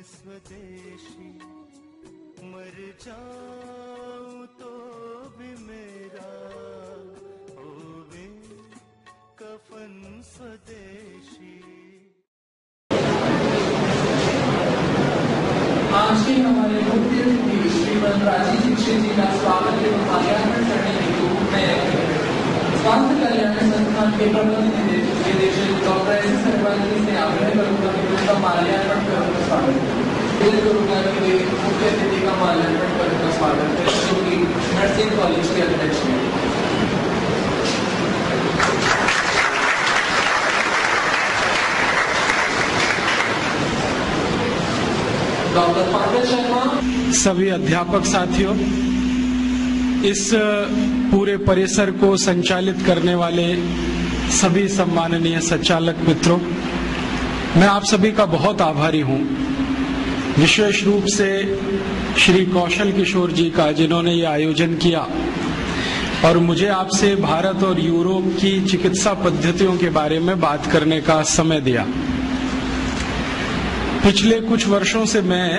स्वदेशी, मर जाऊं तो भी मेरा होवे कफन स्वदेशी। आज के हमारे मुख्य अतिथि श्रीमद राजीव दीक्षित जी का स्वागत एवं माल्यार्पण करने हेतु मैं स्वास्थ्य कल्याण संस्थान के प्रबंध निदेशक डॉक्टर एस अग्रवाल से आग्रह करूंगा कि उनका माल्यार्पण करने का स्वागत दिल करूंगा कि वे मुख्य अतिथि का माल्यार्पण करने का स्वागत करें, जो कि नर्सिंग कॉलेज के अध्यक्ष हैं। डॉक्टर पंकज शर्मा। सभी अध्यापक साथियों, इस पूरे परिसर को संचालित करने वाले सभी सम्माननीय संचालक मित्रों, मैं आप सभी का बहुत आभारी हूं। विशेष रूप से श्री कौशल किशोर जी का, जिन्होंने ये आयोजन किया और मुझे आपसे भारत और यूरोप की चिकित्सा पद्धतियों के बारे में बात करने का समय दिया। पिछले कुछ वर्षों से मैं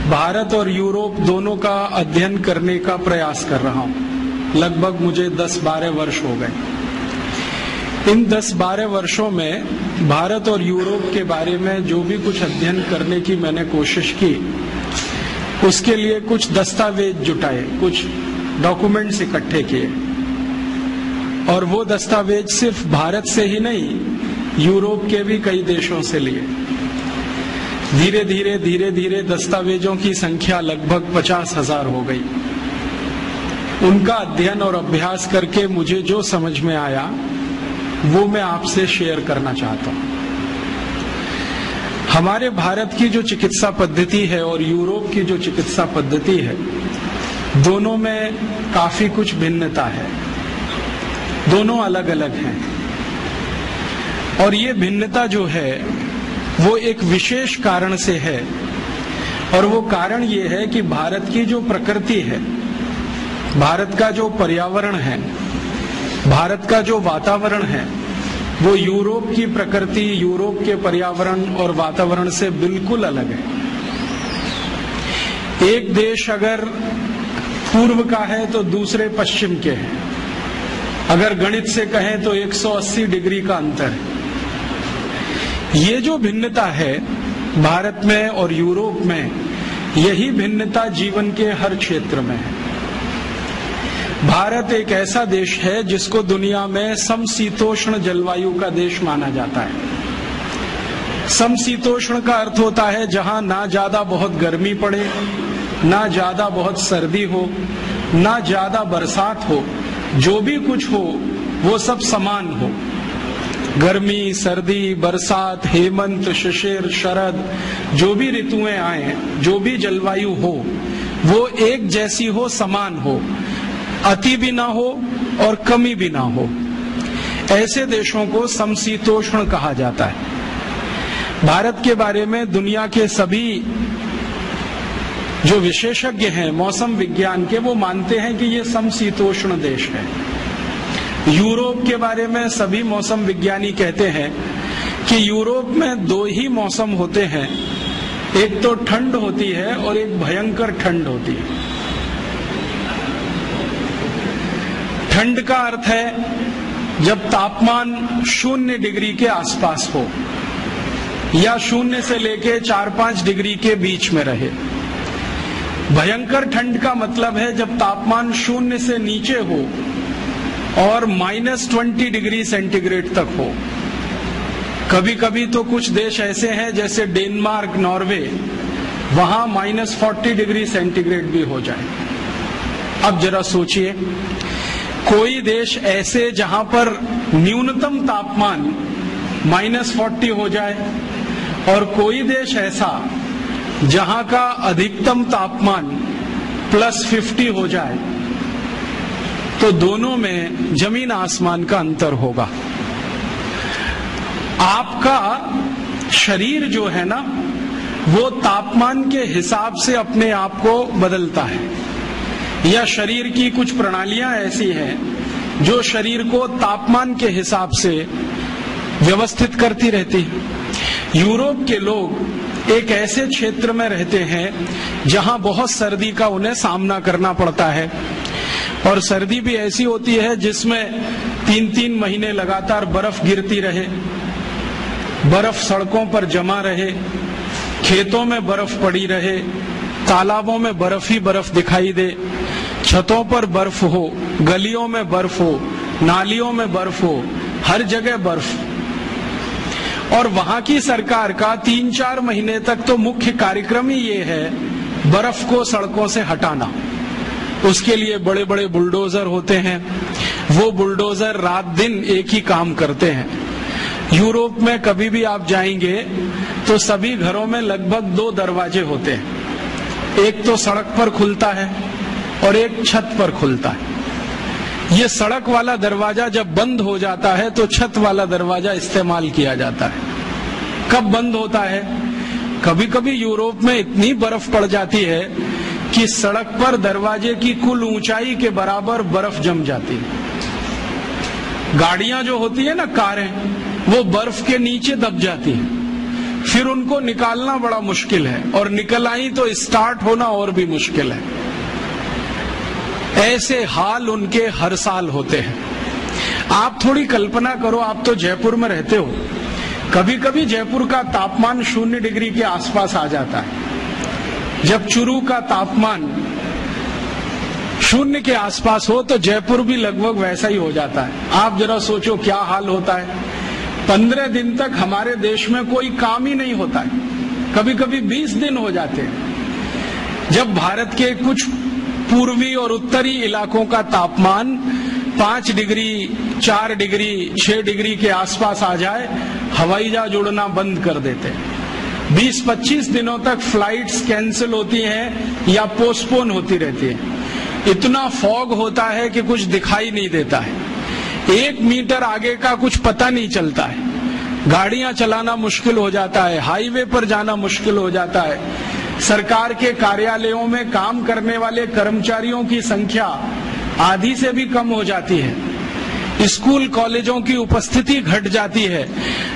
भारत और यूरोप दोनों का अध्ययन करने का प्रयास कर रहा हूं। लगभग मुझे 10-12 वर्ष हो गए। इन 10-12 वर्षों में भारत और यूरोप के बारे में जो भी कुछ अध्ययन करने की मैंने कोशिश की, उसके लिए कुछ दस्तावेज जुटाए, कुछ डॉक्यूमेंट्स इकट्ठे किए, और वो दस्तावेज सिर्फ भारत से ही नहीं, यूरोप के भी कई देशों से लिए। धीरे धीरे दस्तावेजों की संख्या लगभग 50,000 हो गई। उनका अध्ययन और अभ्यास करके मुझे जो समझ में आया वो मैं आपसे शेयर करना चाहता हूं। हमारे भारत की जो चिकित्सा पद्धति है और यूरोप की जो चिकित्सा पद्धति है, दोनों में काफी कुछ भिन्नता है। दोनों अलग अलग हैं, और ये भिन्नता जो है वो एक विशेष कारण से है, और वो कारण ये है कि भारत की जो प्रकृति है, भारत का जो पर्यावरण है, भारत का जो वातावरण है, वो यूरोप की प्रकृति, यूरोप के पर्यावरण और वातावरण से बिल्कुल अलग है। एक देश अगर पूर्व का है तो दूसरे पश्चिम के हैं। अगर गणित से कहें तो 180 डिग्री का अंतर है। ये जो भिन्नता है भारत में और यूरोप में, यही भिन्नता जीवन के हर क्षेत्र में है। भारत एक ऐसा देश है जिसको दुनिया में समशीतोष्ण जलवायु का देश माना जाता है। समशीतोष्ण का अर्थ होता है जहां ना ज्यादा बहुत गर्मी पड़े, ना ज्यादा बहुत सर्दी हो, ना ज्यादा बरसात हो, जो भी कुछ हो वो सब समान हो। गर्मी, सर्दी, बरसात, हेमंत, शिशिर, शरद, जो भी ऋतुएं आए, जो भी जलवायु हो, वो एक जैसी हो, समान हो, अति भी ना हो और कमी भी ना हो। ऐसे देशों को समशीतोष्ण कहा जाता है। भारत के बारे में दुनिया के सभी जो विशेषज्ञ हैं मौसम विज्ञान के, वो मानते हैं कि ये समशीतोष्ण देश है। यूरोप के बारे में सभी मौसम विज्ञानी कहते हैं कि यूरोप में 2 ही मौसम होते हैं, एक तो ठंड होती है और एक भयंकर ठंड होती है। ठंड का अर्थ है जब तापमान 0 डिग्री के आसपास हो या 0 से लेके 4-5 डिग्री के बीच में रहे। भयंकर ठंड का मतलब है जब तापमान 0 से नीचे हो और -20 डिग्री सेंटीग्रेड तक हो। कभी कभी तो कुछ देश ऐसे हैं जैसे डेनमार्क, नॉर्वे, वहां -40 डिग्री सेंटीग्रेड भी हो जाए। अब जरा सोचिए, कोई देश ऐसे जहां पर न्यूनतम तापमान -40 हो जाए और कोई देश ऐसा जहां का अधिकतम तापमान +50 हो जाए, तो दोनों में जमीन आसमान का अंतर होगा। आपका शरीर जो है ना, वो तापमान के हिसाब से अपने आप को बदलता है, या शरीर की कुछ प्रणालियां ऐसी हैं जो शरीर को तापमान के हिसाब से व्यवस्थित करती रहती है। यूरोप के लोग एक ऐसे क्षेत्र में रहते हैं जहां बहुत सर्दी का उन्हें सामना करना पड़ता है, और सर्दी भी ऐसी होती है जिसमें 3-3 महीने लगातार बर्फ गिरती रहे, बर्फ सड़कों पर जमा रहे, खेतों में बर्फ पड़ी रहे, तालाबों में बर्फ ही बर्फ दिखाई दे, छतों पर बर्फ हो, गलियों में बर्फ हो, नालियों में बर्फ हो, हर जगह बर्फ। और वहां की सरकार का 3-4 महीने तक तो मुख्य कार्यक्रम ही ये है बर्फ को सड़कों से हटाना। उसके लिए बड़े बड़े बुलडोजर होते हैं, वो बुलडोजर रात दिन एक ही काम करते हैं। यूरोप में कभी भी आप जाएंगे तो सभी घरों में लगभग 2 दरवाजे होते हैं, एक तो सड़क पर खुलता है और एक छत पर खुलता है। ये सड़क वाला दरवाजा जब बंद हो जाता है तो छत वाला दरवाजा इस्तेमाल किया जाता है। कब बंद होता है? कभी कभी यूरोप में इतनी बर्फ पड़ जाती है कि सड़क पर दरवाजे की कुल ऊंचाई के बराबर बर्फ जम जाती है। गाड़ियां जो होती है ना, कारें, वो बर्फ के नीचे दब जाती हैं, फिर उनको निकालना बड़ा मुश्किल है, और निकल आई तो स्टार्ट होना और भी मुश्किल है। ऐसे हाल उनके हर साल होते हैं। आप थोड़ी कल्पना करो, आप तो जयपुर में रहते हो, कभी कभी जयपुर का तापमान 0 डिग्री के आसपास आ जाता है। जब चुरू का तापमान 0 के आसपास हो तो जयपुर भी लगभग वैसा ही हो जाता है। आप जरा सोचो क्या हाल होता है। 15 दिन तक हमारे देश में कोई काम ही नहीं होता है, कभी कभी 20 दिन हो जाते हैं। जब भारत के कुछ पूर्वी और उत्तरी इलाकों का तापमान 5 डिग्री, 4 डिग्री, 6 डिग्री के आसपास आ जाए, हवाई जहाज उड़ना बंद कर देते हैं। 20-25 दिनों तक फ्लाइट्स कैंसिल होती हैं या पोस्टपोन होती रहती हैं। इतना फॉग होता है कि कुछ दिखाई नहीं देता है, 1 मीटर आगे का कुछ पता नहीं चलता है, गाड़ियां चलाना मुश्किल हो जाता है, हाईवे पर जाना मुश्किल हो जाता है। सरकार के कार्यालयों में काम करने वाले कर्मचारियों की संख्या आधी से भी कम हो जाती है। स्कूल कॉलेजों की उपस्थिति घट जाती है।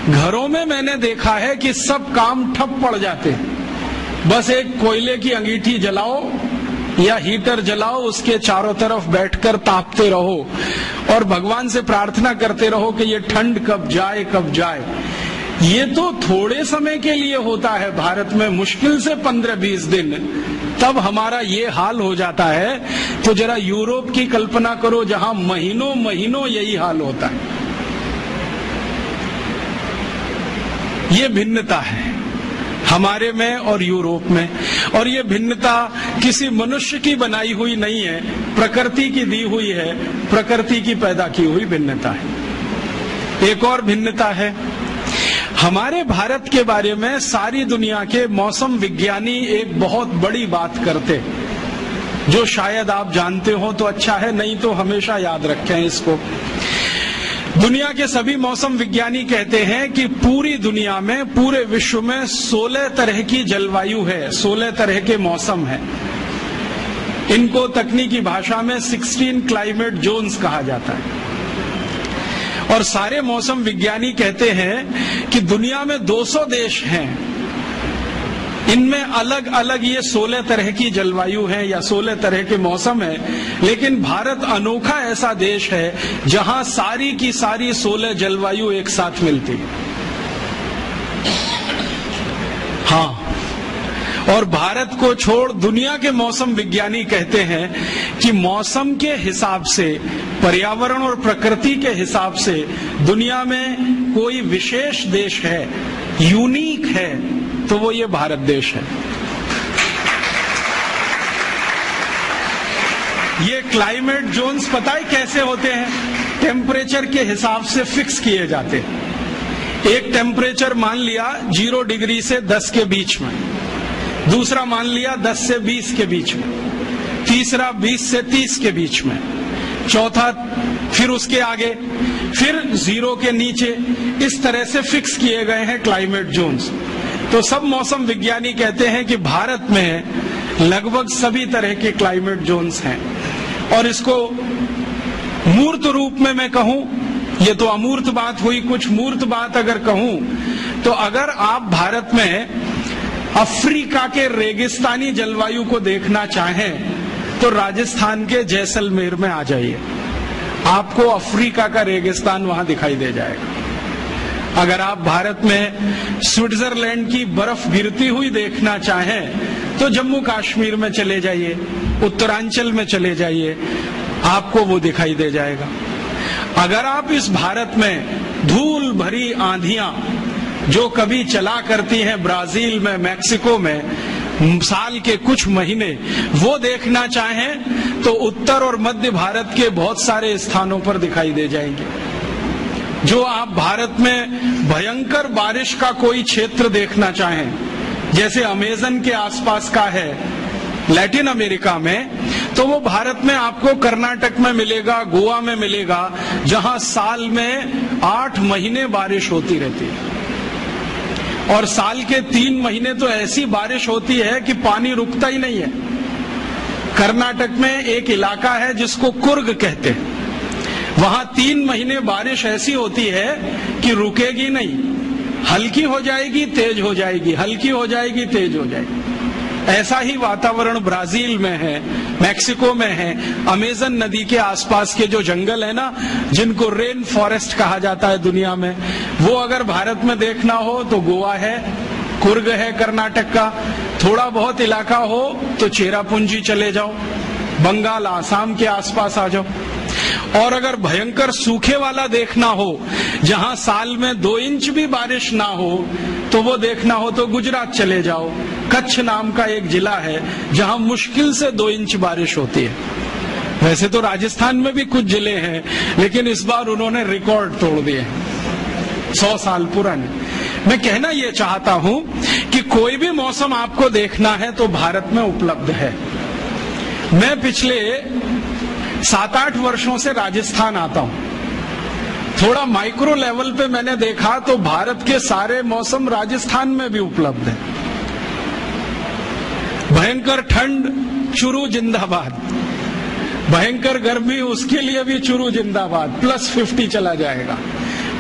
घरों में मैंने देखा है कि सब काम ठप पड़ जाते हैं। बस एक कोयले की अंगीठी जलाओ या हीटर जलाओ, उसके चारों तरफ बैठकर तापते रहो और भगवान से प्रार्थना करते रहो कि ये ठंड कब जाए कब जाए। ये तो थोड़े समय के लिए होता है भारत में, मुश्किल से 15-20 दिन, तब हमारा ये हाल हो जाता है। तो जरा यूरोप की कल्पना करो जहां महीनों महीनों यही हाल होता है। ये भिन्नता है हमारे में और यूरोप में, और ये भिन्नता किसी मनुष्य की बनाई हुई नहीं है, प्रकृति की दी हुई है, प्रकृति की पैदा की हुई भिन्नता है। एक और भिन्नता है, हमारे भारत के बारे में सारी दुनिया के मौसम विज्ञानी एक बहुत बड़ी बात करते, जो शायद आप जानते हो तो अच्छा है, नहीं तो हमेशा याद रखें इसको। दुनिया के सभी मौसम विज्ञानी कहते हैं कि पूरी दुनिया में, पूरे विश्व में 16 तरह की जलवायु है, 16 तरह के मौसम है। इनको तकनीकी भाषा में 16 क्लाइमेट जोन्स कहा जाता है। और सारे मौसम विज्ञानी कहते हैं कि दुनिया में 200 देश हैं, इनमें अलग अलग ये 16 तरह की जलवायु है या 16 तरह के मौसम है, लेकिन भारत अनोखा ऐसा देश है जहां सारी की सारी 16 जलवायु एक साथ मिलती है। हाँ, और भारत को छोड़ दुनिया के मौसम विज्ञानी कहते हैं कि मौसम के हिसाब से, पर्यावरण और प्रकृति के हिसाब से दुनिया में कोई विशेष देश है, यूनिक है, तो वो ये भारत देश है। ये क्लाइमेट जोन्स पता है कैसे होते हैं? टेम्परेचर के हिसाब से फिक्स किए जाते हैं। एक टेम्परेचर मान लिया 0 डिग्री से 10 के बीच में, दूसरा मान लिया 10 से 20 के बीच में, तीसरा 20 से 30 के बीच में, चौथा फिर उसके आगे, फिर 0 के नीचे। इस तरह से फिक्स किए गए हैं क्लाइमेट जोन्स। तो सब मौसम विज्ञानी कहते हैं कि भारत में लगभग सभी तरह के क्लाइमेट जोन्स हैं। और इसको मूर्त रूप में मैं कहूं, ये तो अमूर्त बात हुई, कुछ मूर्त बात अगर कहूं तो अगर आप भारत में अफ्रीका के रेगिस्तानी जलवायु को देखना चाहें तो राजस्थान के जैसलमेर में आ जाइए, आपको अफ्रीका का रेगिस्तान वहां दिखाई दे जाएगा। अगर आप भारत में स्विट्जरलैंड की बर्फ गिरती हुई देखना चाहें तो जम्मू कश्मीर में चले जाइए, उत्तरांचल में चले जाइए, आपको वो दिखाई दे जाएगा। अगर आप इस भारत में धूल भरी आंधियां जो कभी चला करती हैं ब्राजील में, मैक्सिको में, साल के कुछ महीने, वो देखना चाहें तो उत्तर और मध्य भारत के बहुत सारे स्थानों पर दिखाई दे जाएंगे। जो आप भारत में भयंकर बारिश का कोई क्षेत्र देखना चाहें, जैसे अमेजन के आसपास का है लैटिन अमेरिका में, तो वो भारत में आपको कर्नाटक में मिलेगा, गोवा में मिलेगा, जहां साल में 8 महीने बारिश होती रहती है। और साल के 3 महीने तो ऐसी बारिश होती है कि पानी रुकता ही नहीं है। कर्नाटक में एक इलाका है जिसको कुर्ग कहते हैं, वहां 3 महीने बारिश ऐसी होती है कि रुकेगी नहीं, हल्की हो जाएगी, तेज हो जाएगी, हल्की हो जाएगी, तेज हो जाएगी। ऐसा ही वातावरण ब्राजील में है, मैक्सिको में है, अमेजन नदी के आसपास के जो जंगल है ना, जिनको रेन फॉरेस्ट कहा जाता है दुनिया में, वो अगर भारत में देखना हो तो गोवा है, कुर्ग है कर्नाटक का, थोड़ा बहुत इलाका हो तो चेरापूंजी चले जाओ, बंगाल आसाम के आसपास आ जाओ। और अगर भयंकर सूखे वाला देखना हो, जहां साल में 2 इंच भी बारिश ना हो, तो वो देखना हो तो गुजरात चले जाओ। कच्छ नाम का एक जिला है जहां मुश्किल से 2 इंच बारिश होती है। वैसे तो राजस्थान में भी कुछ जिले हैं, लेकिन इस बार उन्होंने रिकॉर्ड तोड़ दिए 100 साल पुराने। मैं कहना ये चाहता हूं कि कोई भी मौसम आपको देखना है तो भारत में उपलब्ध है। मैं पिछले 7-8 वर्षों से राजस्थान आता हूं। थोड़ा माइक्रो लेवल पे मैंने देखा तो भारत के सारे मौसम राजस्थान में भी उपलब्ध है। भयंकर ठंड, चुरू जिंदाबाद, भयंकर गर्मी, उसके लिए भी चुरू जिंदाबाद, +50 चला जाएगा।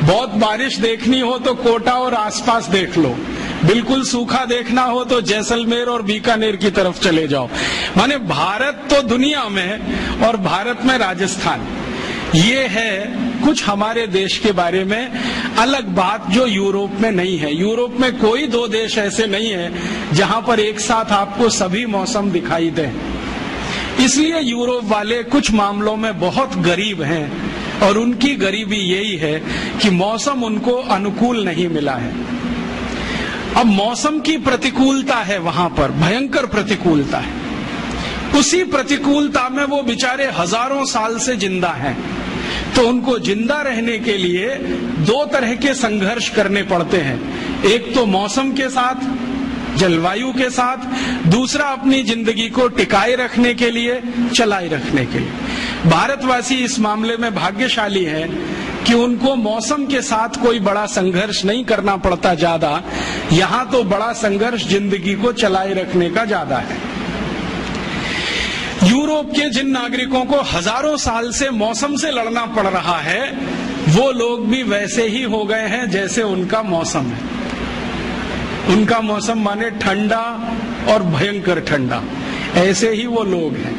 बहुत बारिश देखनी हो तो कोटा और आसपास देख लो, बिल्कुल सूखा देखना हो तो जैसलमेर और बीकानेर की तरफ चले जाओ। माने भारत तो दुनिया में और भारत में राजस्थान। ये है कुछ हमारे देश के बारे में अलग बात जो यूरोप में नहीं है। यूरोप में कोई 2 देश ऐसे नहीं है जहां पर एक साथ आपको सभी मौसम दिखाई दें। इसलिए यूरोप वाले कुछ मामलों में बहुत गरीब हैं, और उनकी गरीबी यही है कि मौसम उनको अनुकूल नहीं मिला है। अब मौसम की प्रतिकूलता है वहां पर, भयंकर प्रतिकूलता है। उसी प्रतिकूलता में वो बेचारे हजारों साल से जिंदा हैं, तो उनको जिंदा रहने के लिए 2 तरह के संघर्ष करने पड़ते हैं। एक तो मौसम के साथ, जलवायु के साथ, दूसरा अपनी जिंदगी को टिकाए रखने के लिए, चलाए रखने के लिए। भारतवासी इस मामले में भाग्यशाली हैं कि उनको मौसम के साथ कोई बड़ा संघर्ष नहीं करना पड़ता ज्यादा। यहाँ तो बड़ा संघर्ष जिंदगी को चलाए रखने का ज्यादा है। यूरोप के जिन नागरिकों को हजारों साल से मौसम से लड़ना पड़ रहा है, वो लोग भी वैसे ही हो गए हैं जैसे उनका मौसम है। उनका मौसम माने ठंडा और भयंकर ठंडा, ऐसे ही वो लोग हैं,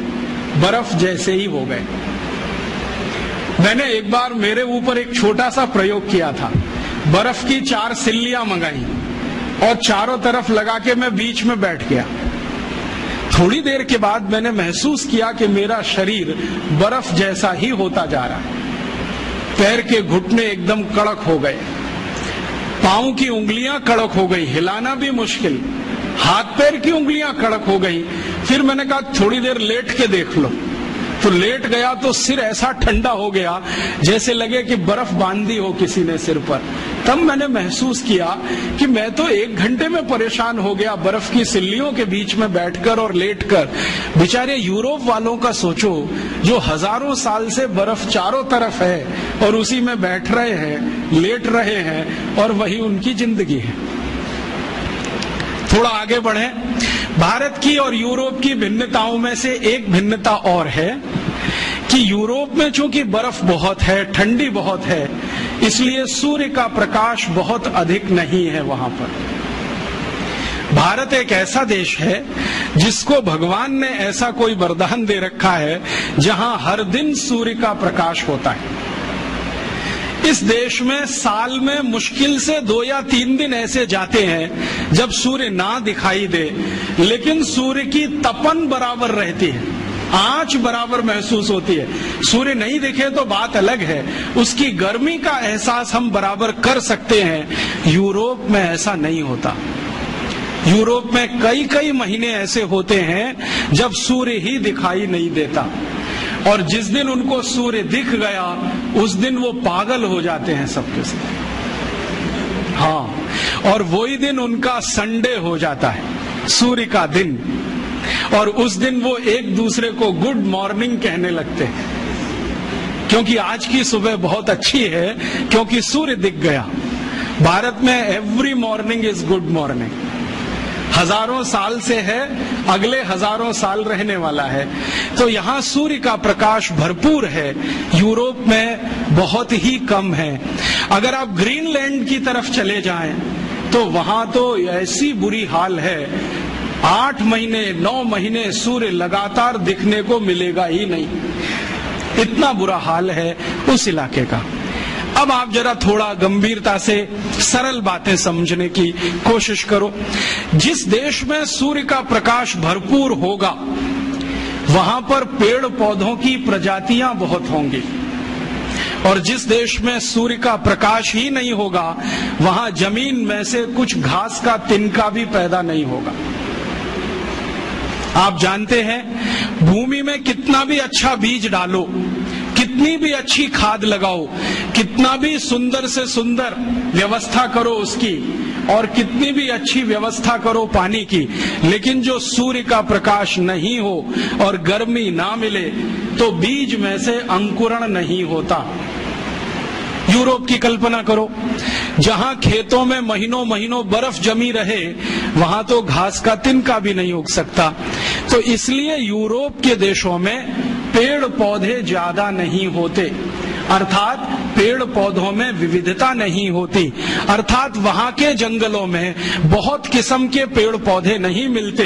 बर्फ जैसे ही हो गए। मैंने एक बार मेरे ऊपर एक छोटा सा प्रयोग किया था। बर्फ की 4 सिल्लियां मंगाई और चारों तरफ लगा के मैं बीच में बैठ गया। थोड़ी देर के बाद मैंने महसूस किया कि मेरा शरीर बर्फ जैसा ही होता जा रहा है। पैर के घुटने एकदम कड़क हो गए, पांव की उंगलियां कड़क हो गई, हिलाना भी मुश्किल, हाथ पैर की उंगलियां कड़क हो गई। फिर मैंने कहा थोड़ी देर लेट के देख लो, तो लेट गया तो सिर ऐसा ठंडा हो गया जैसे लगे कि बर्फ बांध दी हो किसी ने सिर पर। तब मैंने महसूस किया कि मैं तो 1 घंटे में परेशान हो गया बर्फ की सिल्लियों के बीच में बैठकर और लेटकर। बेचारे यूरोप वालों का सोचो, जो हजारों साल से बर्फ चारों तरफ है और उसी में बैठ रहे हैं, लेट रहे हैं, और वही उनकी जिंदगी है। थोड़ा आगे बढ़े। भारत की और यूरोप की भिन्नताओं में से एक भिन्नता और है कि यूरोप में चूंकि बर्फ बहुत है, ठंडी बहुत है, इसलिए सूर्य का प्रकाश बहुत अधिक नहीं है वहां पर। भारत एक ऐसा देश है जिसको भगवान ने ऐसा कोई वरदान दे रखा है जहां हर दिन सूर्य का प्रकाश होता है। इस देश में साल में मुश्किल से 2 या 3 दिन ऐसे जाते हैं जब सूर्य ना दिखाई दे, लेकिन सूर्य की तपन बराबर रहती है, आंच बराबर महसूस होती है। सूर्य नहीं दिखे तो बात अलग है, उसकी गर्मी का एहसास हम बराबर कर सकते हैं। यूरोप में ऐसा नहीं होता। यूरोप में कई महीने ऐसे होते हैं जब सूर्य ही दिखाई नहीं देता, और जिस दिन उनको सूर्य दिख गया उस दिन वो पागल हो जाते हैं सबके सब। हाँ, और वही दिन उनका संडे हो जाता है, सूर्य का दिन, और उस दिन वो एक दूसरे को गुड मॉर्निंग कहने लगते हैं, क्योंकि आज की सुबह बहुत अच्छी है, क्योंकि सूर्य दिख गया। भारत में every morning is good morning, हजारों साल से है, अगले हजारों साल रहने वाला है। तो यहाँ सूर्य का प्रकाश भरपूर है, यूरोप में बहुत ही कम है। अगर आप ग्रीनलैंड की तरफ चले जाएं तो वहां तो ऐसी बुरी हाल है, 8 महीने 9 महीने सूर्य लगातार दिखने को मिलेगा ही नहीं, इतना बुरा हाल है उस इलाके का। अब आप जरा थोड़ा गंभीरता से सरल बातें समझने की कोशिश करो। जिस देश में सूर्य का प्रकाश भरपूर होगा वहां पर पेड़ पौधों की प्रजातियां बहुत होंगी, और जिस देश में सूर्य का प्रकाश ही नहीं होगा वहां जमीन में से कुछ घास का तिनका भी पैदा नहीं होगा। आप जानते हैं भूमि में कितना भी अच्छा बीज डालो, कितनी भी अच्छी खाद लगाओ, कितना भी सुंदर से सुंदर व्यवस्था करो उसकी, और कितनी भी अच्छी व्यवस्था करो पानी की, लेकिन जो सूर्य का प्रकाश नहीं हो और गर्मी ना मिले तो बीज में से अंकुरण नहीं होता। यूरोप की कल्पना करो, जहां खेतों में महीनों महीनों बर्फ जमी रहे वहां तो घास का तिनका भी नहीं उग सकता। तो इसलिए यूरोप के देशों में पेड़ पौधे ज्यादा नहीं होते, अर्थात पेड़ पौधों में विविधता नहीं होती, अर्थात वहां के जंगलों में बहुत किस्म के पेड़ पौधे नहीं मिलते।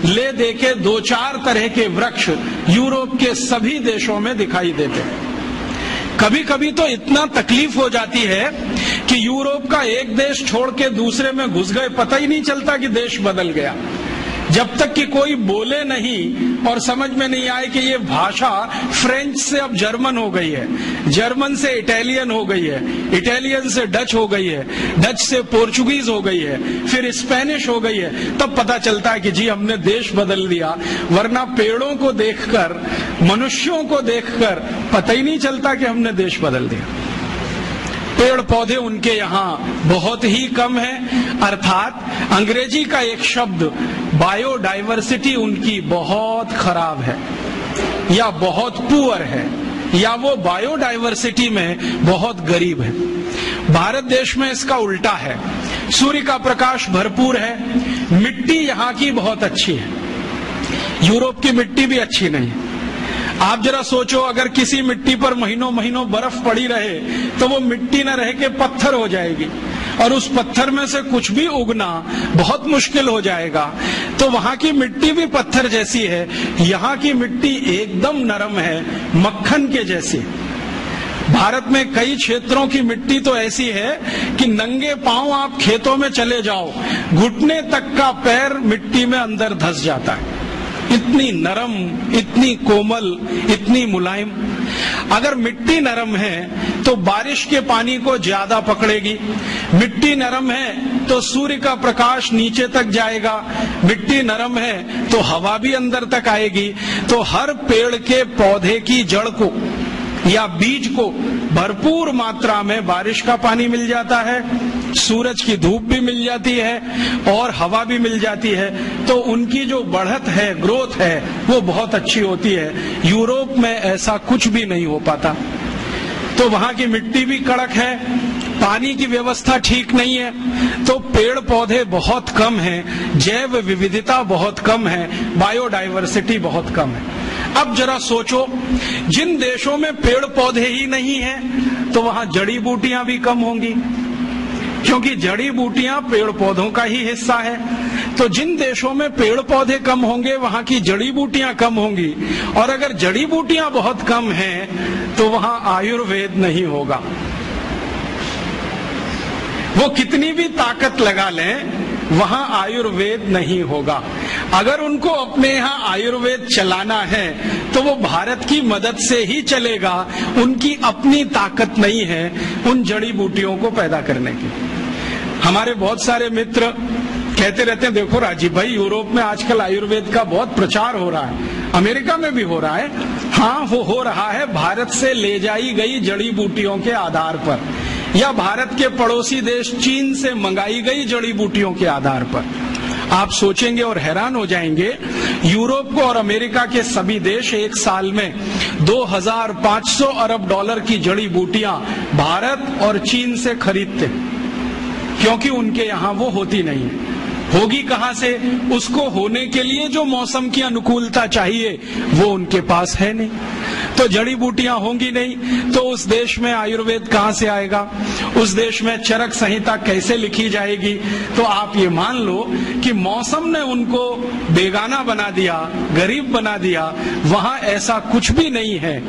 ले दे के 2-4 तरह के वृक्ष यूरोप के सभी देशों में दिखाई देते। कभी कभी तो इतना तकलीफ हो जाती है कि यूरोप का एक देश छोड़ के दूसरे में घुस गए, पता ही नहीं चलता कि देश बदल गया, जब तक कि कोई बोले नहीं और समझ में नहीं आए कि ये भाषा फ्रेंच से अब जर्मन हो गई है, जर्मन से इटालियन हो गई है, इटालियन से डच हो गई है, डच से पोर्चुगीज हो गई है, फिर स्पेनिश हो गई है। तब पता चलता है कि जी हमने देश बदल दिया, वरना पेड़ों को देखकर, मनुष्यों को देखकर पता ही नहीं चलता कि हमने देश बदल दिया। पेड़ पौधे उनके यहाँ बहुत ही कम है, अर्थात अंग्रेजी का एक शब्द बायोडाइवर्सिटी उनकी बहुत खराब है, या बहुत पुअर है, या वो बायोडाइवर्सिटी में बहुत गरीब है। भारत देश में इसका उल्टा है, सूर्य का प्रकाश भरपूर है, मिट्टी यहाँ की बहुत अच्छी है, यूरोप की मिट्टी भी अच्छी नहीं है। आप जरा सोचो, अगर किसी मिट्टी पर महीनों महीनों बर्फ पड़ी रहे तो वो मिट्टी न रह के पत्थर हो जाएगी, और उस पत्थर में से कुछ भी उगना बहुत मुश्किल हो जाएगा। तो वहां की मिट्टी भी पत्थर जैसी है, यहाँ की मिट्टी एकदम नरम है, मक्खन के जैसी। भारत में कई क्षेत्रों की मिट्टी तो ऐसी है कि नंगे पांव आप खेतों में चले जाओ, घुटने तक का पैर मिट्टी में अंदर धंस जाता है, इतनी नरम, इतनी कोमल, इतनी मुलायम। अगर मिट्टी नरम है तो बारिश के पानी को ज्यादा पकड़ेगी, मिट्टी नरम है तो सूर्य का प्रकाश नीचे तक जाएगा, मिट्टी नरम है तो हवा भी अंदर तक आएगी। तो हर पेड़ के पौधे की जड़ को या बीज को भरपूर मात्रा में बारिश का पानी मिल जाता है, सूरज की धूप भी मिल जाती है और हवा भी मिल जाती है, तो उनकी जो बढ़त है, ग्रोथ है, वो बहुत अच्छी होती है। यूरोप में ऐसा कुछ भी नहीं हो पाता। तो वहां की मिट्टी भी कड़क है, पानी की व्यवस्था ठीक नहीं है, तो पेड़ पौधे बहुत कम हैं, जैव विविधता बहुत कम है, बायोडाइवर्सिटी बहुत कम है। अब जरा सोचो, जिन देशों में पेड़ पौधे ही नहीं हैं तो वहां जड़ी बूटियां भी कम होंगी, क्योंकि जड़ी बूटियां पेड़ पौधों का ही हिस्सा है। तो जिन देशों में पेड़ पौधे कम होंगे वहां की जड़ी बूटियां कम होंगी, और अगर जड़ी बूटियां बहुत कम हैं तो वहां आयुर्वेद नहीं होगा। वो कितनी भी ताकत लगा लें, वहां आयुर्वेद नहीं होगा। अगर उनको अपने यहाँ आयुर्वेद चलाना है तो वो भारत की मदद से ही चलेगा, उनकी अपनी ताकत नहीं है उन जड़ी बूटियों को पैदा करने की। हमारे बहुत सारे मित्र कहते रहते हैं, देखो राजीव भाई, यूरोप में आजकल आयुर्वेद का बहुत प्रचार हो रहा है, अमेरिका में भी हो रहा है। हाँ, वो हो रहा है भारत से ले जाई गई जड़ी बूटियों के आधार पर, या भारत के पड़ोसी देश चीन से मंगाई गई जड़ी बूटियों के आधार पर। आप सोचेंगे और हैरान हो जाएंगे, यूरोप को और अमेरिका के सभी देश एक साल में 2500 अरब डॉलर की जड़ी बूटियां भारत और चीन से खरीदते, क्योंकि उनके यहां वो होती नहीं है। होगी कहां से? उसको होने के लिए जो मौसम की अनुकूलता चाहिए वो उनके पास है नहीं। तो जड़ी बूटियां होंगी नहीं तो उस देश में आयुर्वेद कहां से आएगा? उस देश में चरक संहिता कैसे लिखी जाएगी? तो आप ये मान लो कि मौसम ने उनको बेगाना बना दिया, गरीब बना दिया। वहां ऐसा कुछ भी नहीं है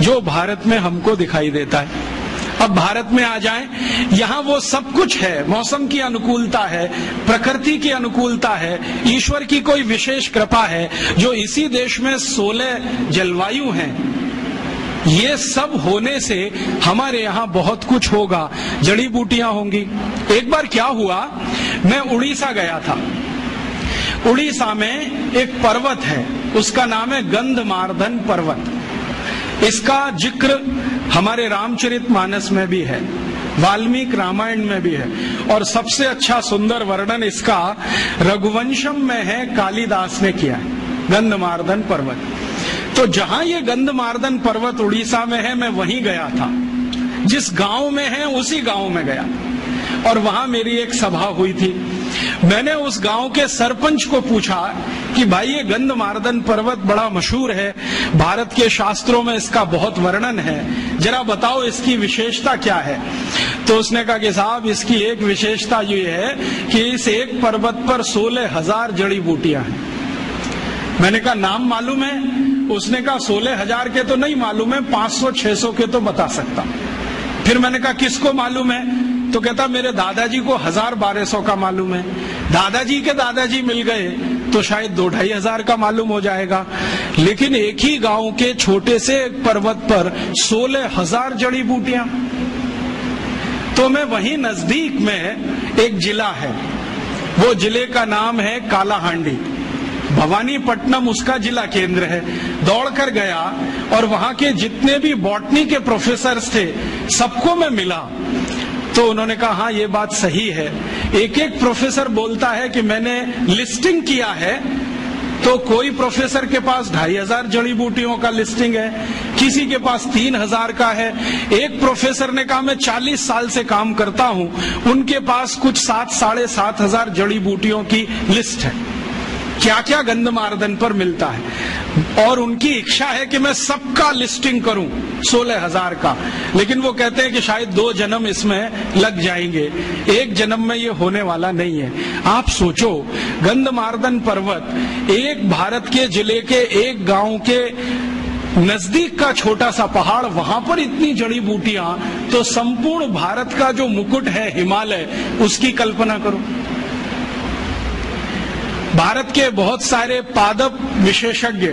जो भारत में हमको दिखाई देता है। अब भारत में आ जाएं, यहाँ वो सब कुछ है, मौसम की अनुकूलता है, प्रकृति की अनुकूलता है, ईश्वर की कोई विशेष कृपा है, जो इसी देश में 16 जलवायु हैं। ये सब होने से हमारे यहाँ बहुत कुछ होगा, जड़ी बूटियां होंगी। एक बार क्या हुआ, मैं उड़ीसा गया था। उड़ीसा में एक पर्वत है, उसका नाम है गंधमार्दन पर्वत। इसका जिक्र हमारे रामचरितमानस में भी है, वाल्मीकि रामायण में भी है, और सबसे अच्छा सुंदर वर्णन इसका रघुवंशम में है, कालिदास ने किया है, गंधमार्दन पर्वत। तो जहां ये गंधमार्दन पर्वत उड़ीसा में है, मैं वहीं गया था। जिस गांव में है उसी गांव में गया, और वहां मेरी एक सभा हुई थी। मैंने उस गांव के सरपंच को पूछा कि भाई, ये गंधमार्दन पर्वत बड़ा मशहूर है, भारत के शास्त्रों में इसका बहुत वर्णन है, जरा बताओ इसकी विशेषता क्या है? तो उसने कहा कि साहब, इसकी एक विशेषता ये है कि इस एक पर्वत पर 16,000 जड़ी बूटियां हैं। मैंने कहा नाम मालूम है? उसने कहा 16,000 के तो नहीं मालूम है, 500-600 के तो बता सकता। फिर मैंने कहा किसको मालूम है? तो कहता मेरे दादाजी को 1000-1200 का मालूम है। दादाजी के दादाजी मिल गए तो शायद 2-2,500 का मालूम हो जाएगा। लेकिन एक ही गांव के छोटे से एक पर्वत पर 16,000 जड़ी बूटियां। तो मैं वहीं नजदीक में एक जिला है, वो जिले का नाम है कालाहांडी, भवानीपट्टनम उसका जिला केंद्र है। दौड़कर गया और वहां के जितने भी बॉटनी के प्रोफेसर्स थे सबको मैं मिला। तो उन्होंने कहा हाँ, ये बात सही है। एक एक प्रोफेसर बोलता है कि मैंने लिस्टिंग किया है, तो कोई प्रोफेसर के पास 2,500 जड़ी बूटियों का लिस्टिंग है, किसी के पास 3,000 का है। एक प्रोफेसर ने कहा मैं 40 साल से काम करता हूं, उनके पास कुछ 7-7,500 जड़ी बूटियों की लिस्ट है। क्या क्या गंधमार्दन पर मिलता है, और उनकी इच्छा है कि मैं सबका लिस्टिंग करूं 16,000 का। लेकिन वो कहते हैं कि शायद 2 जन्म इसमें लग जाएंगे, एक जन्म में ये होने वाला नहीं है। आप सोचो, गंधमार्दन पर्वत एक भारत के जिले के एक गांव के नजदीक का छोटा सा पहाड़, वहां पर इतनी जड़ी बूटियां, तो संपूर्ण भारत का जो मुकुट है हिमालय, उसकी कल्पना करो। भारत के बहुत सारे पादप विशेषज्ञ,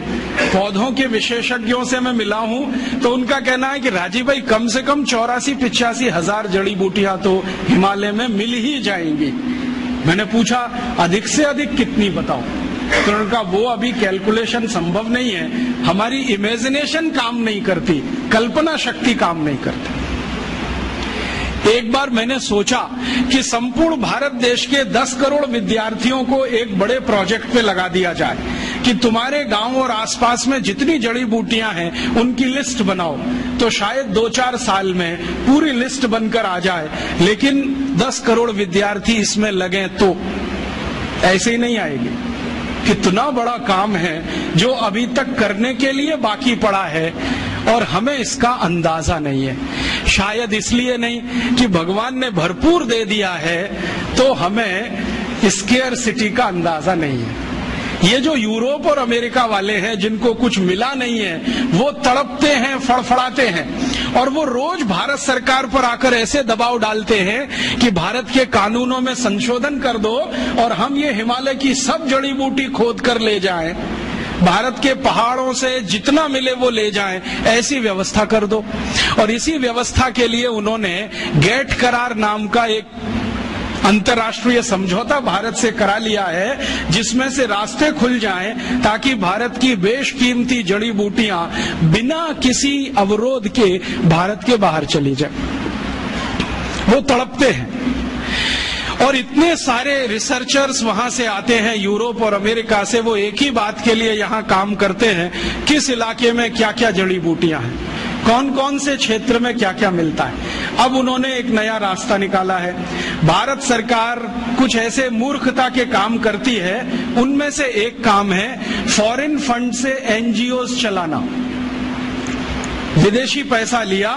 पौधों के विशेषज्ञों से मैं मिला हूं, तो उनका कहना है कि राजीव भाई, कम से कम 84-85 हजार जड़ी बूटियां तो हिमालय में मिल ही जाएंगी। मैंने पूछा अधिक से अधिक कितनी बताओ? तो उन्होंने कहा वो अभी कैलकुलेशन संभव नहीं है, हमारी इमेजिनेशन काम नहीं करती, कल्पना शक्ति काम नहीं करती। एक बार मैंने सोचा कि संपूर्ण भारत देश के 10 करोड़ विद्यार्थियों को एक बड़े प्रोजेक्ट पे लगा दिया जाए कि तुम्हारे गांव और आसपास में जितनी जड़ी बूटियां हैं उनकी लिस्ट बनाओ। तो शायद 2-4 साल में पूरी लिस्ट बनकर आ जाए, लेकिन 10 करोड़ विद्यार्थी इसमें लगे तो ऐसे ही नहीं आएगी। कितना बड़ा काम है जो अभी तक करने के लिए बाकी पड़ा है, और हमें इसका अंदाजा नहीं है। शायद इसलिए नहीं कि भगवान ने भरपूर दे दिया है, तो हमें स्केयरसिटी का अंदाजा नहीं है। ये जो यूरोप और अमेरिका वाले हैं जिनको कुछ मिला नहीं है, वो तड़पते हैं, फड़फड़ाते हैं, और वो रोज भारत सरकार पर आकर ऐसे दबाव डालते हैं कि भारत के कानूनों में संशोधन कर दो और हम ये हिमालय की सब जड़ी बूटी खोद कर ले जाएं, भारत के पहाड़ों से जितना मिले वो ले जाएं, ऐसी व्यवस्था कर दो। और इसी व्यवस्था के लिए उन्होंने गेट करार नाम का एक अंतर्राष्ट्रीय समझौता भारत से करा लिया है, जिसमें से रास्ते खुल जाएं ताकि भारत की बेशकीमती जड़ी बूटियां बिना किसी अवरोध के भारत के बाहर चली जाए। वो तड़पते हैं और इतने सारे रिसर्चर्स वहां से आते हैं यूरोप और अमेरिका से, वो एक ही बात के लिए यहाँ काम करते हैं, किस इलाके में क्या क्या जड़ी बूटियां हैं, कौन कौन से क्षेत्र में क्या क्या मिलता है। अब उन्होंने एक नया रास्ता निकाला है। भारत सरकार कुछ ऐसे मूर्खता के काम करती है, उनमें से एक काम है फॉरेन फंड से एनजीओज चलाना। विदेशी पैसा लिया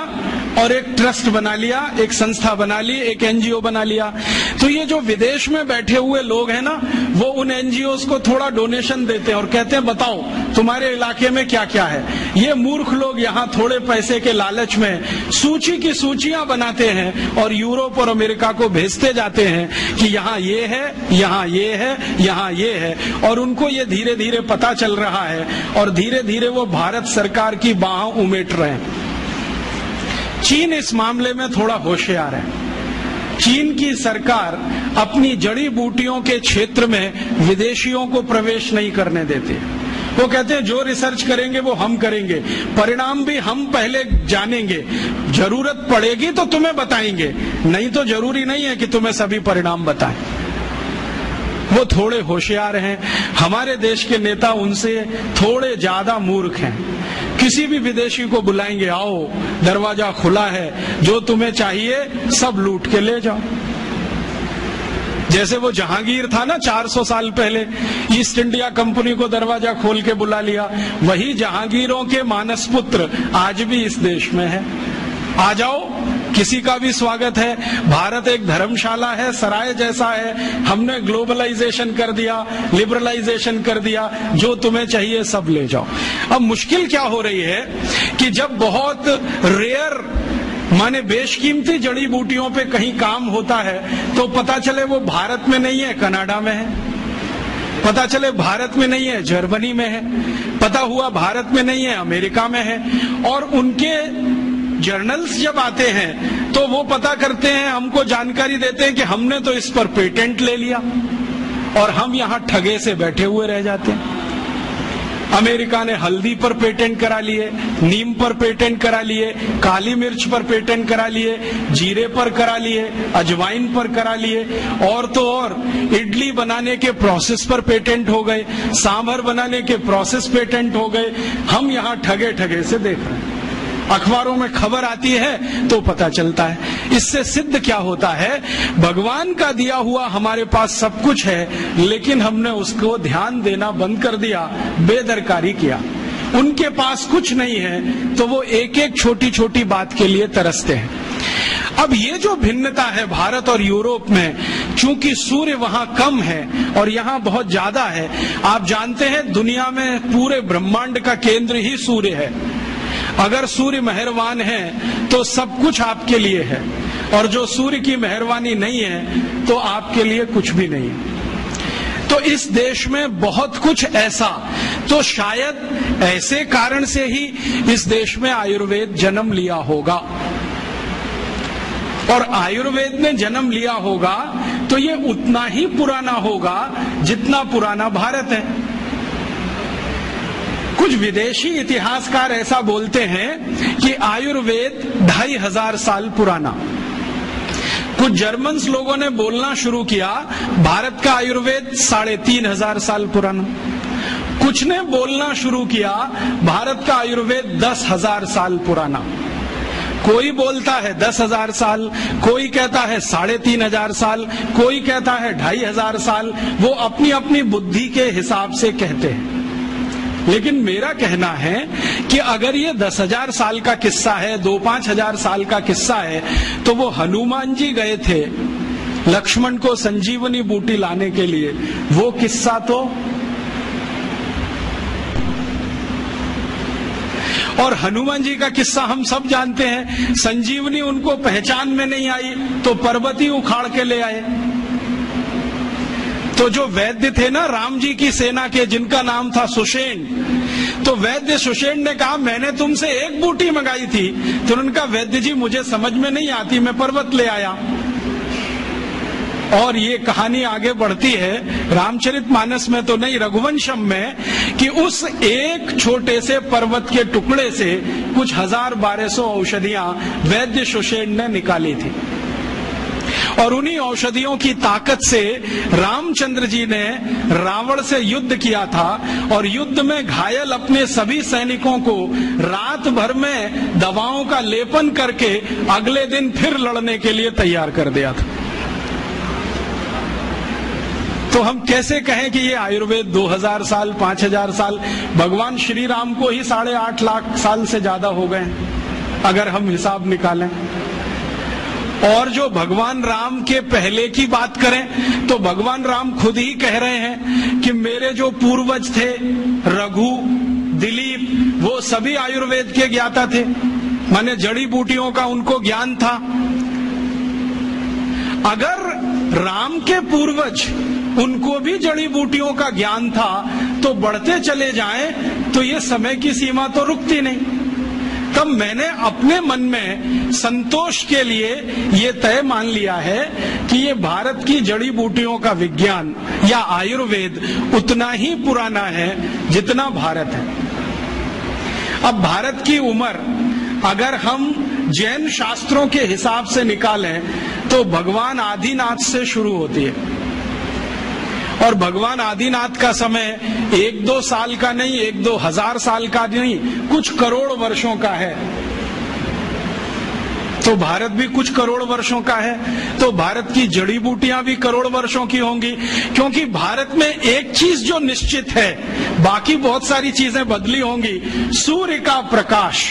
और एक ट्रस्ट बना लिया, एक संस्था बना ली, एक एनजीओ बना लिया। तो ये जो विदेश में बैठे हुए लोग हैं ना, वो उन एनजीओज को थोड़ा डोनेशन देते हैं और कहते हैं बताओ तुम्हारे इलाके में क्या क्या है। ये मूर्ख लोग यहाँ थोड़े पैसे के लालच में सूची की सूचियां बनाते हैं और यूरोप और अमेरिका को भेजते जाते हैं कि यहाँ ये है, यहाँ ये है, यहाँ ये है, और उनको ये धीरे धीरे पता चल रहा है और धीरे धीरे वो भारत सरकार की बाहों उमेट रहे हैं। चीन इस मामले में थोड़ा होशियार है। चीन की सरकार अपनी जड़ी बूटियों के क्षेत्र में विदेशियों को प्रवेश नहीं करने देती। वो कहते हैं जो रिसर्च करेंगे वो हम करेंगे, परिणाम भी हम पहले जानेंगे, जरूरत पड़ेगी तो तुम्हें बताएंगे, नहीं तो जरूरी नहीं है कि तुम्हें सभी परिणाम बताएं। वो थोड़े होशियार हैं। हमारे देश के नेता उनसे थोड़े ज्यादा मूर्ख हैं। किसी भी विदेशी को बुलाएंगे, आओ दरवाजा खुला है, जो तुम्हें चाहिए सब लूट के ले जाओ। जैसे वो जहांगीर था ना 400 साल पहले, ईस्ट इंडिया कंपनी को दरवाजा खोल के बुला लिया, वही जहांगीरों के मानस पुत्र आज भी इस देश में है। आ जाओ, किसी का भी स्वागत है। भारत एक धर्मशाला है, सराय जैसा है। हमने ग्लोबलाइजेशन कर दिया, लिबरलाइजेशन कर दिया, जो तुम्हें चाहिए सब ले जाओ। अब मुश्किल क्या हो रही है कि जब बहुत रेयर माने बेशकीमती जड़ी बूटियों पे कहीं काम होता है तो पता चले वो भारत में नहीं है, कनाडा में है, पता चले भारत में नहीं है, जर्मनी में है, पता हुआ भारत में नहीं है, अमेरिका में है। और उनके जर्नल्स जब आते हैं तो वो पता करते हैं, हमको जानकारी देते हैं कि हमने तो इस पर पेटेंट ले लिया और हम यहाँ ठगे से बैठे हुए रह जाते हैं। अमेरिका ने हल्दी पर पेटेंट करा लिए, नीम पर पेटेंट करा लिए, काली मिर्च पर पेटेंट करा लिए, जीरे पर करा लिए, अजवाइन पर करा लिए, और तो और इडली बनाने के प्रोसेस पर पेटेंट हो गए, सांभर बनाने के प्रोसेस पेटेंट हो गए। हम यहाँ ठगे ठगे से देख रहे हैं। अखबारों में खबर आती है तो पता चलता है। इससे सिद्ध क्या होता है, भगवान का दिया हुआ हमारे पास सब कुछ है, लेकिन हमने उसको ध्यान देना बंद कर दिया, बेदरकारी किया। उनके पास कुछ नहीं है तो वो एक एक छोटी छोटी बात के लिए तरसते हैं। अब ये जो भिन्नता है भारत और यूरोप में, चूंकि सूर्य वहां कम है और यहाँ बहुत ज्यादा है। आप जानते हैं दुनिया में पूरे ब्रह्मांड का केंद्र ही सूर्य है। अगर सूर्य मेहरबान है तो सब कुछ आपके लिए है, और जो सूर्य की मेहरबानी नहीं है तो आपके लिए कुछ भी नहीं है। तो इस देश में बहुत कुछ ऐसा, तो शायद ऐसे कारण से ही इस देश में आयुर्वेद जन्म लिया होगा। और आयुर्वेद ने जन्म लिया होगा तो ये उतना ही पुराना होगा जितना पुराना भारत है। कुछ विदेशी इतिहासकार ऐसा बोलते हैं कि आयुर्वेद 2500 साल पुराना। कुछ जर्मन लोगों ने बोलना शुरू किया भारत का आयुर्वेद 3500 साल पुराना। कुछ ने बोलना शुरू किया भारत का आयुर्वेद 10,000 साल पुराना। कोई बोलता है 10,000 साल, कोई कहता है 3500 साल, कोई कहता है 2500 साल। वो अपनी अपनी बुद्धि के हिसाब से कहते हैं। लेकिन मेरा कहना है कि अगर ये 10,000 साल का किस्सा है, 2-5 हजार साल का किस्सा है, तो वो हनुमान जी गए थे लक्ष्मण को संजीवनी बूटी लाने के लिए, वो किस्सा तो। और हनुमान जी का किस्सा हम सब जानते हैं, संजीवनी उनको पहचान में नहीं आई तो पर्वत ही उखाड़ के ले आए। तो जो वैद्य थे ना राम जी की सेना के, जिनका नाम था सुषेण, तो वैद्य सुषेण ने कहा मैंने तुमसे एक बूटी मंगाई थी, तो उन्होंने कहा वैद्य जी मुझे समझ में नहीं आती, मैं पर्वत ले आया। और ये कहानी आगे बढ़ती है रामचरितमानस में तो नहीं, रघुवंशम में, कि उस एक छोटे से पर्वत के टुकड़े से कुछ 1000-1200 औषधियां वैद्य सुषेण ने निकाली थी। और उन्हीं औषधियों की ताकत से रामचंद्र जी ने रावण से युद्ध किया था, और युद्ध में घायल अपने सभी सैनिकों को रात भर में दवाओं का लेपन करके अगले दिन फिर लड़ने के लिए तैयार कर दिया था। तो हम कैसे कहें कि ये आयुर्वेद 2000 साल 5000 साल, भगवान श्री राम को ही 8.5 लाख साल से ज्यादा हो गए अगर हम हिसाब निकालें। और जो भगवान राम के पहले की बात करें तो भगवान राम खुद ही कह रहे हैं कि मेरे जो पूर्वज थे रघु, दिलीप, वो सभी आयुर्वेद के ज्ञाता थे, माने जड़ी बूटियों का उनको ज्ञान था। अगर राम के पूर्वज उनको भी जड़ी बूटियों का ज्ञान था तो बढ़ते चले जाएं तो ये समय की सीमा तो रुकती नहीं। तब मैंने अपने मन में संतोष के लिए ये तय मान लिया है कि ये भारत की जड़ी बूटियों का विज्ञान या आयुर्वेद उतना ही पुराना है जितना भारत है। अब भारत की उम्र अगर हम जैन शास्त्रों के हिसाब से निकालें तो भगवान आदिनाथ से शुरू होती है, और भगवान आदिनाथ का समय 1-2 साल का नहीं, 1-2 हजार साल का नहीं, कुछ करोड़ वर्षों का है। तो भारत भी कुछ करोड़ वर्षों का है, तो भारत की जड़ी बूटियां भी करोड़ वर्षों की होंगी, क्योंकि भारत में एक चीज जो निश्चित है, बाकी बहुत सारी चीजें बदली होंगी, सूर्य का प्रकाश।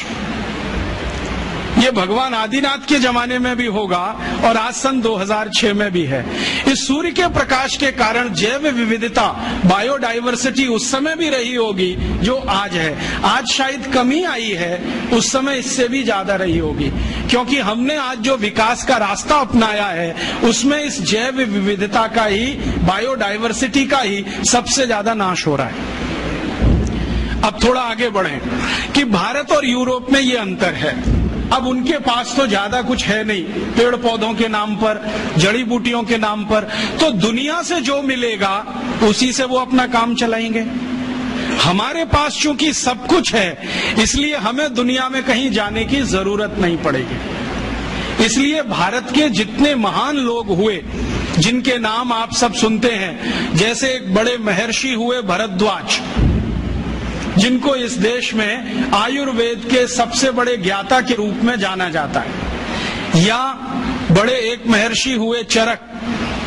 ये भगवान आदिनाथ के जमाने में भी होगा और आज सन 2006 में भी है। इस सूर्य के प्रकाश के कारण जैव विविधता, बायोडाइवर्सिटी उस समय भी रही होगी जो आज है। आज शायद कमी आई है, उस समय इससे भी ज्यादा रही होगी, क्योंकि हमने आज जो विकास का रास्ता अपनाया है उसमें इस जैव विविधता का ही, बायोडाइवर्सिटी का ही सबसे ज्यादा नाश हो रहा है। अब थोड़ा आगे बढ़ें कि भारत और यूरोप में ये अंतर है। अब उनके पास तो ज्यादा कुछ है नहीं, पेड़ पौधों के नाम पर, जड़ी बूटियों के नाम पर, तो दुनिया से जो मिलेगा उसी से वो अपना काम चलाएंगे। हमारे पास चूंकि सब कुछ है इसलिए हमें दुनिया में कहीं जाने की जरूरत नहीं पड़ेगी। इसलिए भारत के जितने महान लोग हुए जिनके नाम आप सब सुनते हैं, जैसे एक बड़े महर्षि हुए भरद्वाज, जिनको इस देश में आयुर्वेद के सबसे बड़े ज्ञाता के रूप में जाना जाता है, या बड़े एक महर्षि हुए चरक,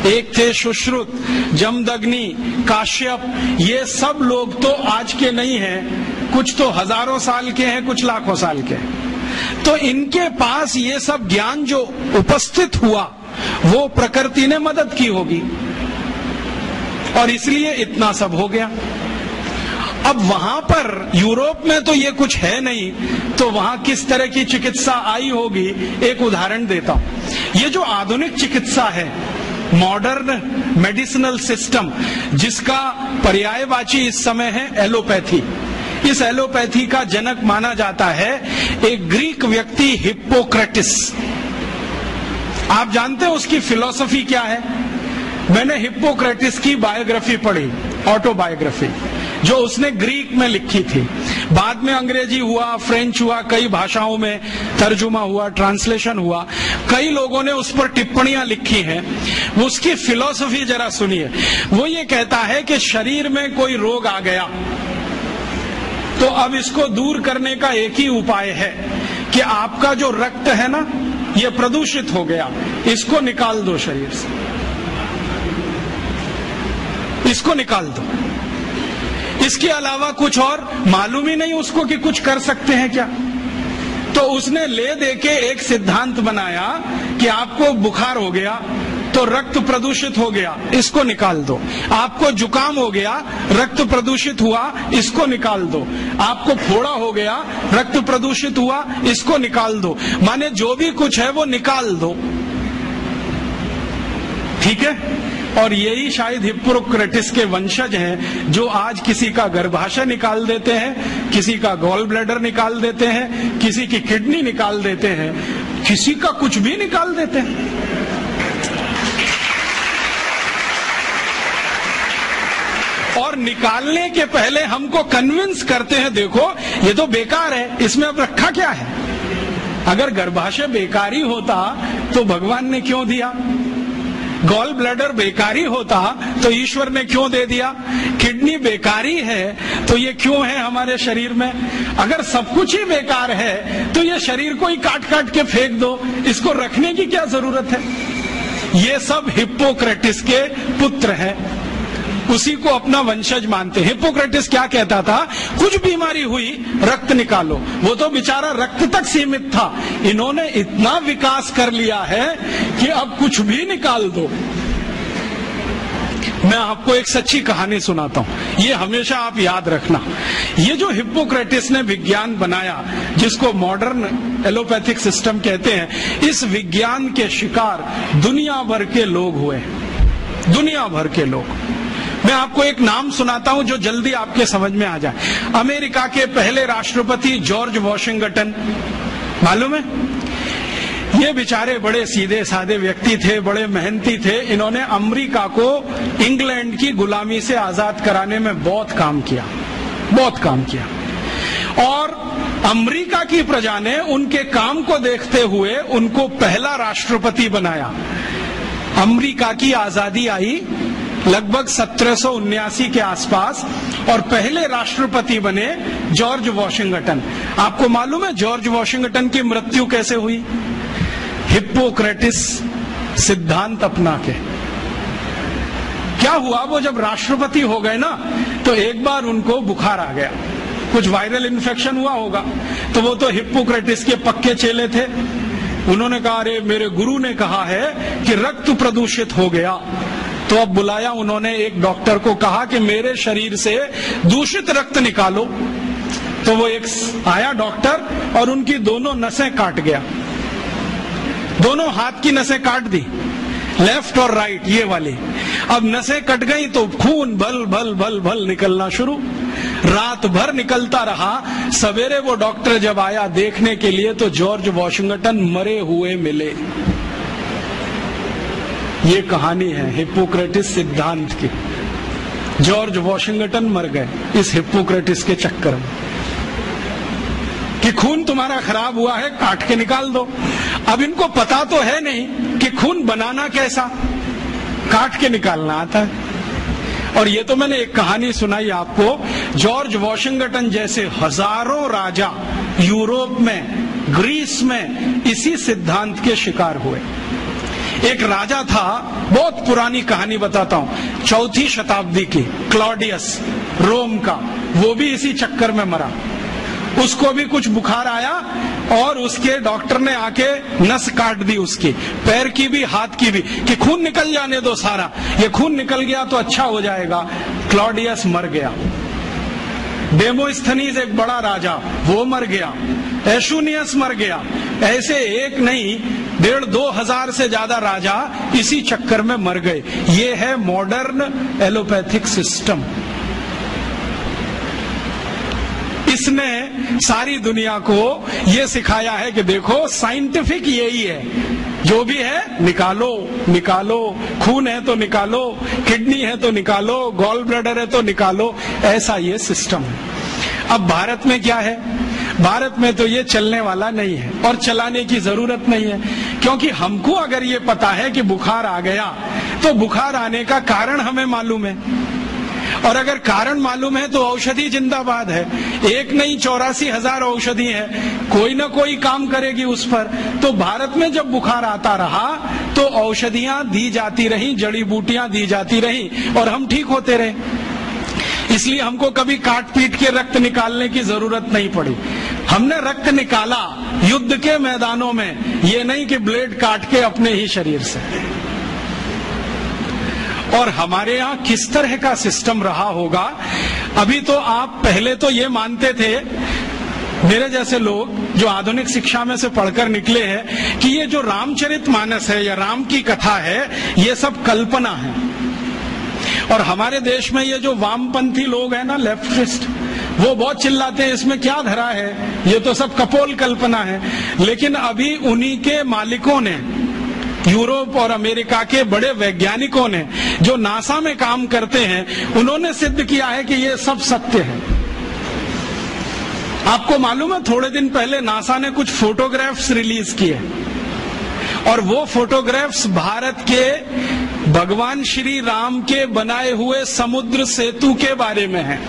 एक थे सुश्रुत, जमदग्नि, काश्यप, ये सब लोग तो आज के नहीं हैं, कुछ तो हजारों साल के हैं, कुछ लाखों साल के हैं। तो इनके पास ये सब ज्ञान जो उपस्थित हुआ वो प्रकृति ने मदद की होगी और इसलिए इतना सब हो गया। अब वहां पर यूरोप में तो ये कुछ है नहीं, तो वहां किस तरह की चिकित्सा आई होगी, एक उदाहरण देता हूं। ये जो आधुनिक चिकित्सा है, मॉडर्न मेडिसिनल सिस्टम, जिसका पर्यायवाची इस समय है एलोपैथी, इस एलोपैथी का जनक माना जाता है एक ग्रीक व्यक्ति हिप्पोक्रेटिस। आप जानते हैं उसकी फिलॉसफी क्या है? मैंने हिप्पोक्रेटिस की बायोग्राफी पढ़ी, ऑटोबायोग्राफी, जो उसने ग्रीक में लिखी थी। बाद में अंग्रेजी हुआ, फ्रेंच हुआ, कई भाषाओं में तर्जुमा हुआ, ट्रांसलेशन हुआ, कई लोगों ने उस पर टिप्पणियां लिखी हैं। उसकी फिलॉसफी जरा सुनिए। वो ये कहता है कि शरीर में कोई रोग आ गया तो अब इसको दूर करने का एक ही उपाय है कि आपका जो रक्त है ना, ये प्रदूषित हो गया, इसको निकाल दो शरीर से, इसको निकाल दो। इसके अलावा कुछ और मालूम ही नहीं उसको कि कुछ कर सकते हैं क्या। तो उसने ले दे के एक सिद्धांत बनाया कि आपको बुखार हो गया तो तो रक्त प्रदूषित हो गया, इसको निकाल दो। आपको जुकाम हो गया, रक्त प्रदूषित हुआ, इसको निकाल दो। आपको फोड़ा हो गया, रक्त प्रदूषित हुआ, इसको निकाल दो। माने जो भी कुछ है वो निकाल दो, ठीक है। और यही शायद हिप्पोक्रेटिस के वंशज हैं जो आज किसी का गर्भाशय निकाल देते हैं, किसी का गॉल ब्लैडर निकाल देते हैं, किसी की किडनी निकाल देते हैं, किसी का कुछ भी निकाल देते हैं। और निकालने के पहले हमको कन्विंस करते हैं, देखो ये तो बेकार है, इसमें अब रखा क्या है। अगर गर्भाशय बेकारी होता तो भगवान ने क्यों दिया? गॉल ब्लैडर बेकारी होता तो ईश्वर ने क्यों दे दिया? किडनी बेकारी है तो ये क्यों है हमारे शरीर में? अगर सब कुछ ही बेकार है तो ये शरीर को ही काट काट के फेंक दो, इसको रखने की क्या जरूरत है? ये सब हिप्पोक्रेटिस के पुत्र हैं, उसी को अपना वंशज मानते हैं। हिप्पोक्रेटिस क्या कहता था? कुछ बीमारी हुई रक्त निकालो। वो तो बेचारा रक्त तक सीमित था, इन्होंने इतना विकास कर लिया है कि अब कुछ भी निकाल दो। मैं आपको एक सच्ची कहानी सुनाता हूं, ये हमेशा आप याद रखना। ये जो हिप्पोक्रेटिस ने विज्ञान बनाया, जिसको मॉडर्न एलोपैथिक सिस्टम कहते हैं, इस विज्ञान के शिकार दुनिया भर के लोग हुए, दुनिया भर के लोग। मैं आपको एक नाम सुनाता हूं जो जल्दी आपके समझ में आ जाए। अमेरिका के पहले राष्ट्रपति जॉर्ज वॉशिंगटन, मालूम है? ये बेचारे बड़े सीधे साधे व्यक्ति थे, बड़े मेहनती थे। इन्होंने अमेरिका को इंग्लैंड की गुलामी से आजाद कराने में बहुत काम किया, बहुत काम किया। और अमेरिका की प्रजा ने उनके काम को देखते हुए उनको पहला राष्ट्रपति बनाया। अमेरिका की आजादी आई लगभग 1779 के आसपास और पहले राष्ट्रपति बने जॉर्ज वॉशिंगटन। आपको मालूम है जॉर्ज वॉशिंगटन की मृत्यु कैसे हुई? हिप्पोक्रेटिस सिद्धांत अपना के। क्या हुआ, वो जब राष्ट्रपति हो गए ना तो एक बार उनको बुखार आ गया, कुछ वायरल इन्फेक्शन हुआ होगा। तो वो तो हिप्पोक्रेटिस के पक्के चेले थे, उन्होंने कहा अरे मेरे गुरु ने कहा है कि रक्त प्रदूषित हो गया। तो अब बुलाया उन्होंने एक डॉक्टर को, कहा कि मेरे शरीर से दूषित रक्त निकालो। तो वो एक आया डॉक्टर और उनकी दोनों नसें काट गया, दोनों हाथ की नसें काट दी, लेफ्ट और राइट ये वाली। अब नसें कट गई तो खून भल भल भल भल निकलना शुरू, रात भर निकलता रहा। सवेरे वो डॉक्टर जब आया देखने के लिए तो जॉर्ज वॉशिंगटन मरे हुए मिले। ये कहानी है हिप्पोक्रेटिस सिद्धांत की। जॉर्ज वॉशिंगटन मर गए इस हिप्पोक्रेटिस के चक्कर में कि खून तुम्हारा खराब हुआ है, काट के निकाल दो। अब इनको पता तो है नहीं कि खून बनाना कैसा, काट के निकालना आता है। और ये तो मैंने एक कहानी सुनाई आपको। जॉर्ज वॉशिंगटन जैसे हजारों राजा यूरोप में, ग्रीस में इसी सिद्धांत के शिकार हुए। एक राजा था, बहुत पुरानी कहानी बताता हूं, 4वीं शताब्दी की, क्लॉडियस रोम का, वो भी इसी चक्कर में मरा। उसको भी कुछ बुखार आया और उसके डॉक्टर ने आके नस काट दी उसकी, पैर की भी हाथ की भी, कि खून निकल जाने दो सारा, ये खून निकल गया तो अच्छा हो जाएगा। क्लॉडियस मर गया। डेमोस्थनीज एक बड़ा राजा, वो मर गया। एशुनियस मर गया। ऐसे एक नहीं 1,500-2 हजार से ज्यादा राजा इसी चक्कर में मर गए। ये है मॉडर्न एलोपैथिक सिस्टम। इसने सारी दुनिया को ये सिखाया है कि देखो साइंटिफिक यही है, जो भी है निकालो निकालो, खून है तो निकालो, किडनी है तो निकालो, गॉल ब्लैडर है तो निकालो, ऐसा ये सिस्टम है। अब भारत में क्या है? भारत में तो ये चलने वाला नहीं है और चलाने की जरूरत नहीं है, क्योंकि हमको अगर ये पता है कि बुखार आ गया तो बुखार आने का कारण हमें मालूम है, और अगर कारण मालूम है तो औषधि जिंदाबाद है। एक नहीं 84,000 औषधि है, कोई ना कोई काम करेगी उस पर। तो भारत में जब बुखार आता रहा तो औषधियां दी जाती रही, जड़ी बूटियां दी जाती रही और हम ठीक होते रहे। इसलिए हमको कभी काट पीट के रक्त निकालने की जरूरत नहीं पड़ी। हमने रक्त निकाला युद्ध के मैदानों में, ये नहीं कि ब्लेड काट के अपने ही शरीर से। और हमारे यहाँ किस तरह का सिस्टम रहा होगा। अभी तो आप पहले तो ये मानते थे, मेरे जैसे लोग जो आधुनिक शिक्षा में से पढ़कर निकले हैं, कि ये जो रामचरितमानस है या राम की कथा है ये सब कल्पना है। और हमारे देश में ये जो वामपंथी लोग हैं ना, लेफ्टिस्ट, वो बहुत चिल्लाते हैं इसमें क्या धरा है, ये तो सब कपोल कल्पना है। लेकिन अभी उन्हीं के मालिकों ने, यूरोप और अमेरिका के बड़े वैज्ञानिकों ने जो नासा में काम करते हैं, उन्होंने सिद्ध किया है कि ये सब सत्य है। आपको मालूम है, थोड़े दिन पहले नासा ने कुछ फोटोग्राफ्स रिलीज किए और वो फोटोग्राफ्स भारत के भगवान श्री राम के बनाए हुए समुद्र सेतु के बारे में है।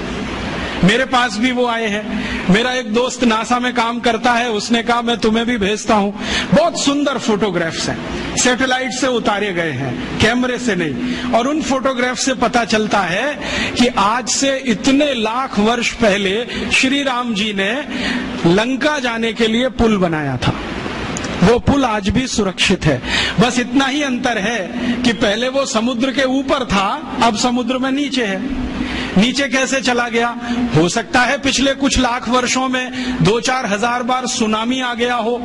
मेरे पास भी वो आए हैं। मेरा एक दोस्त नासा में काम करता है, उसने कहा मैं तुम्हें भी भेजता हूं। बहुत सुंदर फोटोग्राफ्स हैं, सैटेलाइट से उतारे गए हैं, कैमरे से नहीं। और उन फोटोग्राफ से पता चलता है कि आज से इतने लाख वर्ष पहले श्री राम जी ने लंका जाने के लिए पुल बनाया था। वो पुल आज भी सुरक्षित है। बस इतना ही अंतर है कि पहले वो समुद्र के ऊपर था, अब समुद्र में नीचे है। नीचे कैसे चला गया? हो सकता है पिछले कुछ लाख वर्षों में 2-4 हजार बार सुनामी आ गया हो,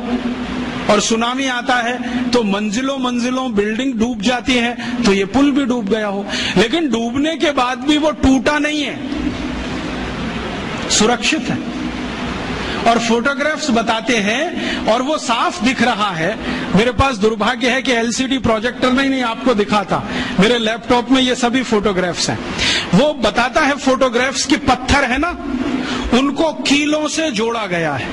और सुनामी आता है तो मंजिलों मंजिलों बिल्डिंग डूब जाती है, तो ये पुल भी डूब गया हो। लेकिन डूबने के बाद भी वो टूटा नहीं है, सुरक्षित है। और फोटोग्राफ्स बताते हैं और वो साफ दिख रहा है। मेरे पास दुर्भाग्य है कि एलसीडी प्रोजेक्टर नहीं आपको दिखाता, मेरे लैपटॉप में ये सभी फोटोग्राफ्स हैं। वो बताता है फोटोग्राफ्स की पत्थर है ना, उनको कीलों से जोड़ा गया है।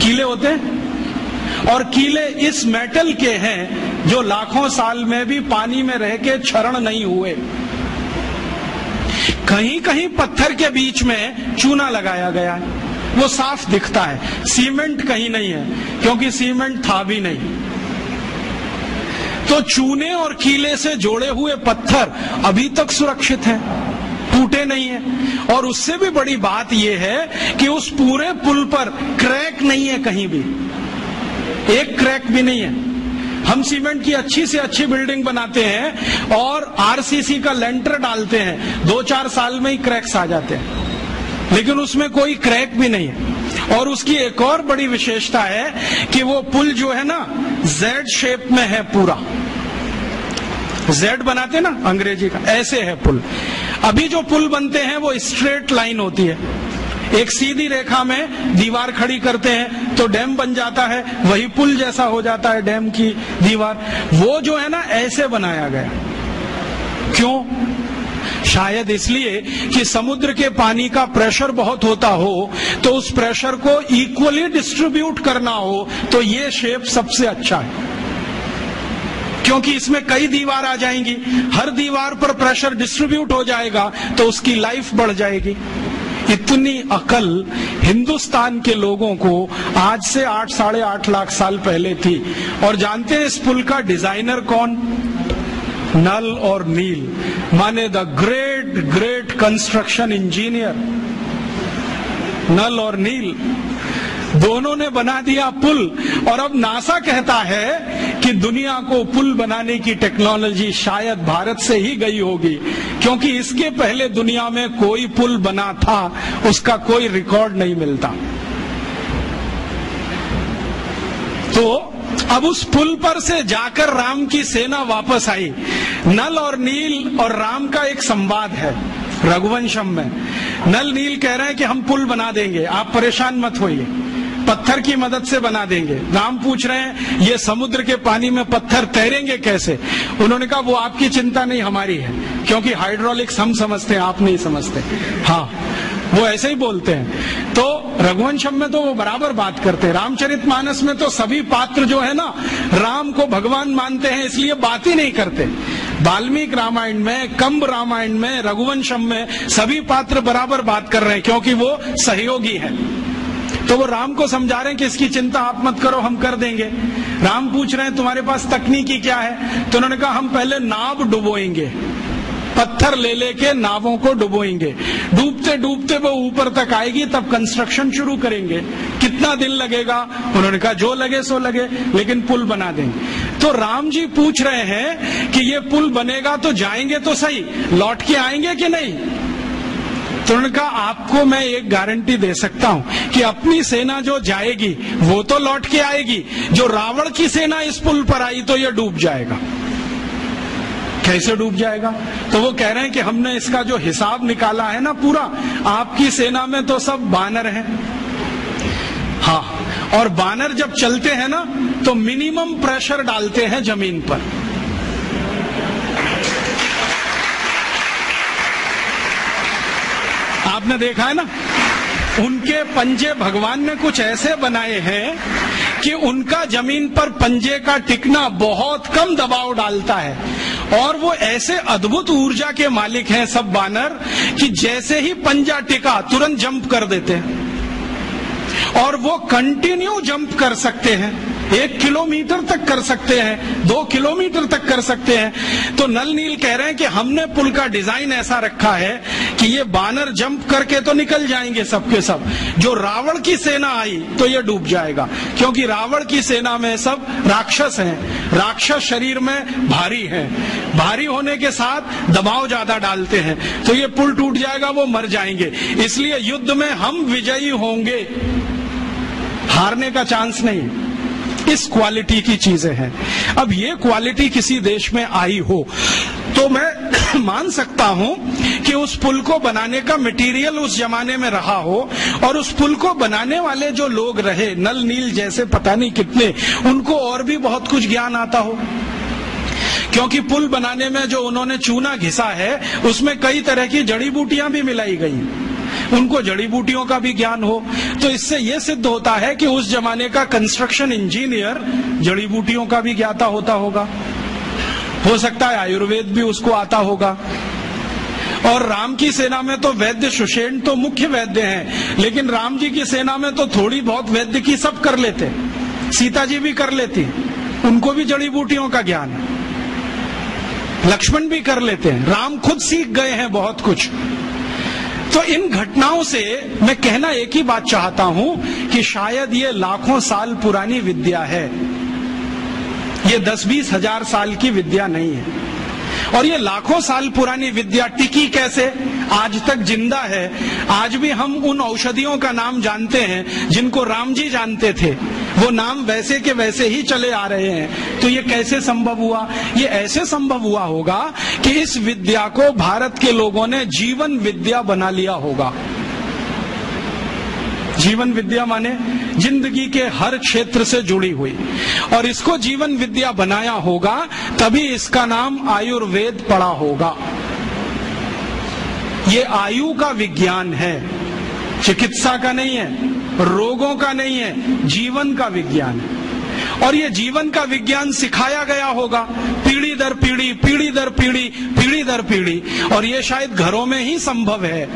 कीले होते हैं, और कीले इस मेटल के हैं जो लाखों साल में भी पानी में रह के क्षरण नहीं हुए। कहीं कहीं पत्थर के बीच में चूना लगाया गया है, वो साफ दिखता है। सीमेंट कहीं नहीं है, क्योंकि सीमेंट था भी नहीं। तो चूने और कीले से जोड़े हुए पत्थर अभी तक सुरक्षित हैं, टूटे नहीं है। और उससे भी बड़ी बात यह है कि उस पूरे पुल पर क्रैक नहीं है, कहीं भी एक क्रैक भी नहीं है। हम सीमेंट की अच्छी से अच्छी बिल्डिंग बनाते हैं और आरसीसी का लेंटर डालते हैं, 2-4 साल में ही क्रैक्स आ जाते हैं, लेकिन उसमें कोई क्रैक भी नहीं है। और उसकी एक और बड़ी विशेषता है कि वो पुल जो है ना, जेड शेप में है पूरा। जेड बनाते ना अंग्रेजी का, ऐसे है पुल। अभी जो पुल बनते हैं वो स्ट्रेट लाइन होती है, एक सीधी रेखा में दीवार खड़ी करते हैं तो डैम बन जाता है, वही पुल जैसा हो जाता है डैम की दीवार। वो जो है ना, ऐसे बनाया गया। क्यों? शायद इसलिए कि समुद्र के पानी का प्रेशर बहुत होता हो, तो उस प्रेशर को इक्वली डिस्ट्रीब्यूट करना हो, तो ये शेप सबसे अच्छा है। क्योंकि इसमें कई दीवार आ जाएंगी, हर दीवार पर प्रेशर डिस्ट्रीब्यूट हो जाएगा, तो उसकी लाइफ बढ़ जाएगी। इतनी अकल हिंदुस्तान के लोगों को आज से 8-8.5 लाख साल पहले थी। और जानते हैं इस पुल का डिजाइनर कौन? नल और नील, माने the great great construction engineer Nal और नील, दोनों ने बना दिया पुल। और अब नासा कहता है कि दुनिया को पुल बनाने की टेक्नोलॉजी शायद भारत से ही गई होगी, क्योंकि इसके पहले दुनिया में कोई पुल बना था, उसका कोई रिकॉर्ड नहीं मिलता। तो अब उस पुल पर से जाकर राम की सेना वापस आई। नल और नील और राम का एक संवाद है रघुवंशम में। नल नील कह रहे हैं कि हम पुल बना देंगे, आप परेशान मत होइए, पत्थर की मदद से बना देंगे। राम पूछ रहे हैं ये समुद्र के पानी में पत्थर तैरेंगे कैसे? उन्होंने कहा वो आपकी चिंता नहीं, हमारी है, क्योंकि हाइड्रोलिक्स हम समझते हैं, आप नहीं समझते। हाँ, वो ऐसे ही बोलते हैं। तो रघुवंशम में तो वो बराबर बात करते हैं। रामचरितमानस में तो सभी पात्र जो है ना, राम को भगवान मानते हैं, इसलिए बात ही नहीं करते। वाल्मीकि रामायण में, कंब रामायण में, रघुवंशम में सभी पात्र बराबर बात कर रहे हैं, क्योंकि वो सहयोगी हैं। तो वो राम को समझा रहे हैं कि इसकी चिंता आप मत करो, हम कर देंगे। राम पूछ रहे हैं तुम्हारे पास तकनीकी क्या है? तो उन्होंने कहा हम पहले नाव डुबोएंगे, पत्थर ले लेके नावों को डुबोएंगे, डूबते डूबते वो ऊपर तक आएगी, तब कंस्ट्रक्शन शुरू करेंगे। कितना दिन लगेगा? उन्होंने कहा जो लगे सो लगे, लेकिन पुल बना देंगे। तो राम जी पूछ रहे हैं कि ये पुल बनेगा तो जाएंगे तो सही, लौट के आएंगे कि नहीं? तो उन्होंने कहा आपको मैं एक गारंटी दे सकता हूं कि अपनी सेना जो जाएगी वो तो लौट के आएगी, जो रावण की सेना इस पुल पर आई तो ये डूब जाएगा। कैसे डूब जाएगा? तो वो कह रहे हैं कि हमने इसका जो हिसाब निकाला है ना पूरा, आपकी सेना में तो सब बानर हैं। हाँ, और बानर जब चलते हैं ना तो मिनिमम प्रेशर डालते हैं जमीन पर। आपने देखा है ना, उनके पंजे भगवान ने कुछ ऐसे बनाए हैं कि उनका जमीन पर पंजे का टिकना बहुत कम दबाव डालता है, और वो ऐसे अद्भुत ऊर्जा के मालिक हैं सब बानर कि जैसे ही पंजा टिका तुरंत जंप कर देते हैं, और वो कंटिन्यू जंप कर सकते हैं, 1 किलोमीटर तक कर सकते हैं, 2 किलोमीटर तक कर सकते हैं। तो नल नील कह रहे हैं कि हमने पुल का डिजाइन ऐसा रखा है कि ये बानर जंप करके तो निकल जाएंगे सबके सब, जो रावण की सेना आई तो ये डूब जाएगा, क्योंकि रावण की सेना में सब राक्षस हैं, राक्षस शरीर में भारी हैं, भारी होने के साथ दबाव ज्यादा डालते हैं, तो ये पुल टूट जाएगा, वो मर जाएंगे। इसलिए युद्ध में हम विजयी होंगे, हारने का चांस नहीं। इस क्वालिटी की चीजें हैं। अब ये क्वालिटी किसी देश में आई हो तो मैं मान सकता हूं कि उस पुल को बनाने का मटेरियल उस जमाने में रहा हो, और उस पुल को बनाने वाले जो लोग रहे, नल नील जैसे पता नहीं कितने, उनको और भी बहुत कुछ ज्ञान आता हो, क्योंकि पुल बनाने में जो उन्होंने चूना घिसा है उसमें कई तरह की जड़ी बूटियां भी मिलाई गई, उनको जड़ी बूटियों का भी ज्ञान हो। तो इससे यह सिद्ध होता है कि उस जमाने का कंस्ट्रक्शन इंजीनियर जड़ी बूटियों का भी ज्ञाता होता होगा, हो सकता है आयुर्वेद भी उसको आता होगा। और राम की सेना में तो वैद्य सुषेण तो मुख्य वैद्य हैं, लेकिन राम जी की सेना में तो थोड़ी बहुत वैद्य की सब कर लेते, सीता जी भी कर लेती, उनको भी जड़ी बूटियों का ज्ञान, लक्ष्मण भी कर लेते हैं, राम खुद सीख गए हैं बहुत कुछ। तो इन घटनाओं से मैं कहना एक ही बात चाहता हूं कि शायद ये लाखों साल पुरानी विद्या है, ये 10-20 हजार साल की विद्या नहीं है। और ये लाखों साल पुरानी विद्या टिकी कैसे, आज तक जिंदा है। आज भी हम उन औषधियों का नाम जानते हैं जिनको राम जी जानते थे, वो नाम वैसे के वैसे ही चले आ रहे हैं। तो ये कैसे संभव हुआ? ये ऐसे संभव हुआ होगा कि इस विद्या को भारत के लोगों ने जीवन विद्या बना लिया होगा। जीवन विद्या माने जिंदगी के हर क्षेत्र से जुड़ी हुई, और इसको जीवन विद्या बनाया होगा, तभी इसका नाम आयुर्वेद पड़ा होगा। ये आयु का विज्ञान है, चिकित्सा का नहीं है, रोगों का नहीं है, जीवन का विज्ञान है। और ये जीवन का विज्ञान सिखाया गया होगा पीढ़ी दर पीढ़ी, पीढ़ी दर पीढ़ी, पीढ़ी दर पीढ़ी। और ये शायद घरों में ही संभव है,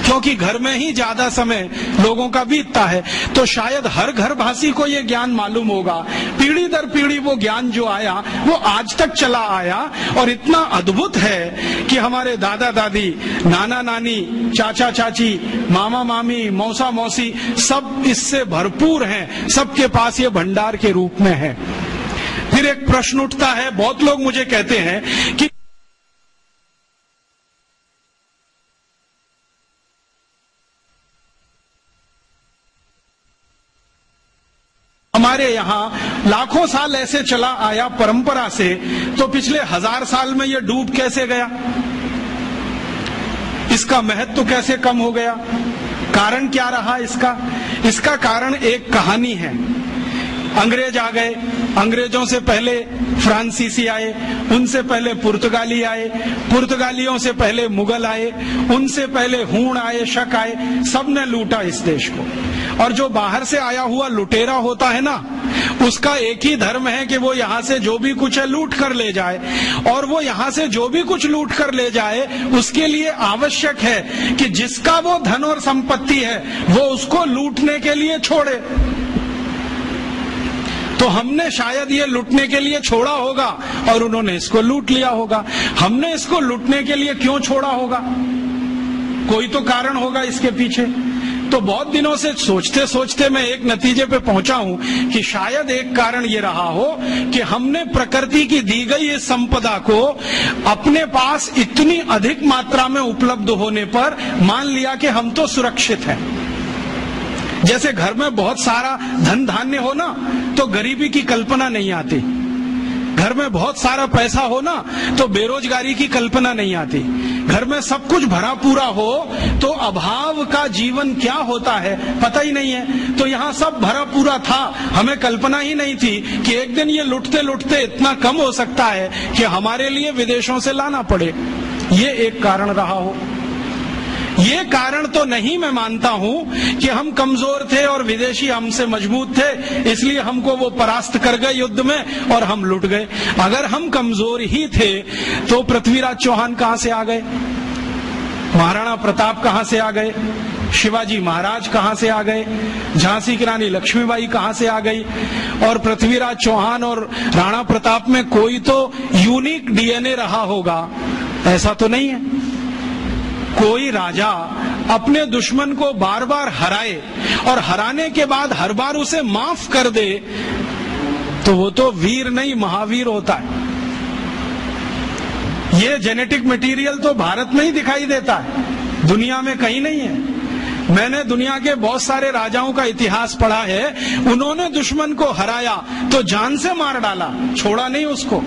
क्योंकि घर में ही ज्यादा समय लोगों का बीतता है। तो शायद हर घर भाषी को ये ज्ञान मालूम होगा। पीढ़ी दर पीढ़ी वो ज्ञान जो आया वो आज तक चला आया, और इतना अद्भुत है कि हमारे दादा दादी, नाना नानी, चाचा चाची, मामा मामी, मौसा मौसी सब इससे भरपूर हैं, सबके पास ये भंडार के रूप में है। फिर एक प्रश्न उठता है, बहुत लोग मुझे कहते हैं कि हमारे यहाँ लाखों साल ऐसे चला आया परंपरा से, तो पिछले 1000 साल में ये डूब कैसे गया? इसका महत्व कैसे कम हो गया? कारण क्या रहा इसका? इसका कारण एक कहानी है। अंग्रेज आ गए, अंग्रेजों से पहले फ्रांसीसी आए, उनसे पहले पुर्तगाली आए, पुर्तगालियों से पहले मुगल आए, उनसे पहले हूण आए, शक आए, सबने लूटा इस देश को। और जो बाहर से आया हुआ लुटेरा होता है ना, उसका एक ही धर्म है कि वो यहाँ से जो भी कुछ है लूट कर ले जाए, और वो यहाँ से जो भी कुछ लूट कर ले जाए उसके लिए आवश्यक है कि जिसका वो धन और संपत्ति है वो उसको लूटने के लिए छोड़े। तो हमने शायद ये लूटने के लिए छोड़ा होगा और उन्होंने इसको लूट लिया होगा। हमने इसको लूटने के लिए क्यों छोड़ा होगा? कोई तो कारण होगा इसके पीछे। तो बहुत दिनों से सोचते सोचते मैं एक नतीजे पे पहुंचा हूं कि शायद एक कारण ये रहा हो कि हमने प्रकृति की दी गई इस संपदा को अपने पास इतनी अधिक मात्रा में उपलब्ध होने पर मान लिया कि हम तो सुरक्षित हैं। जैसे घर में बहुत सारा धन धान्य हो ना तो गरीबी की कल्पना नहीं आती, घर में बहुत सारा पैसा हो ना तो बेरोजगारी की कल्पना नहीं आती, घर में सब कुछ भरा पूरा हो तो अभाव का जीवन क्या होता है पता ही नहीं है। तो यहाँ सब भरा पूरा था, हमें कल्पना ही नहीं थी कि एक दिन ये लुटते लुटते इतना कम हो सकता है कि हमारे लिए विदेशों से लाना पड़े। ये एक कारण रहा हो। ये कारण तो नहीं मैं मानता हूं कि हम कमजोर थे और विदेशी हमसे मजबूत थे इसलिए हमको वो परास्त कर गए युद्ध में और हम लुट गए। अगर हम कमजोर ही थे तो पृथ्वीराज चौहान कहां से आ गए, महाराणा प्रताप कहां से आ गए, शिवाजी महाराज कहां से आ गए, झांसी की रानी लक्ष्मीबाई कहां से आ गई। और पृथ्वीराज चौहान और राणा प्रताप में कोई तो यूनिक डीएनए रहा होगा, ऐसा तो नहीं है। कोई राजा अपने दुश्मन को बार बार हराए और हराने के बाद हर बार उसे माफ कर दे तो वो तो वीर नहीं महावीर होता है। ये जेनेटिक मटेरियल तो भारत में ही दिखाई देता है, दुनिया में कहीं नहीं है। मैंने दुनिया के बहुत सारे राजाओं का इतिहास पढ़ा है, उन्होंने दुश्मन को हराया तो जान से मार डाला, छोड़ा नहीं उसको।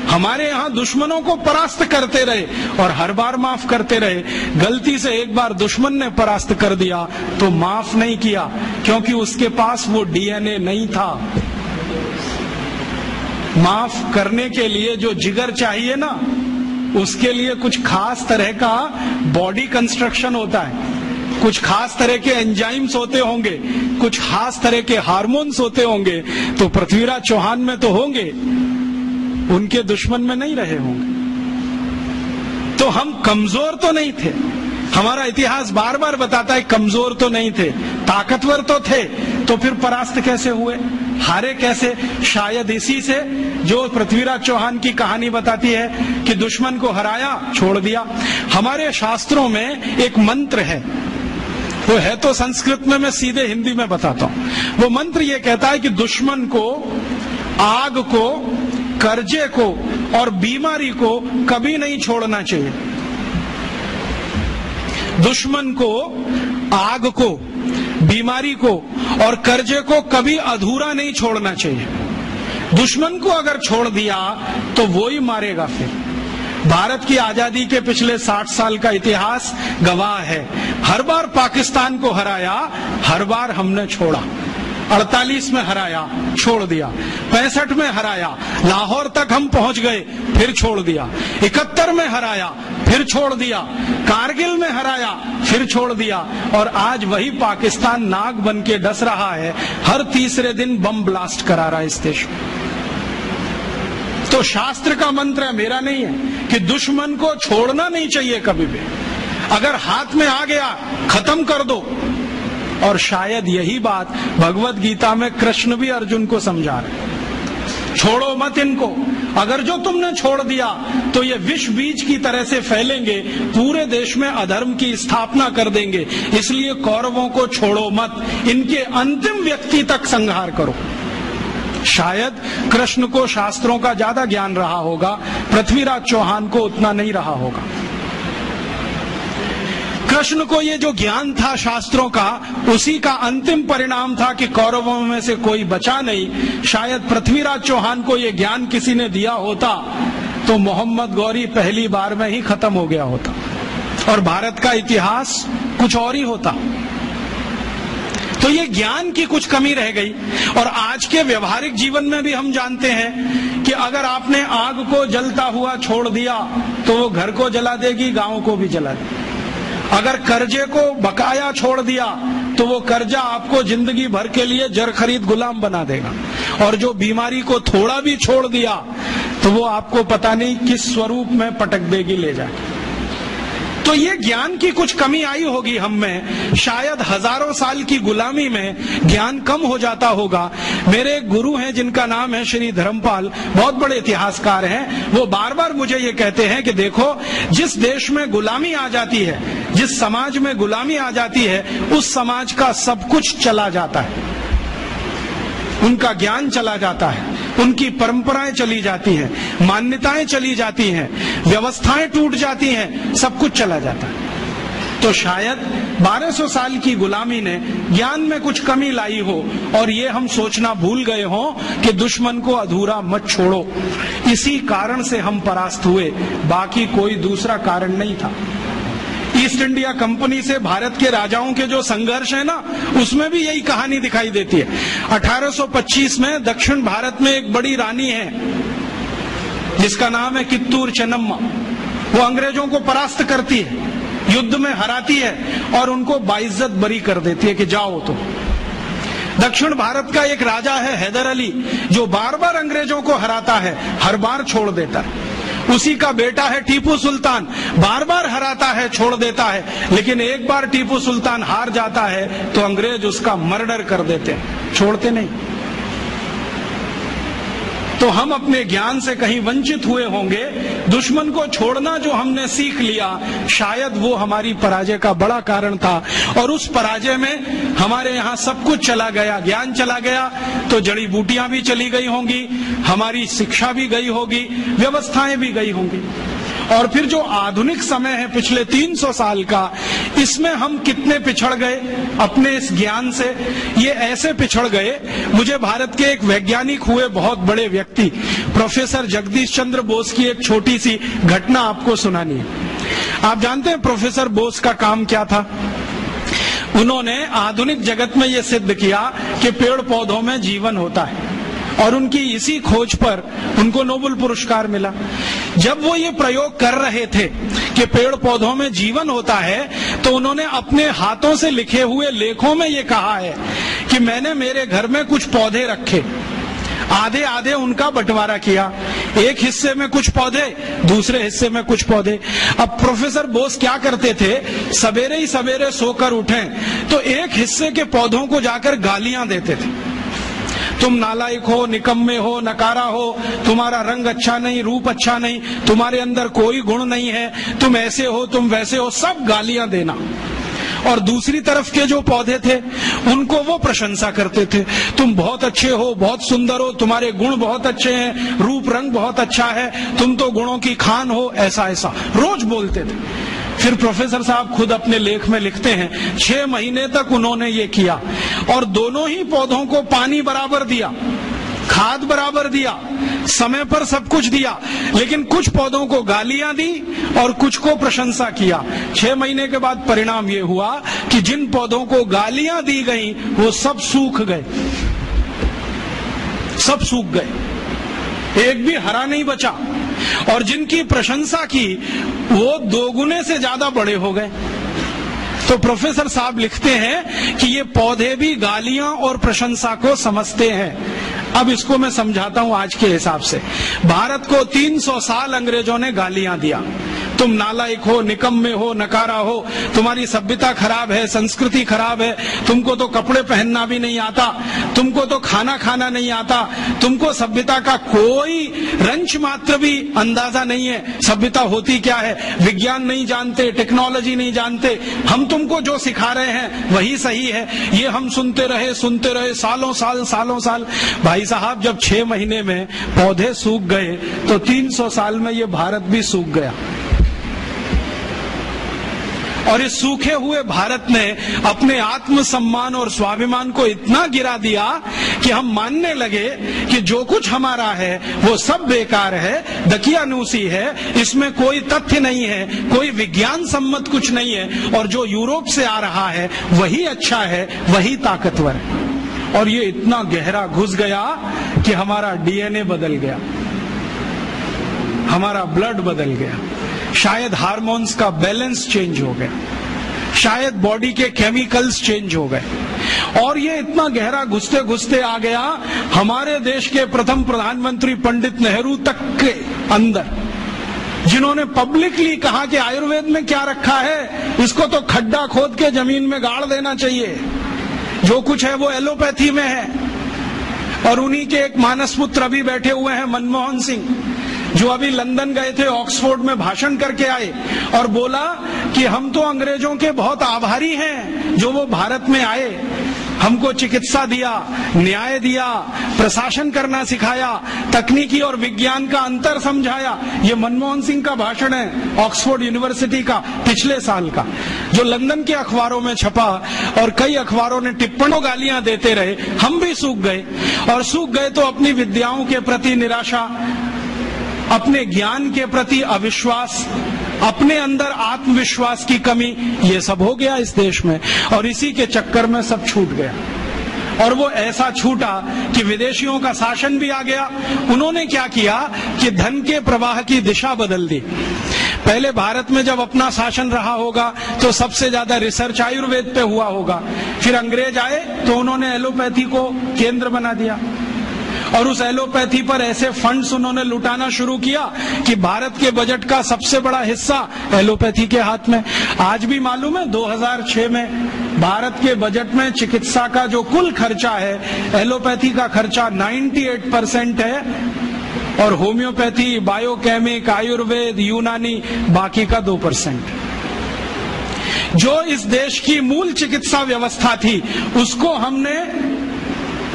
हमारे यहाँ दुश्मनों को परास्त करते रहे और हर बार माफ करते रहे। गलती से एक बार दुश्मन ने परास्त कर दिया तो माफ नहीं किया क्योंकि उसके पास वो डीएनए नहीं था। माफ करने के लिए जो जिगर चाहिए ना, उसके लिए कुछ खास तरह का बॉडी कंस्ट्रक्शन होता है, कुछ खास तरह के एंजाइम्स होते होंगे, कुछ खास तरह के हार्मोन्स होते होंगे। तो पृथ्वीराज चौहान में तो होंगे, उनके दुश्मन में नहीं रहे होंगे। तो हम कमजोर तो नहीं थे, हमारा इतिहास बार बार बताता है कमजोर तो नहीं थे, ताकतवर तो थे। तो फिर परास्त कैसे हुए, हारे कैसे? शायद इसी से जो पृथ्वीराज चौहान की कहानी बताती है कि दुश्मन को हराया छोड़ दिया। हमारे शास्त्रों में एक मंत्र है, वो है तो संस्कृत में, मैं सीधे हिंदी में बताता हूं। वो मंत्र ये कहता है कि दुश्मन को, आग को, कर्जे को और बीमारी को कभी नहीं छोड़ना चाहिए। दुश्मन को, आग को, बीमारी को और कर्जे को कभी अधूरा नहीं छोड़ना चाहिए। दुश्मन को अगर छोड़ दिया तो वो ही मारेगा। फिर भारत की आजादी के पिछले 60 साल का इतिहास गवाह है, हर बार पाकिस्तान को हराया, हर बार हमने छोड़ा। 48 में हराया, छोड़ दिया। 65 में हराया, लाहौर तक हम पहुंच गए, फिर छोड़ दिया। 71 में हराया, फिर छोड़ दिया। कारगिल में हराया, फिर छोड़ दिया। और आज वही पाकिस्तान नाग बन के डस रहा है, हर तीसरे दिन बम ब्लास्ट करा रहा है इस देश में। तो शास्त्र का मंत्र है, मेरा नहीं है, कि दुश्मन को छोड़ना नहीं चाहिए कभी भी। अगर हाथ में आ गया, खत्म कर दो। और शायद यही बात भगवत गीता में कृष्ण भी अर्जुन को समझा रहे, छोड़ो मत इनको। अगर जो तुमने छोड़ दिया तो ये विष बीज की तरह से फैलेंगे, पूरे देश में अधर्म की स्थापना कर देंगे। इसलिए कौरवों को छोड़ो मत, इनके अंतिम व्यक्ति तक संहार करो। शायद कृष्ण को शास्त्रों का ज्यादा ज्ञान रहा होगा, पृथ्वीराज चौहान को उतना नहीं रहा होगा। कृष्ण को ये जो ज्ञान था शास्त्रों का, उसी का अंतिम परिणाम था कि कौरवों में से कोई बचा नहीं। शायद पृथ्वीराज चौहान को ये ज्ञान किसी ने दिया होता तो मोहम्मद गौरी पहली बार में ही खत्म हो गया होता और भारत का इतिहास कुछ और ही होता। तो ये ज्ञान की कुछ कमी रह गई। और आज के व्यवहारिक जीवन में भी हम जानते हैं कि अगर आपने आग को जलता हुआ छोड़ दिया तो वो घर को जला देगी, गांव को भी जला देगी। अगर कर्जे को बकाया छोड़ दिया तो वो कर्जा आपको जिंदगी भर के लिए जर खरीद गुलाम बना देगा। और जो बीमारी को थोड़ा भी छोड़ दिया तो वो आपको पता नहीं किस स्वरूप में पटक देगी, ले जाके। तो ये ज्ञान की कुछ कमी आई होगी हम में, शायद हजारों साल की गुलामी में ज्ञान कम हो जाता होगा। मेरे एक गुरु हैं जिनका नाम है श्री धर्मपाल, बहुत बड़े इतिहासकार हैं। वो बार बार मुझे ये कहते हैं कि देखो, जिस देश में गुलामी आ जाती है, जिस समाज में गुलामी आ जाती है, उस समाज का सब कुछ चला जाता है, उनका ज्ञान चला जाता है, उनकी परंपराएं चली जाती हैं, मान्यताएं चली जाती हैं, व्यवस्थाएं टूट जाती हैं, सब कुछ चला जाता है। तो शायद 1200 साल की गुलामी ने ज्ञान में कुछ कमी लाई हो और ये हम सोचना भूल गए हो कि दुश्मन को अधूरा मत छोड़ो। इसी कारण से हम परास्त हुए, बाकी कोई दूसरा कारण नहीं था। ईस्ट इंडिया कंपनी से भारत के राजाओं के जो संघर्ष है ना, उसमें भी यही कहानी दिखाई देती है। 1825 में दक्षिण भारत में एक बड़ी रानी है जिसका नाम है कित्तूर चेन्नम्मा। वो अंग्रेजों को परास्त करती है, युद्ध में हराती है और उनको बाइज्जत बरी कर देती है कि जाओ। तो दक्षिण भारत का एक राजा है हैदर अली, जो बार बार अंग्रेजों को हराता है, हर बार छोड़ देता है। उसी का बेटा है टीपू सुल्तान, बार बार हराता है, छोड़ देता है, लेकिन एक बार टीपू सुल्तान हार जाता है तो अंग्रेज उसका मर्डर कर देते हैं, छोड़ते नहीं। तो हम अपने ज्ञान से कहीं वंचित हुए होंगे। दुश्मन को छोड़ना जो हमने सीख लिया, शायद वो हमारी पराजय का बड़ा कारण था। और उस पराजय में हमारे यहाँ सब कुछ चला गया, ज्ञान चला गया तो जड़ी बूटियां भी चली गई होंगी, हमारी शिक्षा भी गई होगी, व्यवस्थाएं भी गई होंगी। और फिर जो आधुनिक समय है पिछले 300 साल का, इसमें हम कितने पिछड़ गए अपने इस ज्ञान से। ये ऐसे पिछड़ गए, मुझे भारत के एक वैज्ञानिक हुए बहुत बड़े व्यक्ति प्रोफेसर जगदीश चंद्र बोस की एक छोटी सी घटना आपको सुनानी है। आप जानते हैं प्रोफेसर बोस का काम क्या था? उन्होंने आधुनिक जगत में ये सिद्ध किया कि पेड़ पौधों में जीवन होता है और उनकी इसी खोज पर उनको नोबेल पुरस्कार मिला। जब वो ये प्रयोग कर रहे थे कि पेड़ पौधों में जीवन होता है, तो उन्होंने अपने हाथों से लिखे हुए लेखों में ये कहा है कि मैंने मेरे घर में कुछ पौधे रखे, आधे आधे उनका बंटवारा किया, एक हिस्से में कुछ पौधे, दूसरे हिस्से में कुछ पौधे। अब प्रोफेसर बोस क्या करते थे, सवेरे ही सवेरे सोकर उठें तो एक हिस्से के पौधों को जाकर गालियां देते थे, तुम नालायक हो, निकम्मे हो, नकारा हो, तुम्हारा रंग अच्छा नहीं, रूप अच्छा नहीं, तुम्हारे अंदर कोई गुण नहीं है, तुम ऐसे हो, तुम वैसे हो, सब गालियां देना। और दूसरी तरफ के जो पौधे थे उनको वो प्रशंसा करते थे, तुम बहुत अच्छे हो, बहुत सुंदर हो, तुम्हारे गुण बहुत अच्छे हैं, रूप रंग बहुत अच्छा है, तुम तो गुणों की खान हो, ऐसा ऐसा रोज बोलते थे। फिर प्रोफेसर साहब खुद अपने लेख में लिखते हैं 6 महीने तक उन्होंने ये किया और दोनों ही पौधों को पानी बराबर दिया, खाद बराबर दिया, समय पर सब कुछ दिया, लेकिन कुछ पौधों को गालियां दी और कुछ को प्रशंसा किया। 6 महीने के बाद परिणाम ये हुआ कि जिन पौधों को गालियां दी गई वो सब सूख गए, सब सूख गए, एक भी हरा नहीं बचा, और जिनकी प्रशंसा की वो 2 गुने से ज्यादा बड़े हो गए। तो प्रोफेसर साहब लिखते हैं कि ये पौधे भी गालियां और प्रशंसा को समझते हैं। अब इसको मैं समझाता हूं आज के हिसाब से। भारत को 300 साल अंग्रेजों ने गालियां दिया, तुम नालायक हो, निकम्मे हो, नकारा हो, तुम्हारी सभ्यता खराब है, संस्कृति खराब है, तुमको तो कपड़े पहनना भी नहीं आता, तुमको तो खाना खाना नहीं आता, तुमको सभ्यता का कोई रंच मात्र भी अंदाजा नहीं है, सभ्यता होती क्या है, विज्ञान नहीं जानते, टेक्नोलॉजी नहीं जानते, हम तुमको जो सिखा रहे हैं वही सही है। ये हम सुनते रहे सालों साल। भाई साहब, जब 6 महीने में पौधे सूख गए तो 300 साल में ये भारत भी सूख गया। और इस सूखे हुए भारत ने अपने आत्मसम्मान और स्वाभिमान को इतना गिरा दिया कि हम मानने लगे कि जो कुछ हमारा है वो सब बेकार है, दकियानूसी है, इसमें कोई तथ्य नहीं है, कोई विज्ञान सम्मत कुछ नहीं है, और जो यूरोप से आ रहा है वही अच्छा है, वही ताकतवर है। और ये इतना गहरा घुस गया कि हमारा डीएनए बदल गया, हमारा ब्लड बदल गया, शायद हार्मोन्स का बैलेंस चेंज हो गया, शायद बॉडी के केमिकल्स चेंज हो गए। और ये इतना गहरा घुसते घुसते आ गया हमारे देश के प्रथम प्रधानमंत्री पंडित नेहरू तक के अंदर। जिन्होंने पब्लिकली कहा कि आयुर्वेद में क्या रखा है, इसको तो खड्डा खोद के जमीन में गाड़ देना चाहिए, जो कुछ है वो एलोपैथी में है। और उन्हीं के एक मानस पुत्र अभी बैठे हुए हैं, मनमोहन सिंह, जो अभी लंदन गए थे, ऑक्सफोर्ड में भाषण करके आए और बोला कि हम तो अंग्रेजों के बहुत आभारी हैं जो वो भारत में आए, हमको चिकित्सा दिया, न्याय दिया, प्रशासन करना सिखाया, तकनीकी और विज्ञान का अंतर समझाया। ये मनमोहन सिंह का भाषण है ऑक्सफोर्ड यूनिवर्सिटी का पिछले साल का, जो लंदन के अखबारों में छपा और कई अखबारों ने टिप्पणों गालियां देते रहे। हम भी सूख गए, और सूख गए तो अपनी विद्याओं के प्रति निराशा, अपने ज्ञान के प्रति अविश्वास, अपने अंदर आत्मविश्वास की कमी, ये सब हो गया इस देश में। और इसी के चक्कर में सब छूट गया, और वो ऐसा छूटा कि विदेशियों का शासन भी आ गया। उन्होंने क्या किया कि धन के प्रवाह की दिशा बदल दी। पहले भारत में जब अपना शासन रहा होगा तो सबसे ज्यादा रिसर्च आयुर्वेद पे हुआ होगा, फिर अंग्रेज आए तो उन्होंने एलोपैथी को केंद्र बना दिया, और उस एलोपैथी पर ऐसे फंड्स उन्होंने लुटाना शुरू किया कि भारत के बजट का सबसे बड़ा हिस्सा एलोपैथी के हाथ में। आज भी मालूम है 2006 में भारत के बजट में चिकित्सा का जो कुल खर्चा है, एलोपैथी का खर्चा 98% है, और होम्योपैथी, बायोकेमिक, आयुर्वेद, यूनानी बाकी का 2%। जो इस देश की मूल चिकित्सा व्यवस्था थी उसको हमने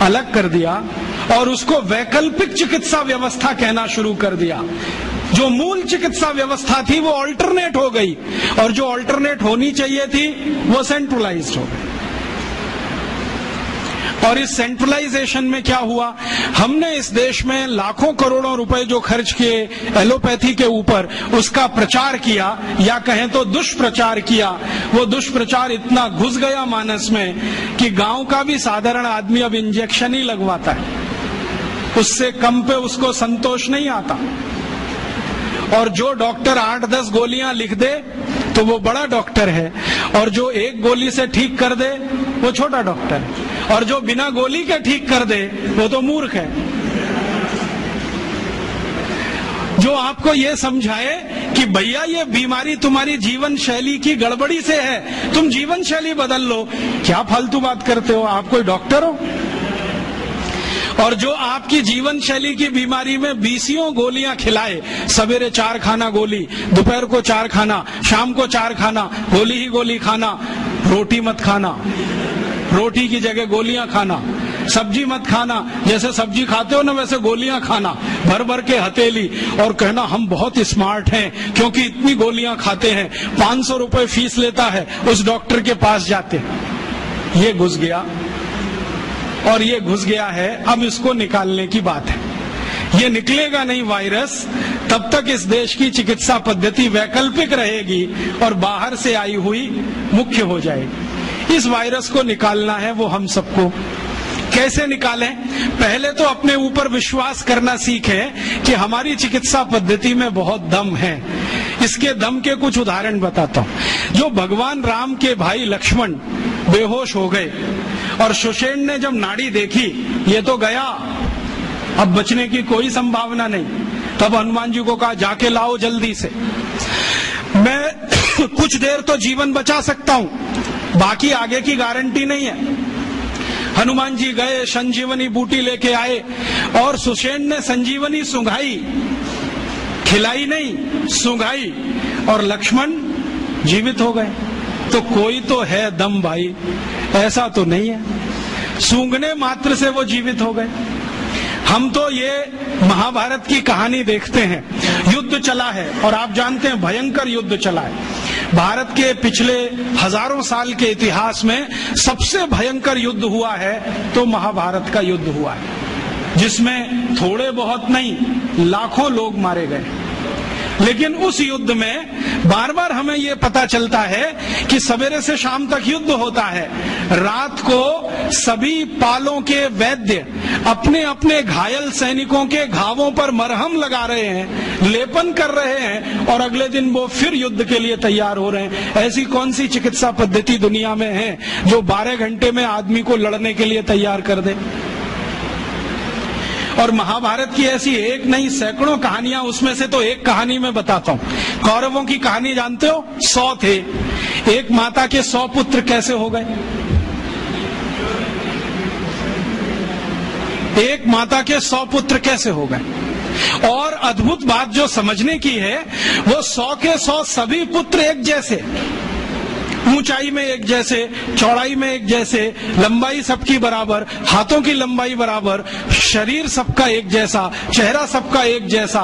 अलग कर दिया और उसको वैकल्पिक चिकित्सा व्यवस्था कहना शुरू कर दिया। जो मूल चिकित्सा व्यवस्था थी वो ऑल्टरनेट हो गई, और जो ऑल्टरनेट होनी चाहिए थी वो सेंट्रलाइज्ड हो गई। और इस सेंट्रलाइजेशन में क्या हुआ, हमने इस देश में लाखों करोड़ों रुपए जो खर्च किए एलोपैथी के ऊपर, उसका प्रचार किया, या कहें तो दुष्प्रचार किया। वो दुष्प्रचार इतना घुस गया मानस में कि गांव का भी साधारण आदमी अब इंजेक्शन ही लगवाता है, उससे कम पे उसको संतोष नहीं आता। और जो डॉक्टर 8-10 गोलियां लिख दे तो वो बड़ा डॉक्टर है, और जो एक गोली से ठीक कर दे वो छोटा डॉक्टर है, और जो बिना गोली के ठीक कर दे वो तो मूर्ख है। जो आपको ये समझाए कि भैया ये बीमारी तुम्हारी जीवन शैली की गड़बड़ी से है, तुम जीवन शैली बदल लो, क्या फालतू बात करते हो, आप कोई डॉक्टर हो? और जो आपकी जीवन शैली की बीमारी में 20 गोलियां खिलाए, सवेरे 4 खाना गोली, दोपहर को 4 खाना, शाम को 4 खाना, गोली ही गोली खाना, रोटी मत खाना, रोटी की जगह गोलियां खाना, सब्जी मत खाना, जैसे सब्जी खाते हो ना वैसे गोलियां खाना, भर भर के हथेली, और कहना हम बहुत स्मार्ट हैं क्योंकि इतनी गोलियां खाते हैं, 500 रुपए फीस लेता है, उस डॉक्टर के पास जाते। ये घुस गया, और ये घुस गया है, अब इसको निकालने की बात है। ये निकलेगा नहीं वायरस तब तक इस देश की चिकित्सा पद्धति वैकल्पिक रहेगी और बाहर से आई हुई मुख्य हो जाएगी। इस वायरस को निकालना है, वो हम सबको। कैसे निकालें? पहले तो अपने ऊपर विश्वास करना सीखें कि हमारी चिकित्सा पद्धति में बहुत दम है। इसके दम के कुछ उदाहरण बताता हूं। जो भगवान राम के भाई लक्ष्मण बेहोश हो गए और सुषेण ने जब नाड़ी देखी, ये तो गया, अब बचने की कोई संभावना नहीं, तब हनुमान जी को कहा जाके लाओ जल्दी से, मैं कुछ देर तो जीवन बचा सकता हूं, बाकी आगे की गारंटी नहीं है। हनुमान जी गए, संजीवनी बूटी लेके आए, और सुषेण ने संजीवनी सूंघाई, खिलाई नहीं, सूंघाई, और लक्ष्मण जीवित हो गए। तो कोई तो है दम भाई, ऐसा तो नहीं है सूंघने मात्र से वो जीवित हो गए। हम तो ये महाभारत की कहानी देखते हैं, युद्ध चला है, और आप जानते हैं भयंकर युद्ध चला है। भारत के पिछले हजारों साल के इतिहास में सबसे भयंकर युद्ध हुआ है तो महाभारत का युद्ध हुआ है, जिसमें थोड़े बहुत नहीं लाखों लोग मारे गए। लेकिन उस युद्ध में बार बार हमें ये पता चलता है कि सवेरे से शाम तक युद्ध होता है, रात को सभी पालों के वैद्य अपने अपने घायल सैनिकों के घावों पर मरहम लगा रहे हैं, लेपन कर रहे हैं, और अगले दिन वो फिर युद्ध के लिए तैयार हो रहे हैं। ऐसी कौन सी चिकित्सा पद्धति दुनिया में है जो 12 घंटे में आदमी को लड़ने के लिए तैयार कर दे? और महाभारत की ऐसी एक नहीं सैकड़ों कहानियां, उसमें से तो एक कहानी मैं बताता हूं। कौरवों की कहानी जानते हो? 100 थे। एक माता के 100 पुत्र कैसे हो गए? एक माता के 100 पुत्र कैसे हो गए? और अद्भुत बात जो समझने की है, वो 100 के 100 सभी पुत्र एक जैसे, ऊंचाई में एक जैसे, चौड़ाई में एक जैसे, लंबाई सबकी बराबर, हाथों की लंबाई बराबर, शरीर सबका एक जैसा, चेहरा सबका एक जैसा।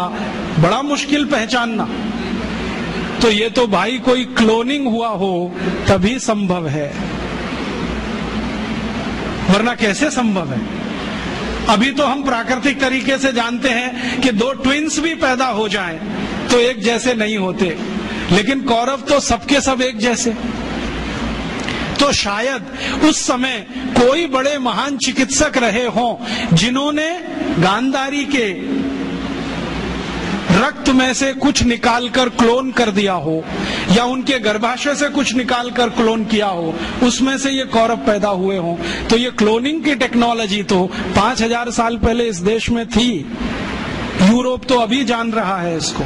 बड़ा मुश्किल पहचानना। तो ये तो भाई कोई क्लोनिंग हुआ हो तभी संभव है, वरना कैसे संभव है? अभी तो हम प्राकृतिक तरीके से जानते हैं कि 2 ट्विंस भी पैदा हो जाएं तो एक जैसे नहीं होते, लेकिन कौरव तो सबके सब एक जैसे। तो शायद उस समय कोई बड़े महान चिकित्सक रहे हों जिन्होंने गांधारी के रक्त में से कुछ निकालकर क्लोन कर दिया हो, या उनके गर्भाशय से कुछ निकालकर क्लोन किया हो, उसमें से ये कौरव पैदा हुए हों। तो ये क्लोनिंग की टेक्नोलॉजी तो 5000 साल पहले इस देश में थी। यूरोप तो अभी जान रहा है इसको,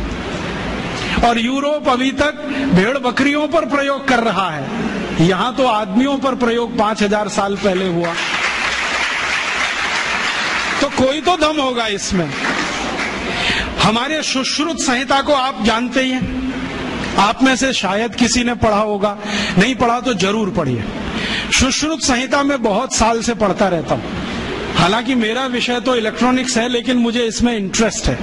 और यूरोप अभी तक भेड़ बकरियों पर प्रयोग कर रहा है। यहां तो आदमियों पर प्रयोग 5000 साल पहले हुआ। तो कोई तो दम होगा इसमें। हमारे सुश्रुत संहिता को आप जानते ही हैं, आप में से शायद किसी ने पढ़ा होगा, नहीं पढ़ा तो जरूर पढ़िए। सुश्रुत संहिता में बहुत साल से पढ़ता रहता हूं। हालांकि मेरा विषय तो इलेक्ट्रॉनिक्स है, लेकिन मुझे इसमें इंटरेस्ट है।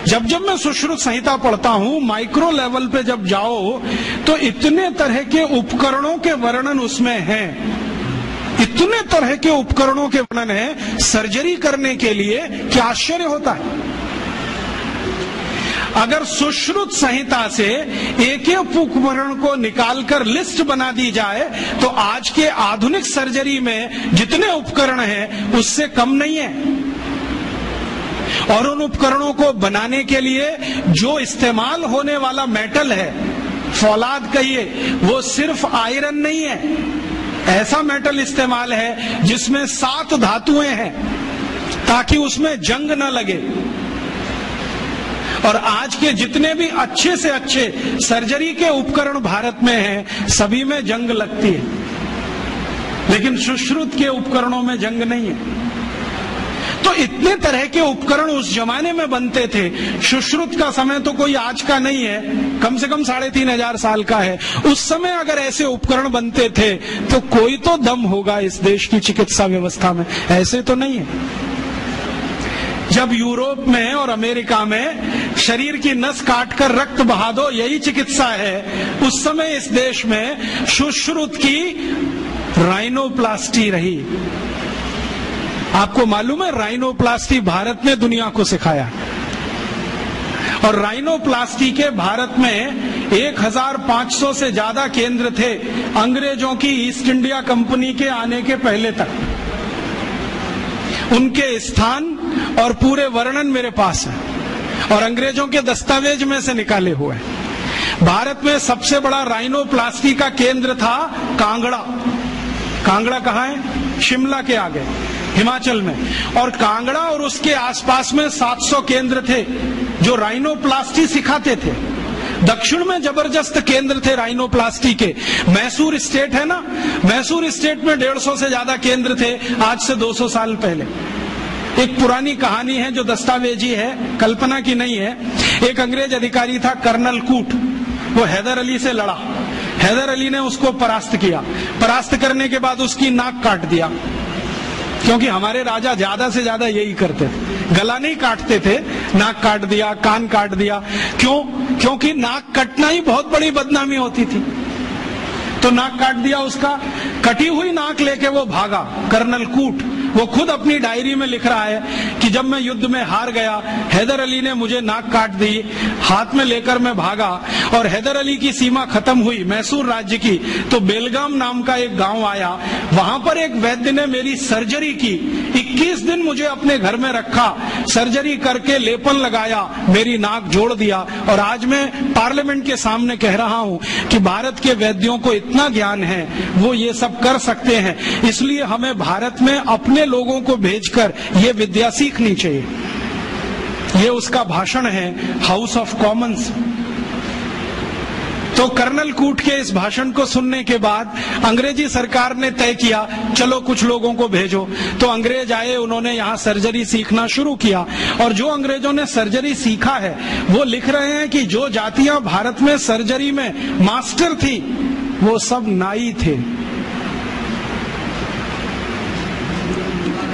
जब जब मैं सुश्रुत संहिता पढ़ता हूं, माइक्रो लेवल पे जब जाओ तो इतने तरह के उपकरणों के वर्णन उसमें हैं, इतने तरह के उपकरणों के वर्णन है सर्जरी करने के लिए, क्या आश्चर्य होता है। अगर सुश्रुत संहिता से एक एक उपकरण को निकालकर लिस्ट बना दी जाए तो आज के आधुनिक सर्जरी में जितने उपकरण हैं उससे कम नहीं है। और उन उपकरणों को बनाने के लिए जो इस्तेमाल होने वाला मेटल है, फौलाद कहिए, वो सिर्फ आयरन नहीं है, ऐसा मेटल इस्तेमाल है जिसमें 7 धातुएं हैं ताकि उसमें जंग न लगे। और आज के जितने भी अच्छे से अच्छे सर्जरी के उपकरण भारत में हैं, सभी में जंग लगती है, लेकिन सुश्रुत के उपकरणों में जंग नहीं है। तो इतने तरह के उपकरण उस जमाने में बनते थे। सुश्रुत का समय तो कोई आज का नहीं है, कम से कम 3500 साल का है। उस समय अगर ऐसे उपकरण बनते थे तो कोई तो दम होगा इस देश की चिकित्सा व्यवस्था में, ऐसे तो नहीं है। जब यूरोप में और अमेरिका में शरीर की नस काटकर रक्त बहा दो, यही चिकित्सा है, उस समय इस देश में सुश्रुत की राइनोप्लास्टी रही। आपको मालूम है, राइनोप्लास्टी भारत ने दुनिया को सिखाया। और राइनोप्लास्टी के भारत में 1500 से ज्यादा केंद्र थे अंग्रेजों की ईस्ट इंडिया कंपनी के आने के पहले तक। उनके स्थान और पूरे वर्णन मेरे पास है और अंग्रेजों के दस्तावेज में से निकाले हुए। भारत में सबसे बड़ा राइनोप्लास्टी का केंद्र था कांगड़ा। कांगड़ा कहाँ है? शिमला के आगे, हिमाचल में। और कांगड़ा और उसके आसपास में 700 केंद्र थे जो राइनोप्लास्टी सिखाते थे। दक्षिण में जबरदस्त केंद्र थे राइनोप्लास्टी के। मैसूर स्टेट है ना, मैसूर स्टेट में 150 से ज्यादा केंद्र थे आज से 200 साल पहले। एक पुरानी कहानी है जो दस्तावेजी है, कल्पना की नहीं है। एक अंग्रेज अधिकारी था कर्नल कूट, वो हैदर अली से लड़ा। हैदर अली ने उसको परास्त किया। परास्त करने के बाद उसकी नाक काट दिया, क्योंकि हमारे राजा ज्यादा से ज्यादा यही करते थे, गला नहीं काटते थे, नाक काट दिया, कान काट दिया। क्यों? क्योंकि नाक कटना ही बहुत बड़ी बदनामी होती थी। तो नाक काट दिया उसका। कटी हुई नाक लेके वो भागा, कर्नल कूट। वो खुद अपनी डायरी में लिख रहा है कि जब मैं युद्ध में हार गया, हैदर अली ने मुझे नाक काट दी, हाथ में लेकर मैं भागा। और हैदर अली की सीमा खत्म हुई मैसूर राज्य की, तो बेलगाम नाम का एक गांव आया। वहां पर एक वैद्य ने मेरी सर्जरी की। 21 दिन मुझे अपने घर में रखा, सर्जरी करके लेपन लगाया, मेरी नाक जोड़ दिया। और आज मैं पार्लियामेंट के सामने कह रहा हूं कि भारत के वैद्यों को इतना ज्ञान है, वो ये सब कर सकते हैं। इसलिए हमें भारत में अपने लोगों को भेजकर ये विद्या सीखनी चाहिए। ये उसका भाषण है हाउस ऑफ कॉमन्स। तो कर्नल कूट के इस भाषण को सुनने के बाद अंग्रेजी सरकार ने तय किया चलो कुछ लोगों को भेजो। तो अंग्रेज आए, उन्होंने यहाँ सर्जरी सीखना शुरू किया। और जो अंग्रेजों ने सर्जरी सीखा है वो लिख रहे हैं कि जो जातियां भारत में सर्जरी में मास्टर थी वो सब नाई थे।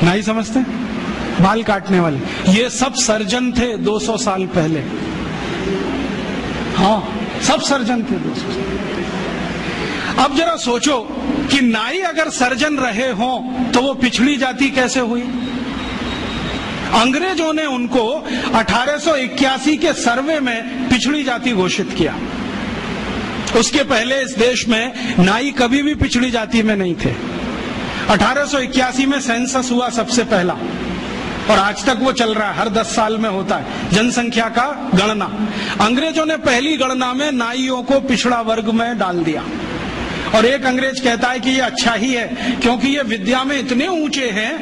नाई समझते हैं? बाल काटने वाले, ये सब सर्जन थे 200 साल पहले। हाँ, सब सर्जन थे 200 साल। अब जरा सोचो कि नाई अगर सर्जन रहे हों तो वो पिछड़ी जाति कैसे हुई? अंग्रेजों ने उनको 1881 के सर्वे में पिछड़ी जाति घोषित किया। उसके पहले इस देश में नाई कभी भी पिछड़ी जाति में नहीं थे। 1881 में सेंसस हुआ सबसे पहला, और आज तक वो चल रहा है, हर 10 साल में होता है जनसंख्या का गणना। अंग्रेजों ने पहली गणना में नाइयों को पिछड़ा वर्ग में डाल दिया। और एक अंग्रेज कहता है कि ये अच्छा ही है, क्योंकि ये विद्या में इतने ऊंचे हैं,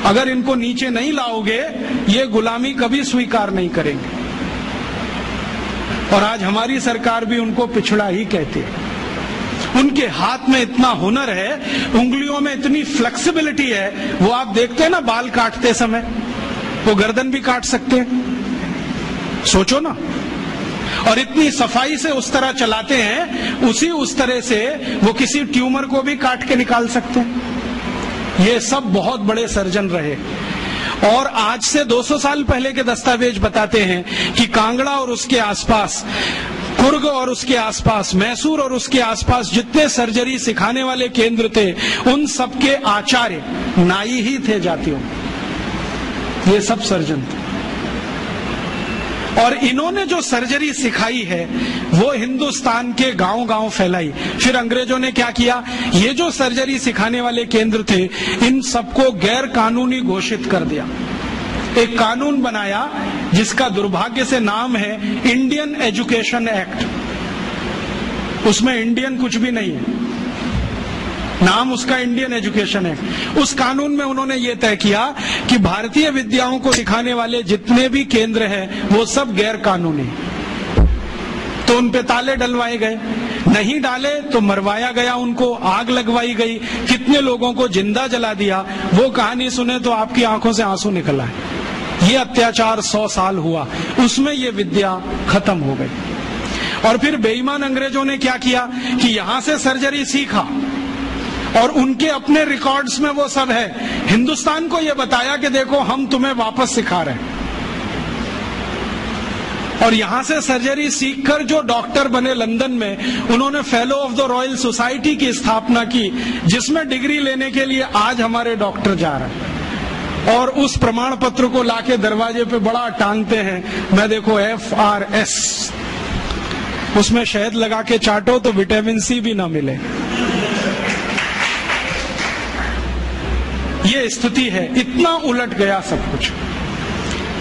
अगर इनको नीचे नहीं लाओगे ये गुलामी कभी स्वीकार नहीं करेंगे। और आज हमारी सरकार भी उनको पिछड़ा ही कहती है। उनके हाथ में इतना हुनर है, उंगलियों में इतनी फ्लेक्सिबिलिटी है, वो आप देखते हैं ना बाल काटते समय, वो गर्दन भी काट सकते हैं, सोचो ना। और इतनी सफाई से उस तरह चलाते हैं, उस तरह से वो किसी ट्यूमर को भी काट के निकाल सकते हैं। ये सब बहुत बड़े सर्जन रहे। और आज से 200 साल पहले के दस्तावेज बताते हैं कि कांगड़ा और उसके आसपास, कुर्ग और उसके आसपास, मैसूर और उसके आसपास जितने सर्जरी सिखाने वाले केंद्र थे, उन सबके आचार्य नाई ही थे जातियों। ये सब सर्जन थे। और इन्होंने जो सर्जरी सिखाई है वो हिंदुस्तान के गांव-गांव फैलाई। फिर अंग्रेजों ने क्या किया, ये जो सर्जरी सिखाने वाले केंद्र थे इन सबको गैर कानूनी घोषित कर दिया। एक कानून बनाया जिसका दुर्भाग्य से नाम है इंडियन एजुकेशन एक्ट। उसमें इंडियन कुछ भी नहीं है, नाम उसका इंडियन एजुकेशन एक्ट। उस कानून में उन्होंने ये तय किया कि भारतीय विद्याओं को सिखाने वाले जितने भी केंद्र हैं वो सब गैर कानूनी। तो उन पे ताले डलवाए गए, नहीं डाले तो मरवाया गया, उनको आग लगवाई गई, कितने लोगों को जिंदा जला दिया। वो कहानी सुने तो आपकी आंखों से आंसू निकल आए। ये अत्याचार 100 साल हुआ, उसमें ये विद्या खत्म हो गई। और फिर बेईमान अंग्रेजों ने क्या किया कि यहां से सर्जरी सीखा और उनके अपने रिकॉर्ड्स में वो सब है। हिंदुस्तान को ये बताया कि देखो हम तुम्हें वापस सिखा रहे हैं। और यहां से सर्जरी सीखकर जो डॉक्टर बने लंदन में, उन्होंने fellow of the royal society की स्थापना की, जिसमें डिग्री लेने के लिए आज हमारे डॉक्टर जा रहे हैं। और उस प्रमाण पत्र को लाके दरवाजे पे बड़ा टांगते हैं। मैं देखो FRS, उसमें शहद लगा के चाटो तो विटामिन C भी ना मिले। ये स्थिति है, इतना उलट गया सब कुछ।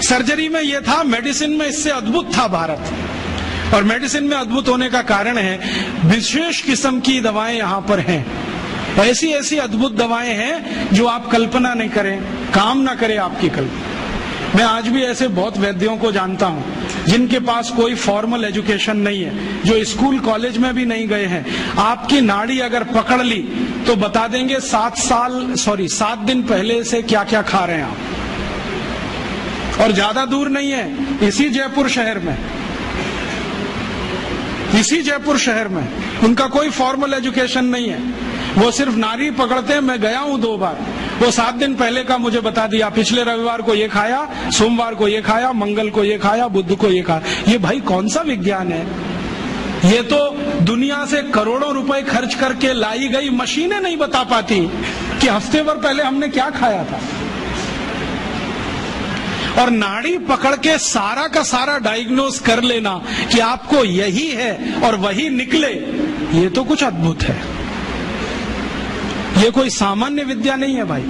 सर्जरी में ये था, मेडिसिन में इससे अद्भुत था भारत। और मेडिसिन में अद्भुत होने का कारण है विशेष किस्म की दवाएं यहाँ पर हैं। ऐसी ऐसी अद्भुत दवाएं हैं जो आप कल्पना नहीं करें, काम ना करे आपकी कल्पना। मैं आज भी ऐसे बहुत वैद्यों को जानता हूं जिनके पास कोई फॉर्मल एजुकेशन नहीं है, जो स्कूल कॉलेज में भी नहीं गए हैं। आपकी नाड़ी अगर पकड़ ली तो बता देंगे 7 दिन पहले से क्या क्या खा रहे हैं आप। और ज्यादा दूर नहीं है, इसी जयपुर शहर में उनका कोई फॉर्मल एजुकेशन नहीं है। वो सिर्फ नारी पकड़ते हैं। मैं गया हूं 2 बार, वो 7 दिन पहले का मुझे बता दिया, पिछले रविवार को ये खाया, सोमवार को ये खाया, मंगल को ये खाया, बुध को ये खाया। ये भाई कौन सा विज्ञान है? ये तो दुनिया से करोड़ों रुपए खर्च करके लाई गई मशीनें नहीं बता पाती कि हफ्ते भर पहले हमने क्या खाया था। और नाड़ी पकड़ के सारा का सारा डायग्नोज कर लेना कि आपको यही है और वही निकले, ये तो कुछ अद्भुत है। ये कोई सामान्य विद्या नहीं है भाई।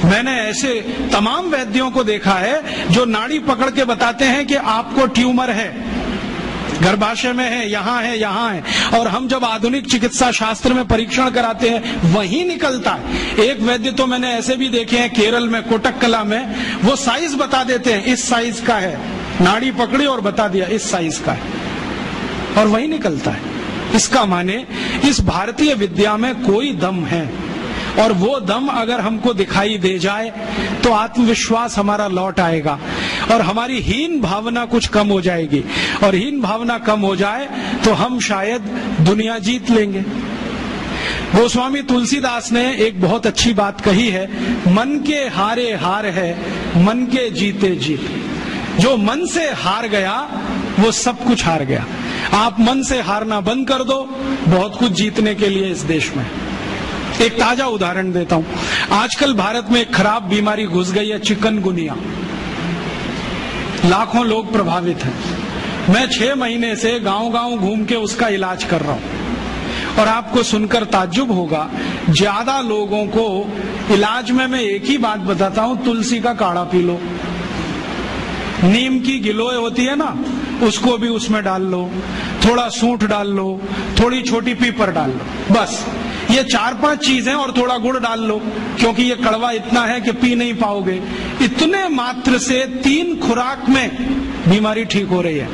मैंने ऐसे तमाम वैद्यों को देखा है जो नाड़ी पकड़ के बताते हैं कि आपको ट्यूमर है, गर्भाशय में है, यहाँ है, यहाँ है। और हम जब आधुनिक चिकित्सा शास्त्र में परीक्षण कराते हैं वही निकलता है। एक वैद्य तो मैंने ऐसे भी देखे हैं केरल में, कोटक्कला में, वो साइज बता देते हैं, इस साइज का है, नाड़ी पकड़ी और बता दिया इस साइज का है, और वही निकलता है। इसका माने इस भारतीय विद्या में कोई दम है, और वो दम अगर हमको दिखाई दे जाए तो आत्मविश्वास हमारा लौट आएगा और हमारी हीन भावना कुछ कम हो जाएगी, और हीन भावना कम हो जाए तो हम शायद दुनिया जीत लेंगे। गोस्वामी तुलसीदास ने एक बहुत अच्छी बात कही है, मन के हारे हार है, मन के जीते जीत। जो मन से हार गया वो सब कुछ हार गया। आप मन से हारना बंद कर दो, बहुत कुछ जीतने के लिए इस देश में। एक ताजा उदाहरण देता हूं। आजकल भारत में एक खराब बीमारी घुस गई है, चिकनगुनिया। लाखों लोग प्रभावित हैं। मैं 6 महीने से गांव-गांव घूम के उसका इलाज कर रहा हूं, और आपको सुनकर ताज्जुब होगा, ज्यादा लोगों को इलाज में मैं एक ही बात बताता हूं, तुलसी का काढ़ा पी लो, नीम की गिलोय होती है ना, उसको भी उसमें डाल लो, थोड़ा सूंठ डाल लो, थोड़ी छोटी पीपर डाल लो, बस ये 4-5 चीजें, और थोड़ा गुड़ डाल लो, क्योंकि ये कड़वा इतना है कि पी नहीं पाओगे। इतने मात्र से 3 खुराक में बीमारी ठीक हो रही है।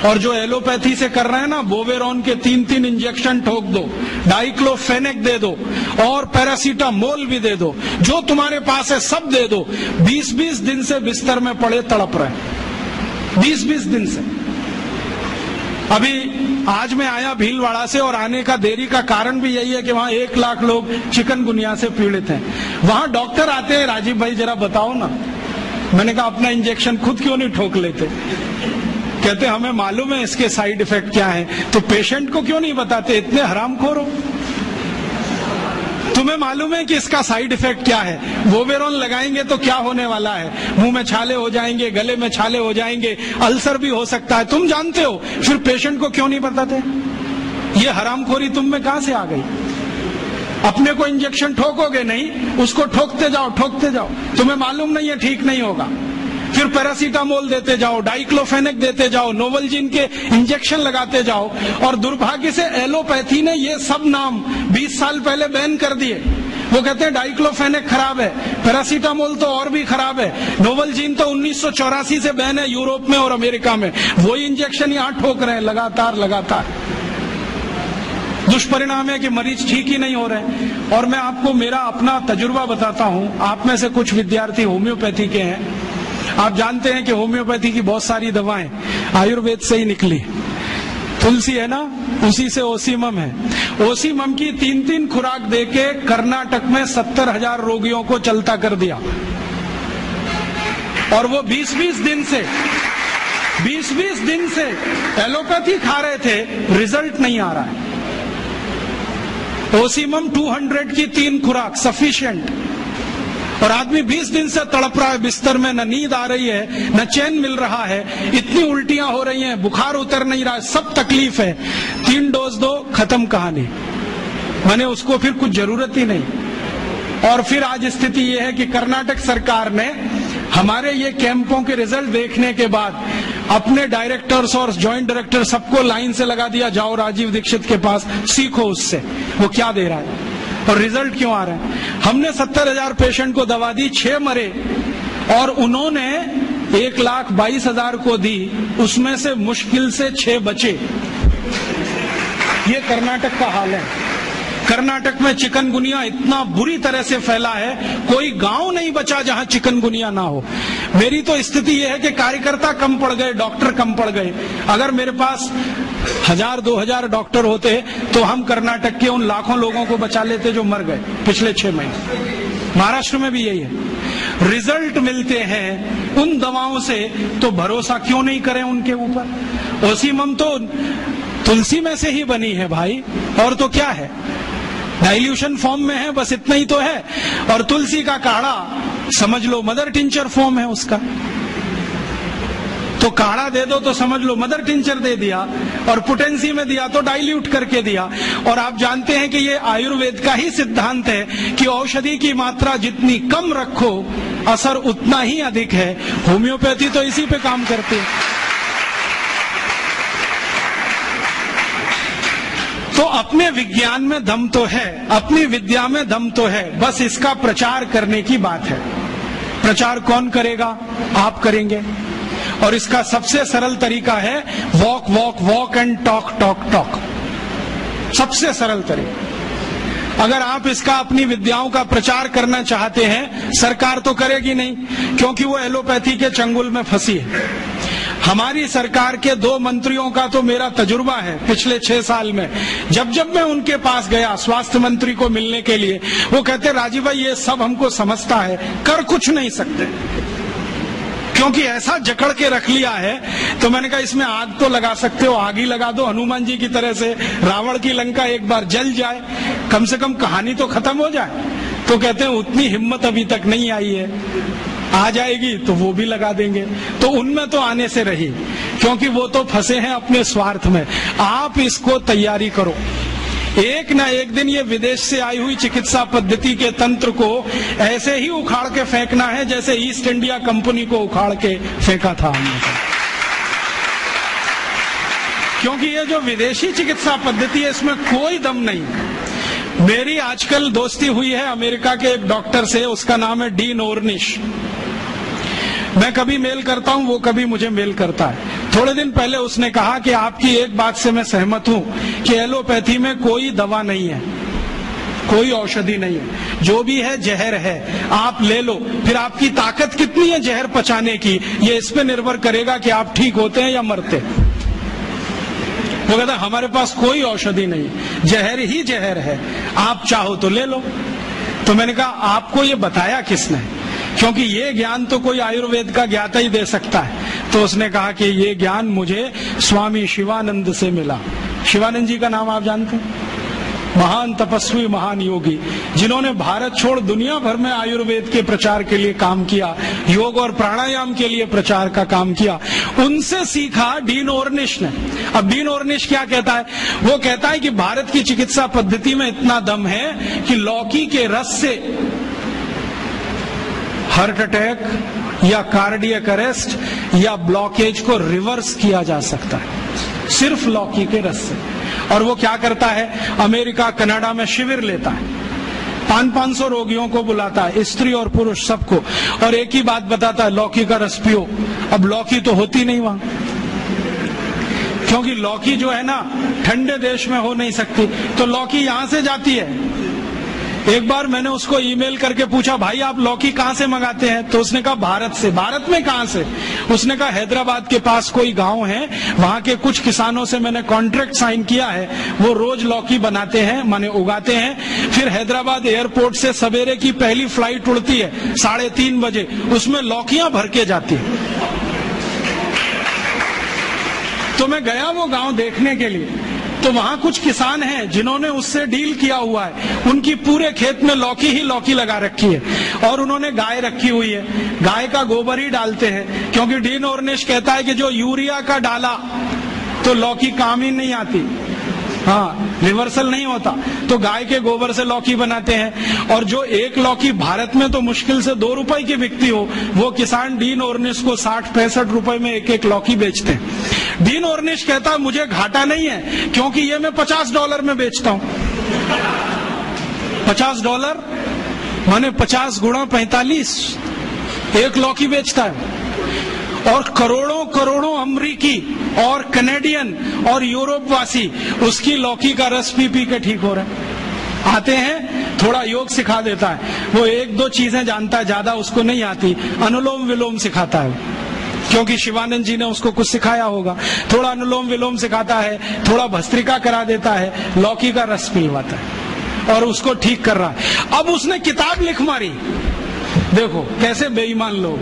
और जो एलोपैथी से कर रहे हैं ना, बोवेरॉन के 3-3 इंजेक्शन ठोक दो, डाइक्लोफेनेक दे दो, और पैरासीटामोल भी दे दो, जो तुम्हारे पास है सब दे दो। 20-20 दिन से बिस्तर में पड़े तड़प रहे, 20-20 दिन से। अभी आज मैं आया भीलवाड़ा से, और आने का देरी का कारण भी यही है कि वहां 1 लाख लोग चिकनगुनिया से पीड़ित हैं। वहां डॉक्टर आते हैं, राजीव भाई जरा बताओ ना। मैंने कहा अपना इंजेक्शन खुद क्यों नहीं ठोक लेते? कहते हमें मालूम है इसके साइड इफेक्ट क्या है, तो पेशेंट को क्यों नहीं बताते? इतने हरामखोर हो, तुम्हें मालूम है कि इसका साइड इफेक्ट क्या है? वोवेरॉन लगाएंगे तो क्या होने वाला है? मुंह में छाले हो जाएंगे, गले में छाले हो जाएंगे, अल्सर भी हो सकता है, तुम जानते हो, फिर पेशेंट को क्यों नहीं बताते? ये हरामखोरी तुम में कहां से आ गई? अपने को इंजेक्शन ठोकोगे नहीं, उसको ठोकते जाओ, ठोकते जाओ, तुम्हें मालूम नहीं है ठीक नहीं होगा। फिर पैरासीटामोल देते जाओ, डाइक्लोफेनेक देते जाओ, नोवलजीन के इंजेक्शन लगाते जाओ, और दुर्भाग्य से एलोपैथी ने ये सब नाम 20 साल पहले बैन कर दिए। वो कहते हैं डाइक्लोफेनेक खराब है, पैरासीटामोल तो और भी खराब है, नोवलजीन तो 1984 से बैन है यूरोप में और अमेरिका में, वही इंजेक्शन यहाँ ठोक रहे हैं लगातार लगातार। दुष्परिणाम है कि मरीज ठीक ही नहीं हो रहे। और मैं आपको मेरा अपना तजुर्बा बताता हूं। आप में से कुछ विद्यार्थी होम्योपैथी के हैं। आप जानते हैं कि होम्योपैथी की बहुत सारी दवाएं आयुर्वेद से ही निकली। तुलसी है ना, उसी से ओसीमम है। ओसीमम की 3-3 खुराक देके कर्नाटक में 70,000 रोगियों को चलता कर दिया, और वो 20-20 दिन से एलोपैथी खा रहे थे, रिजल्ट नहीं आ रहा है। ओसीमम 200 की 3 खुराक सफिशिएंट, और आदमी 20 दिन से तड़प रहा है बिस्तर में, न नींद आ रही है, न चैन मिल रहा है, इतनी उल्टियां हो रही हैं, बुखार उतर नहीं रहा है, सब तकलीफ है। 3 डोज दो, खत्म कहानी। मैंने उसको फिर कुछ जरूरत ही नहीं। और फिर आज स्थिति यह है कि कर्नाटक सरकार ने हमारे ये कैंपों के रिजल्ट देखने के बाद अपने डायरेक्टर्स और ज्वाइंट डायरेक्टर सबको लाइन से लगा दिया, जाओ राजीव दीक्षित के पास, सीखो उससे वो क्या दे रहा है और रिजल्ट क्यों आ रहा है। हमने 70,000 पेशेंट को दवा दी, 6 मरे, और उन्होंने 1,22,000 को दी, उसमें से मुश्किल से 6 बचे। ये कर्नाटक का हाल है। कर्नाटक में चिकनगुनिया इतना बुरी तरह से फैला है, कोई गांव नहीं बचा जहां चिकनगुनिया ना हो। मेरी तो स्थिति यह है कि कार्यकर्ता कम पड़ गए, डॉक्टर कम पड़ गए। अगर मेरे पास 1,000-2,000 डॉक्टर होते तो हम कर्नाटक के उन लाखों लोगों को बचा लेते जो मर गए पिछले 6 महीने। महाराष्ट्र में भी यही है। रिजल्ट मिलते हैं उन दवाओं से, तो भरोसा क्यों नहीं करें उनके ऊपर। ओसीमम तो तुलसी में से ही बनी है भाई, और तो क्या है, डाइल्यूशन फॉर्म में है, बस इतना ही तो है। और तुलसी का काढ़ा समझ लो मदर टिंचर फॉर्म है उसका, तो काढ़ा दे दो तो समझ लो मदर टिंचर दे दिया, और पोटेंसी में दिया तो डाइल्यूट करके दिया। और आप जानते हैं कि ये आयुर्वेद का ही सिद्धांत है कि औषधि की मात्रा जितनी कम रखो असर उतना ही अधिक है। होम्योपैथी तो इसी पे काम करती है। तो अपने विज्ञान में दम तो है, अपनी विद्या में दम तो है, बस इसका प्रचार करने की बात है। प्रचार कौन करेगा? आप करेंगे। और इसका सबसे सरल तरीका है walk walk walk and talk talk talk. सबसे सरल तरीका। अगर आप इसका अपनी विद्याओं का प्रचार करना चाहते हैं, सरकार तो करेगी नहीं, क्योंकि वो एलोपैथी के चंगुल में फंसी है। हमारी सरकार के 2 मंत्रियों का तो मेरा तजुर्बा है पिछले 6 साल में। जब जब मैं उनके पास गया स्वास्थ्य मंत्री को मिलने के लिए, वो कहते राजीव भाई ये सब हमको समझता है, कर कुछ नहीं सकते, क्योंकि ऐसा जकड़ के रख लिया है। तो मैंने कहा इसमें आग तो लगा सकते हो, आग ही लगा दो हनुमान जी की तरह से, रावण की लंका एक बार जल जाए, कम से कम कहानी तो खत्म हो जाए। तो कहते हैं उतनी हिम्मत अभी तक नहीं आई है, आ जाएगी तो वो भी लगा देंगे। तो उनमें तो आने से रही, क्योंकि वो तो फंसे हैं अपने स्वार्थ में। आप इसको तैयारी करो, एक न एक दिन ये विदेश से आई हुई चिकित्सा पद्धति के तंत्र को ऐसे ही उखाड़ के फेंकना है जैसे ईस्ट इंडिया कंपनी को उखाड़ के फेंका था हमने। क्योंकि ये जो विदेशी चिकित्सा पद्धति है इसमें कोई दम नहीं। मेरी आजकल दोस्ती हुई है अमेरिका के एक डॉक्टर से, उसका नाम है डीन ऑर्निश। मैं कभी मेल करता हूं, वो कभी मुझे मेल करता है। थोड़े दिन पहले उसने कहा कि आपकी एक बात से मैं सहमत हूं कि एलोपैथी में कोई दवा नहीं है, कोई औषधि नहीं है, जो भी है जहर है, आप ले लो। फिर आपकी ताकत कितनी है जहर पचाने की, ये इस पे निर्भर करेगा कि आप ठीक होते हैं या मरते। वो कहता हमारे पास कोई औषधि नहीं, जहर ही जहर है, आप चाहो तो ले लो। तो मैंने कहा आपको ये बताया किसने? क्योंकि ये ज्ञान तो कोई आयुर्वेद का ज्ञाता ही दे सकता है। तो उसने कहा कि ये ज्ञान मुझे स्वामी शिवानंद से मिला। शिवानंद जी का नाम आप जानते हैं? महान तपस्वी, महान योगी, जिन्होंने भारत छोड़ दुनिया भर में आयुर्वेद के प्रचार के लिए काम किया, योग और प्राणायाम के लिए प्रचार का काम किया। उनसे सीखा डीन ऑर्निश ने। अब डीन ऑर्निश क्या कहता है? वो कहता है कि भारत की चिकित्सा पद्धति में इतना दम है कि लौकी के रस से हार्ट अटैक या कार्डियक अरेस्ट या ब्लॉकेज को रिवर्स किया जा सकता है, सिर्फ लौकी के रस से। और वो क्या करता है, अमेरिका कनाडा में शिविर लेता है, 500-500 रोगियों को बुलाता है, स्त्री और पुरुष सबको, और एक ही बात बताता है, लौकी का रस पियो। अब लौकी तो होती नहीं वहां, क्योंकि लौकी जो है ना ठंडे देश में हो नहीं सकती, तो लौकी यहां से जाती है। एक बार मैंने उसको ईमेल करके पूछा, भाई आप लौकी कहाँ से मंगाते हैं? तो उसने कहा भारत से। भारत में कहाँ से? उसने कहा हैदराबाद के पास कोई गांव है, वहां के कुछ किसानों से मैंने कॉन्ट्रैक्ट साइन किया है, वो रोज लौकी बनाते हैं, माने उगाते हैं। फिर हैदराबाद एयरपोर्ट से सवेरे की पहली फ्लाइट उड़ती है 3:30 बजे, उसमें लौकियां भर के जाती है। तो मैं गया वो गांव देखने के लिए, तो वहां कुछ किसान हैं जिन्होंने उससे डील किया हुआ है, उनकी पूरे खेत में लौकी ही लौकी लगा रखी है, और उन्होंने गाय रखी हुई है, गाय का गोबर ही डालते हैं। क्योंकि डीन ऑर्निश कहता है कि जो यूरिया का डाला तो लौकी काम ही नहीं आती, हाँ रिवर्सल नहीं होता, तो गाय के गोबर से लौकी बनाते हैं। और जो एक लौकी भारत में तो मुश्किल से 2 रुपए की बिकती हो, वो किसान डीन ऑर्निश को 60-65 रुपए में एक लौकी बेचते हैं। डीन ऑर्निश कहता है मुझे घाटा नहीं है, क्योंकि ये मैं $50 में बेचता हूं। $50 माने 50 गुणा 45, एक लौकी बेचता है। और करोड़ों करोड़ों अमरीकी और कनेडियन और यूरोप वासी उसकी लौकी का रस पी पी के ठीक हो रहे हैं। आते हैं, थोड़ा योग सिखा देता है, वो 1-2 चीजें जानता है, ज्यादा उसको नहीं आती, अनुलोम विलोम सिखाता है, क्योंकि शिवानंद जी ने उसको कुछ सिखाया होगा। थोड़ा अनुलोम विलोम सिखाता है, थोड़ा भस्त्रिका करा देता है, लौकी का रस पिलवाता है, और उसको ठीक कर रहा है। अब उसने किताब लिख मारी, देखो कैसे बेईमान लोग,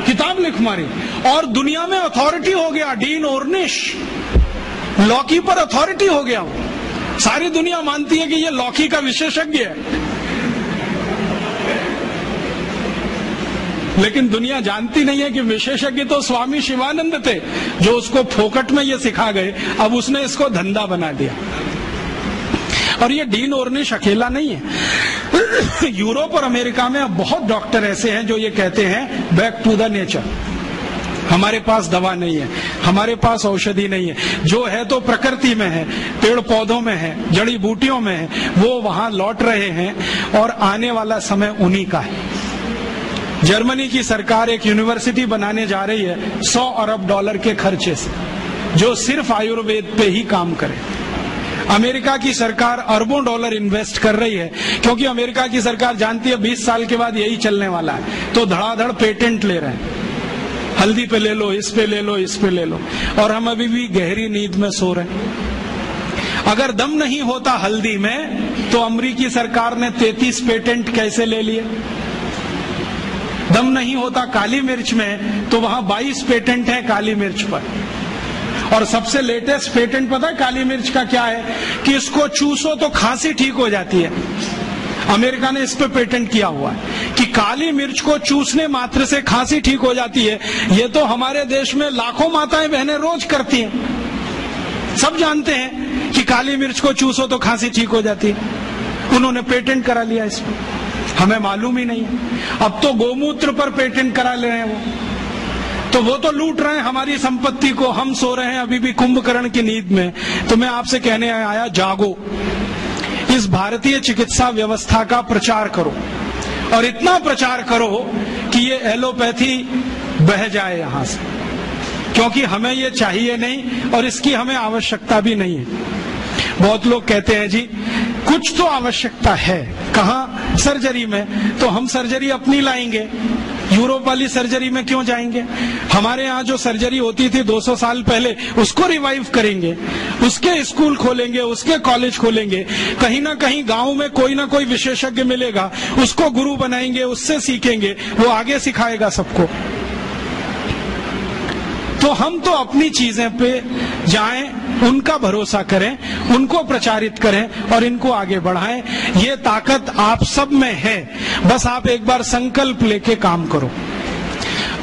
किताब लिख मारी, और दुनिया में अथॉरिटी हो गया डीन ऑर्निश, लौकी पर अथॉरिटी हो गया। सारी दुनिया मानती है कि ये लौकी का विशेषज्ञ है, लेकिन दुनिया जानती नहीं है कि विशेषज्ञ तो स्वामी शिवानंद थे, जो उसको फोकट में ये सिखा गए। अब उसने इसको धंधा बना दिया। और ये डीन ऑर्निश अकेला नहीं है, यूरोप और अमेरिका में अब बहुत डॉक्टर ऐसे हैं जो ये कहते हैं बैक टू द नेचर, हमारे पास दवा नहीं है, हमारे पास औषधि नहीं है, जो है तो प्रकृति में है, पेड़ पौधों में है, जड़ी बूटियों में है, वो वहां लौट रहे हैं और आने वाला समय उन्हीं का है। जर्मनी की सरकार एक यूनिवर्सिटी बनाने जा रही है 100 अरब डॉलर के खर्चे से, जो सिर्फ आयुर्वेद पे ही काम करे। अमेरिका की सरकार अरबों डॉलर इन्वेस्ट कर रही है, क्योंकि अमेरिका की सरकार जानती है 20 साल के बाद यही चलने वाला है, तो धड़ाधड़ पेटेंट ले रहे हैं। हल्दी पे ले लो, इस पे ले लो, इस पे ले लो, और हम अभी भी गहरी नींद में सो रहे हैं। अगर दम नहीं होता हल्दी में, तो अमेरिकी सरकार ने 33 पेटेंट कैसे ले लिए? दम नहीं होता काली मिर्च में, तो वहां 22 पेटेंट है काली मिर्च पर। और सबसे लेटेस्ट पेटेंट पता है काली मिर्च का क्या है? कि इसको चूसो तो खांसी ठीक हो जाती है। अमेरिका ने इस पे पेटेंट किया हुआ है कि काली मिर्च को चूसने मात्र से खांसी ठीक हो जाती है। ये तो हमारे देश में लाखों माताएं बहनें रोज करती हैं, सब जानते हैं कि काली मिर्च को चूसो तो खांसी ठीक हो जाती है। उन्होंने पेटेंट करा लिया इस पर, हमें मालूम ही नहीं है। अब तो गोमूत्र पर पेटेंट करा ले रहे हैं वो तो लूट रहे हैं हमारी संपत्ति को। हम सो रहे हैं अभी भी कुंभकर्ण की नींद में। तो मैं आपसे कहने आया, जागो, इस भारतीय चिकित्सा व्यवस्था का प्रचार करो, और इतना प्रचार करो कि ये एलोपैथी बह जाए यहां से, क्योंकि हमें ये चाहिए नहीं और इसकी हमें आवश्यकता भी नहीं है। बहुत लोग कहते हैं जी कुछ तो आवश्यकता है, कहाँ? सर्जरी में। तो हम सर्जरी अपनी लाएंगे, यूरोप वाली सर्जरी में क्यों जाएंगे? हमारे यहाँ जो सर्जरी होती थी 200 साल पहले, उसको रिवाइव करेंगे, उसके स्कूल खोलेंगे, उसके कॉलेज खोलेंगे। कहीं ना कहीं गांव में कोई ना कोई विशेषज्ञ मिलेगा, उसको गुरु बनाएंगे, उससे सीखेंगे, वो आगे सिखाएगा सबको। तो हम तो अपनी चीजें पे जाएं, उनका भरोसा करें, उनको प्रचारित करें और इनको आगे बढ़ाएं। ये ताकत आप सब में है, बस आप एक बार संकल्प लेके काम करो।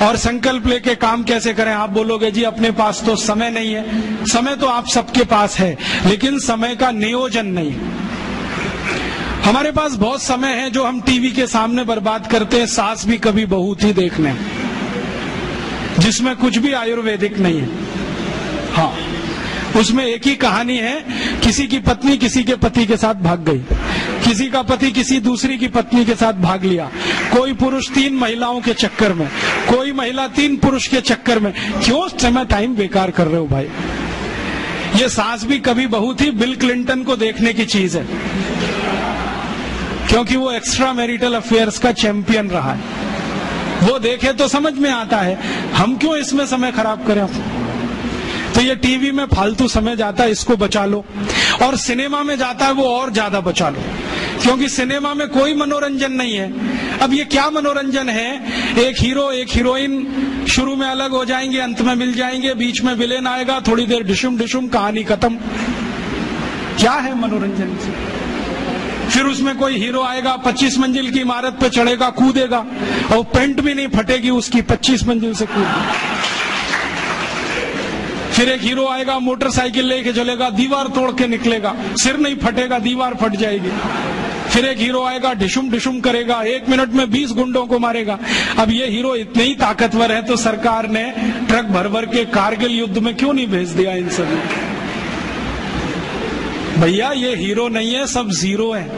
और संकल्प लेके काम कैसे करें? आप बोलोगे जी अपने पास तो समय नहीं है। समय तो आप सबके पास है, लेकिन समय का नियोजन नहीं। हमारे पास बहुत समय है जो हम टीवी के सामने बर्बाद करते हैं, सास भी कभी बहू थी देखने, जिसमें कुछ भी आयुर्वेदिक नहीं है। हाँ, उसमें एक ही कहानी है, किसी की पत्नी किसी के पति के साथ भाग गई, किसी का पति किसी दूसरी की पत्नी के साथ भाग लिया, कोई पुरुष 3 महिलाओं के चक्कर में, कोई महिला 3 पुरुष के चक्कर में। क्यों समय टाइम बेकार कर रहे हो भाई? ये सास भी कभी बहू थी बिल क्लिंटन को देखने की चीज है, क्योंकि वो एक्स्ट्रा मैरिटल अफेयर्स का चैंपियन रहा है। वो देखे तो समझ में आता है, हम क्यों इसमें समय खराब करें? तो ये टीवी में फालतू समय जाता है, इसको बचा लो। और सिनेमा में जाता है वो और ज्यादा बचा लो, क्योंकि सिनेमा में कोई मनोरंजन नहीं है। अब ये क्या मनोरंजन है? एक हीरो एक हीरोइन शुरू में अलग हो जाएंगे, अंत में मिल जाएंगे, बीच में विलेन आएगा, थोड़ी देर डिशुम डिशुम, कहानी खत्म। क्या है मनोरंजन? फिर उसमें कोई हीरो आएगा, 25 मंजिल की इमारत पे चढ़ेगा, कूदेगा, और पेंट भी नहीं फटेगी उसकी, 25 मंजिल से कूदेगा। फिर एक हीरो आएगा, मोटरसाइकिल लेके चलेगा, दीवार तोड़ के निकलेगा, सिर नहीं फटेगा, दीवार फट जाएगी। फिर एक हीरो आएगा, डिशुम डिशुम करेगा, 1 मिनट में 20 गुंडों को मारेगा। अब ये हीरो इतने ही ताकतवर है, तो सरकार ने ट्रक भर भर के कारगिल युद्ध में क्यों नहीं भेज दिया इन सभी? भैया ये हीरो नहीं है, सब जीरो है।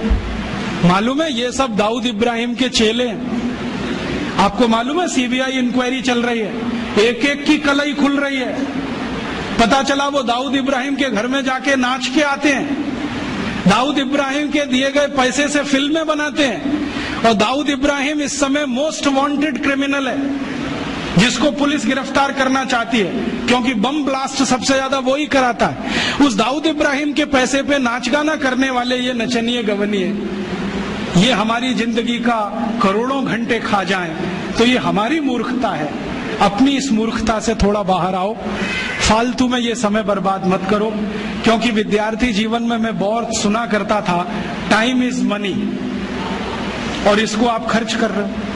मालूम है ये सब दाऊद इब्राहिम के चेले हैं। आपको मालूम है सीबीआई इंक्वायरी चल रही है, एक एक की कलई खुल रही है। पता चला वो दाऊद इब्राहिम के घर में जाके नाच के आते हैं, दाऊद इब्राहिम के दिए गए पैसे से फिल्में बनाते हैं। और दाऊद इब्राहिम इस समय मोस्ट वांटेड क्रिमिनल है, जिसको पुलिस गिरफ्तार करना चाहती है, क्योंकि बम ब्लास्ट सबसे ज्यादा वो ही कराता है। उस दाऊद इब्राहिम के पैसे पे नाच गाना करने वाले ये नचनिए गवनिए, ये हमारी जिंदगी का करोड़ों घंटे खा जाएं, तो ये हमारी मूर्खता है। अपनी इस मूर्खता से थोड़ा बाहर आओ, फालतू में ये समय बर्बाद मत करो। क्योंकि विद्यार्थी जीवन में मैं बहुत सुना करता था, टाइम इज मनी, और इसको आप खर्च कर रहे हो।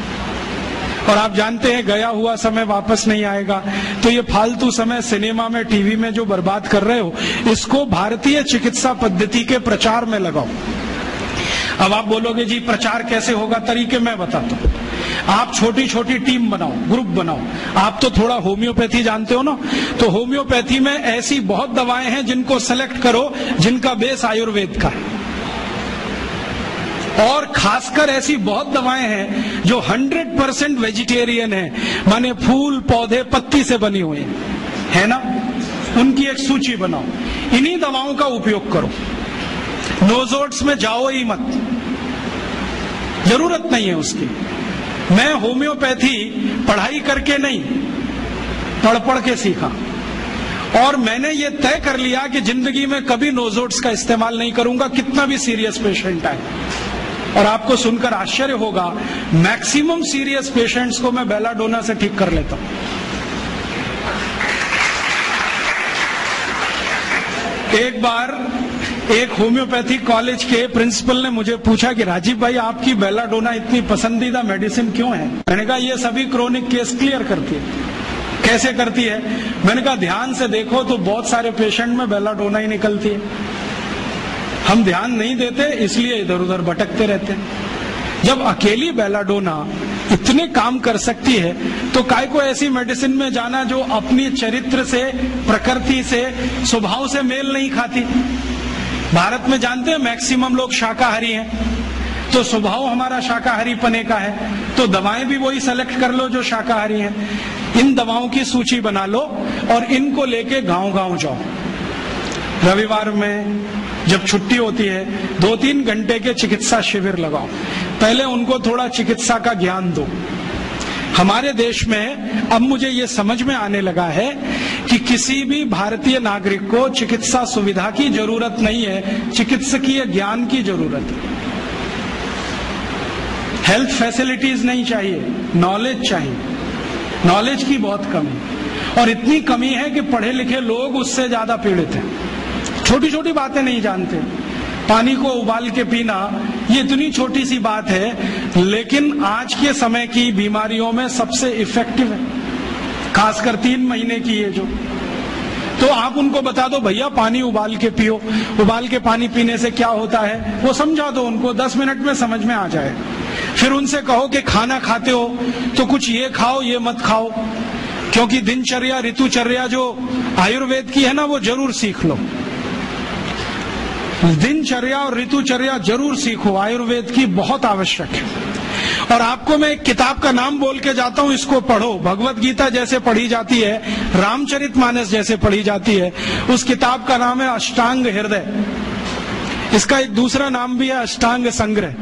और आप जानते हैं गया हुआ समय वापस नहीं आएगा। तो ये फालतू समय सिनेमा में, टीवी में जो बर्बाद कर रहे हो, इसको भारतीय चिकित्सा पद्धति के प्रचार में लगाओ। अब आप बोलोगे जी प्रचार कैसे होगा? तरीके मैं बताता हूं। आप छोटी छोटी टीम बनाओ, ग्रुप बनाओ। आप तो थोड़ा होम्योपैथी जानते हो ना, तो होम्योपैथी में ऐसी बहुत दवाएं हैं जिनको सेलेक्ट करो जिनका बेस आयुर्वेद का है, और खासकर ऐसी बहुत दवाएं हैं जो 100% वेजिटेरियन है, माने फूल पौधे पत्ती से बनी हुई है ना, उनकी एक सूची बनाओ, इन्हीं दवाओं का उपयोग करो। नोजोट्स में जाओ ही मत, जरूरत नहीं है उसकी। मैं होम्योपैथी पढ़ाई करके नहीं, पढ़ पढ़ के सीखा, और मैंने ये तय कर लिया कि जिंदगी में कभी नोजोट्स का इस्तेमाल नहीं करूंगा, कितना भी सीरियस पेशेंट आए। और आपको सुनकर आश्चर्य होगा, मैक्सिमम सीरियस पेशेंट्स को मैं बेलाडोना से ठीक कर लेता हूं। एक बार एक होम्योपैथिक कॉलेज के प्रिंसिपल ने मुझे पूछा कि राजीव भाई, आपकी बेलाडोना इतनी पसंदीदा मेडिसिन क्यों है? मैंने कहा ये सभी क्रोनिक केस क्लियर करती है। कैसे करती है? मैंने कहा ध्यान से देखो तो बहुत सारे पेशेंट में बेलाडोना ही निकलती है। हम ध्यान नहीं देते इसलिए इधर उधर भटकते रहते हैं। जब अकेली बेलाडोना इतने काम कर सकती है तो काय को ऐसी मेडिसिन में जाना जो अपनी चरित्र से, प्रकृति से, स्वभाव से मेल नहीं खाती। भारत में जानते हैं मैक्सिमम लोग शाकाहारी हैं, तो स्वभाव हमारा शाकाहारी पने का है, तो दवाएं भी वही सेलेक्ट कर लो जो शाकाहारी हैं। इन दवाओं की सूची बना लो और इनको लेके गांव गांव जाओ। रविवार में जब छुट्टी होती है 2-3 घंटे के चिकित्सा शिविर लगाओ, पहले उनको थोड़ा चिकित्सा का ज्ञान दो। हमारे देश में अब मुझे ये समझ में आने लगा है कि किसी भी भारतीय नागरिक को चिकित्सा सुविधा की जरूरत नहीं है, चिकित्सकीय ज्ञान की जरूरत है। हेल्थ फैसिलिटीज नहीं चाहिए, नॉलेज चाहिए। नॉलेज की बहुत कमी, और इतनी कमी है कि पढ़े लिखे लोग उससे ज्यादा पीड़ित हैं। छोटी छोटी बातें नहीं जानते। पानी को उबाल के पीना ये इतनी छोटी सी बात है, लेकिन आज के समय की बीमारियों में सबसे इफेक्टिव है, खासकर 3 महीने की ये जो। तो आप उनको बता दो भैया पानी उबाल के पियो, उबाल के पानी पीने से क्या होता है वो समझा दो उनको, 10 मिनट में समझ में आ जाए। फिर उनसे कहो कि खाना खाते हो तो कुछ ये खाओ ये मत खाओ, क्योंकि दिनचर्या ऋतुचर्या जो आयुर्वेद की है ना वो जरूर सीख लो। दिनचर्या और ऋतुचर्या जरूर सीखो, आयुर्वेद की बहुत आवश्यक है। और आपको मैं एक किताब का नाम बोल के जाता हूं, इसको पढ़ो। भगवत गीता जैसे पढ़ी जाती है, रामचरितमानस जैसे पढ़ी जाती है, उस किताब का नाम है अष्टांग हृदय। इसका एक दूसरा नाम भी है अष्टांग संग्रह,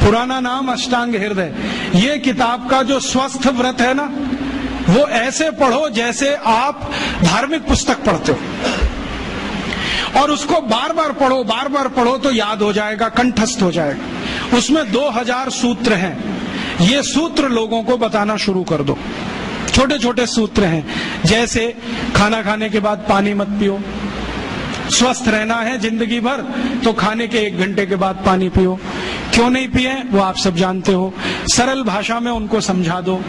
पुराना नाम अष्टांग हृदय। ये किताब का जो स्वस्थ व्रत है ना, वो ऐसे पढ़ो जैसे आप धार्मिक पुस्तक पढ़ते हो, और उसको बार बार पढ़ो तो याद हो जाएगा, कंठस्थ हो जाएगा। उसमें 2000 सूत्र हैं। ये सूत्र लोगों को बताना शुरू कर दो। छोटे छोटे सूत्र हैं, जैसे खाना खाने के बाद पानी मत पियो, स्वस्थ रहना है जिंदगी भर तो खाने के 1 घंटे के बाद पानी पियो। क्यों नहीं पिए वो आप सब जानते हो, सरल भाषा में उनको समझा दो।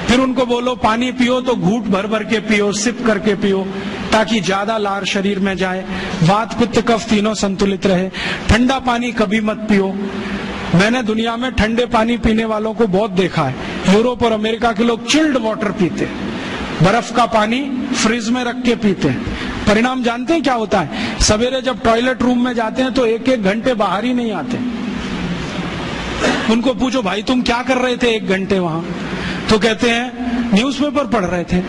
फिर उनको बोलो पानी पियो तो घूंट भर भर के पियो, सिप करके पियो, ताकि ज्यादा लार शरीर में जाए, वात पित्त कफ तीनों संतुलित रहे। ठंडा पानी कभी मत पियो। मैंने दुनिया में ठंडे पानी पीने वालों को बहुत देखा है। यूरोप और अमेरिका के लोग चिल्ड वाटर पीते, बर्फ का पानी फ्रिज में रख के पीते हैं। परिणाम जानते हैं क्या होता है? सवेरे जब टॉयलेट रूम में जाते हैं तो 1-1 घंटे बाहर ही नहीं आते। उनको पूछो भाई तुम क्या कर रहे थे 1 घंटे वहां? तो कहते हैं न्यूज़पेपर पढ़ रहे थे,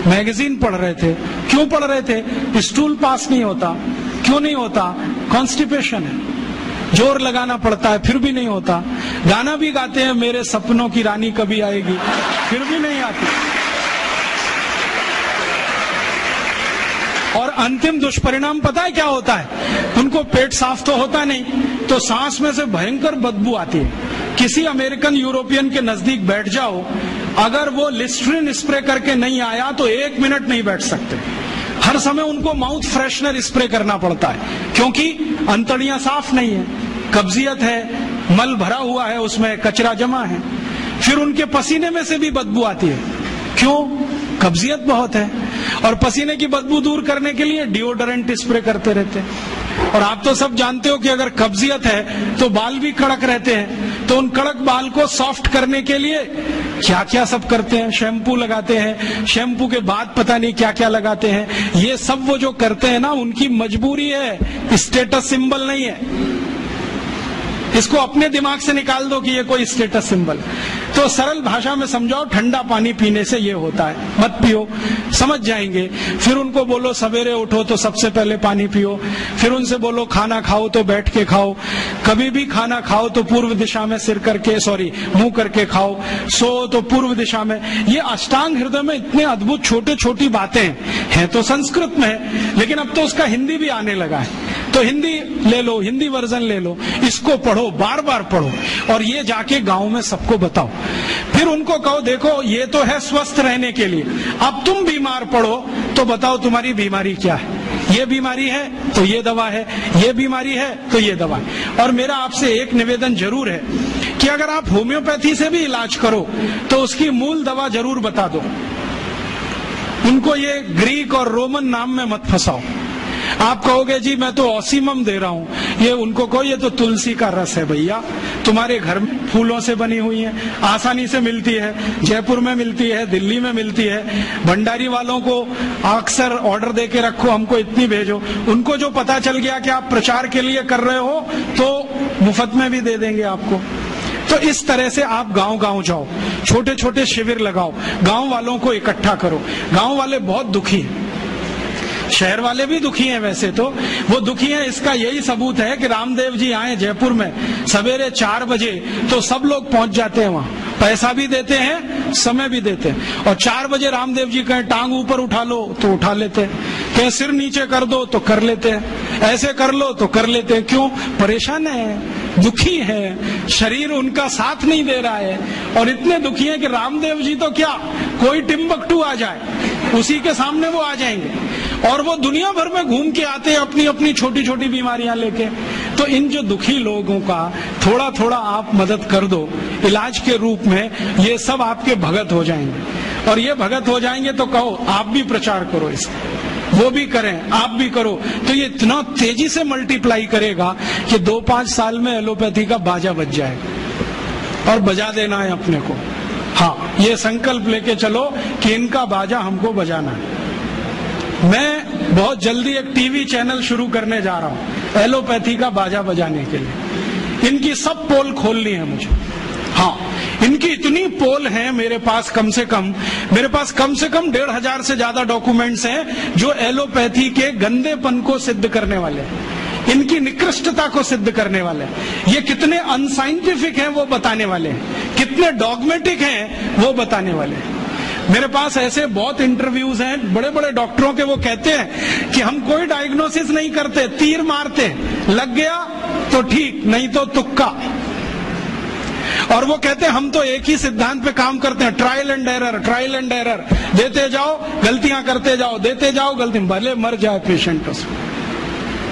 मैगजीन पढ़ रहे थे। क्यों पढ़ रहे थे? स्टूल पास नहीं होता। क्यों नहीं होता? कॉन्स्टिपेशन है, जोर लगाना पड़ता है फिर भी नहीं होता। गाना भी गाते हैं मेरे सपनों की रानी कभी आएगी, फिर भी नहीं आती। और अंतिम दुष्परिणाम पता है क्या होता है? उनको पेट साफ तो होता नहीं, तो सांस में से भयंकर बदबू आती है। किसी अमेरिकन यूरोपियन के नजदीक बैठ जाओ, अगर वो लिस्ट्रीन स्प्रे करके नहीं आया तो 1 मिनट नहीं बैठ सकते। हर समय उनको माउथ फ्रेशनर स्प्रे करना पड़ता है, क्योंकि अंतड़ियां साफ नहीं है, कब्जियत है, मल भरा हुआ है, उसमें कचरा जमा है। फिर उनके पसीने में से भी बदबू आती है। क्यों? कब्जियत बहुत है। और पसीने की बदबू दूर करने के लिए डिओडोरेंट स्प्रे करते रहते हैं। और आप तो सब जानते हो कि अगर कब्जियत है तो बाल भी कड़क रहते हैं, तो उन कड़क बाल को सॉफ्ट करने के लिए क्या क्या सब करते हैं, शैम्पू लगाते हैं, शैम्पू के बाद पता नहीं क्या क्या लगाते हैं। ये सब वो जो करते हैं ना, उनकी मजबूरी है, स्टेटस सिंबल नहीं है। इसको अपने दिमाग से निकाल दो कि ये कोई स्टेटस सिंबल। तो सरल भाषा में समझाओ, ठंडा पानी पीने से ये होता है, मत पियो, समझ जाएंगे। फिर उनको बोलो सवेरे उठो तो सबसे पहले पानी पियो। फिर उनसे बोलो खाना खाओ तो बैठ के खाओ, कभी भी खाना खाओ तो पूर्व दिशा में मुंह करके खाओ, सो तो पूर्व दिशा में। ये अष्टांग हृदय में इतने अद्भुत छोटे छोटी बातें हैं तो संस्कृत में है, लेकिन अब तो उसका हिंदी भी आने लगा है। तो हिंदी ले लो, हिंदी वर्जन ले लो, इसको पढ़ो, बार बार पढ़ो और ये जाके गांव में सबको बताओ। फिर उनको कहो देखो ये तो है स्वस्थ रहने के लिए, अब तुम बीमार पड़ो तो बताओ तुम्हारी बीमारी क्या है। ये बीमारी है तो ये दवा है, ये बीमारी है तो ये दवा है। और मेरा आपसे एक निवेदन जरूर है कि अगर आप होम्योपैथी से भी इलाज करो तो उसकी मूल दवा जरूर बता दो। उनको ये ग्रीक और रोमन नाम में मत फंसाओ। आप कहोगे जी मैं तो ऑसीमम दे रहा हूं, ये उनको कहो ये तो तुलसी का रस है भैया, तुम्हारे घर में फूलों से बनी हुई है, आसानी से मिलती है, जयपुर में मिलती है, दिल्ली में मिलती है। भंडारी वालों को अक्सर ऑर्डर दे के रखो, हमको इतनी भेजो। उनको जो पता चल गया कि आप प्रचार के लिए कर रहे हो तो मुफ्त में भी दे देंगे आपको। तो इस तरह से आप गांव गांव जाओ, छोटे छोटे शिविर लगाओ, गांव वालों को इकट्ठा करो। गांव वाले बहुत दुखी हैं, शहर वाले भी दुखी हैं। वैसे तो वो दुखी हैं, इसका यही सबूत है कि रामदेव जी आए जयपुर में सवेरे 4 बजे तो सब लोग पहुंच जाते हैं वहां, पैसा भी देते हैं, समय भी देते हैं। और 4 बजे रामदेव जी कहें टांग ऊपर उठा लो तो उठा लेते हैं, कहें सिर नीचे कर दो तो कर लेते हैं, ऐसे कर लो तो कर लेते हैं। क्यों? परेशान है, दुखी है, शरीर उनका साथ नहीं दे रहा है। और इतने दुखी हैं कि रामदेव जी तो क्या, कोई टिम्बकटू आ जाए उसी के सामने वो आ जाएंगे और वो दुनिया भर में घूम के आते हैं अपनी अपनी छोटी छोटी बीमारियां लेके। तो इन जो दुखी लोगों का थोड़ा थोड़ा आप मदद कर दो इलाज के रूप में, ये सब आपके भगत हो जाएंगे। और ये भगत हो जाएंगे तो कहो आप भी प्रचार करो इसका, वो भी करें, आप भी करो, तो ये इतना तेजी से मल्टीप्लाई करेगा कि 2-5 साल में एलोपैथी का बाजा बज जाएगा। और बजा देना है अपने को, हाँ, ये संकल्प लेके चलो कि इनका बाजा हमको बजाना है। मैं बहुत जल्दी एक टीवी चैनल शुरू करने जा रहा हूं एलोपैथी का बाजा बजाने के लिए। इनकी सब पोल खोलनी है मुझे, हाँ, इनकी इतनी पोल हैं मेरे पास, कम से कम 1,500 से ज्यादा डॉक्यूमेंट्स हैं जो एलोपैथी के गंदेपन को सिद्ध करने वाले हैं, इनकी निकृष्टता को सिद्ध करने वाले हैं। ये कितने अनसाइंटिफिक हैं वो बताने वाले हैं, कितने डॉगमेटिक हैं वो बताने वाले हैं। मेरे पास ऐसे बहुत इंटरव्यूज हैं बड़े बड़े डॉक्टरों के, वो कहते हैं कि हम कोई डायग्नोसिस नहीं करते, तीर मारते, लग गया तो ठीक, नहीं तो तुक्का। और वो कहते हैं हम तो एक ही सिद्धांत पे काम करते हैं, ट्रायल एंड एरर, देते जाओ गलतियां करते जाओ, देते जाओ गलती, भले मर जाए पेशेंट उसमें।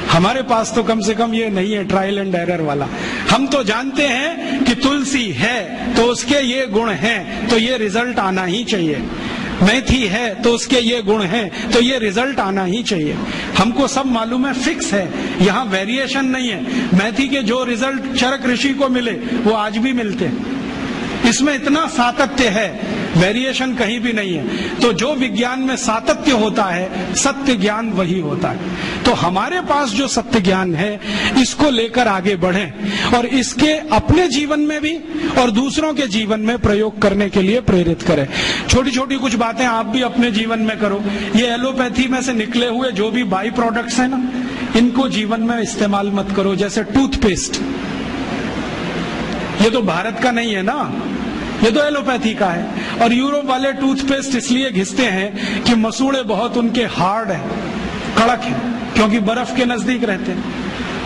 हमारे पास तो कम से कम ये नहीं है ट्रायल एंड एरर वाला। हम तो जानते हैं कि तुलसी है तो उसके ये गुण हैं तो ये रिजल्ट आना ही चाहिए, मेथी है तो उसके ये गुण हैं तो ये रिजल्ट आना ही चाहिए। हमको सब मालूम है, फिक्स है, यहाँ वेरिएशन नहीं है। मेथी के जो रिजल्ट चरक ऋषि को मिले वो आज भी मिलते हैं, इसमें इतना सातत्य है, वेरिएशन कहीं भी नहीं है। तो जो विज्ञान में सातत्य होता है, सत्य ज्ञान वही होता है। तो हमारे पास जो सत्य ज्ञान है इसको लेकर आगे बढ़ें और इसके अपने जीवन में भी और दूसरों के जीवन में प्रयोग करने के लिए प्रेरित करें। छोटी छोटी कुछ बातें आप भी अपने जीवन में करो। ये एलोपैथी में से निकले हुए जो भी बाई प्रोडक्ट्स हैं ना, इनको जीवन में इस्तेमाल मत करो। जैसे टूथपेस्ट, ये तो भारत का नहीं है ना, ये तो एलोपैथी का है। और यूरोप वाले टूथपेस्ट इसलिए घिसते हैं कि मसूड़े बहुत उनके हार्ड हैं, कड़क हैं, क्योंकि बर्फ के नजदीक रहते हैं।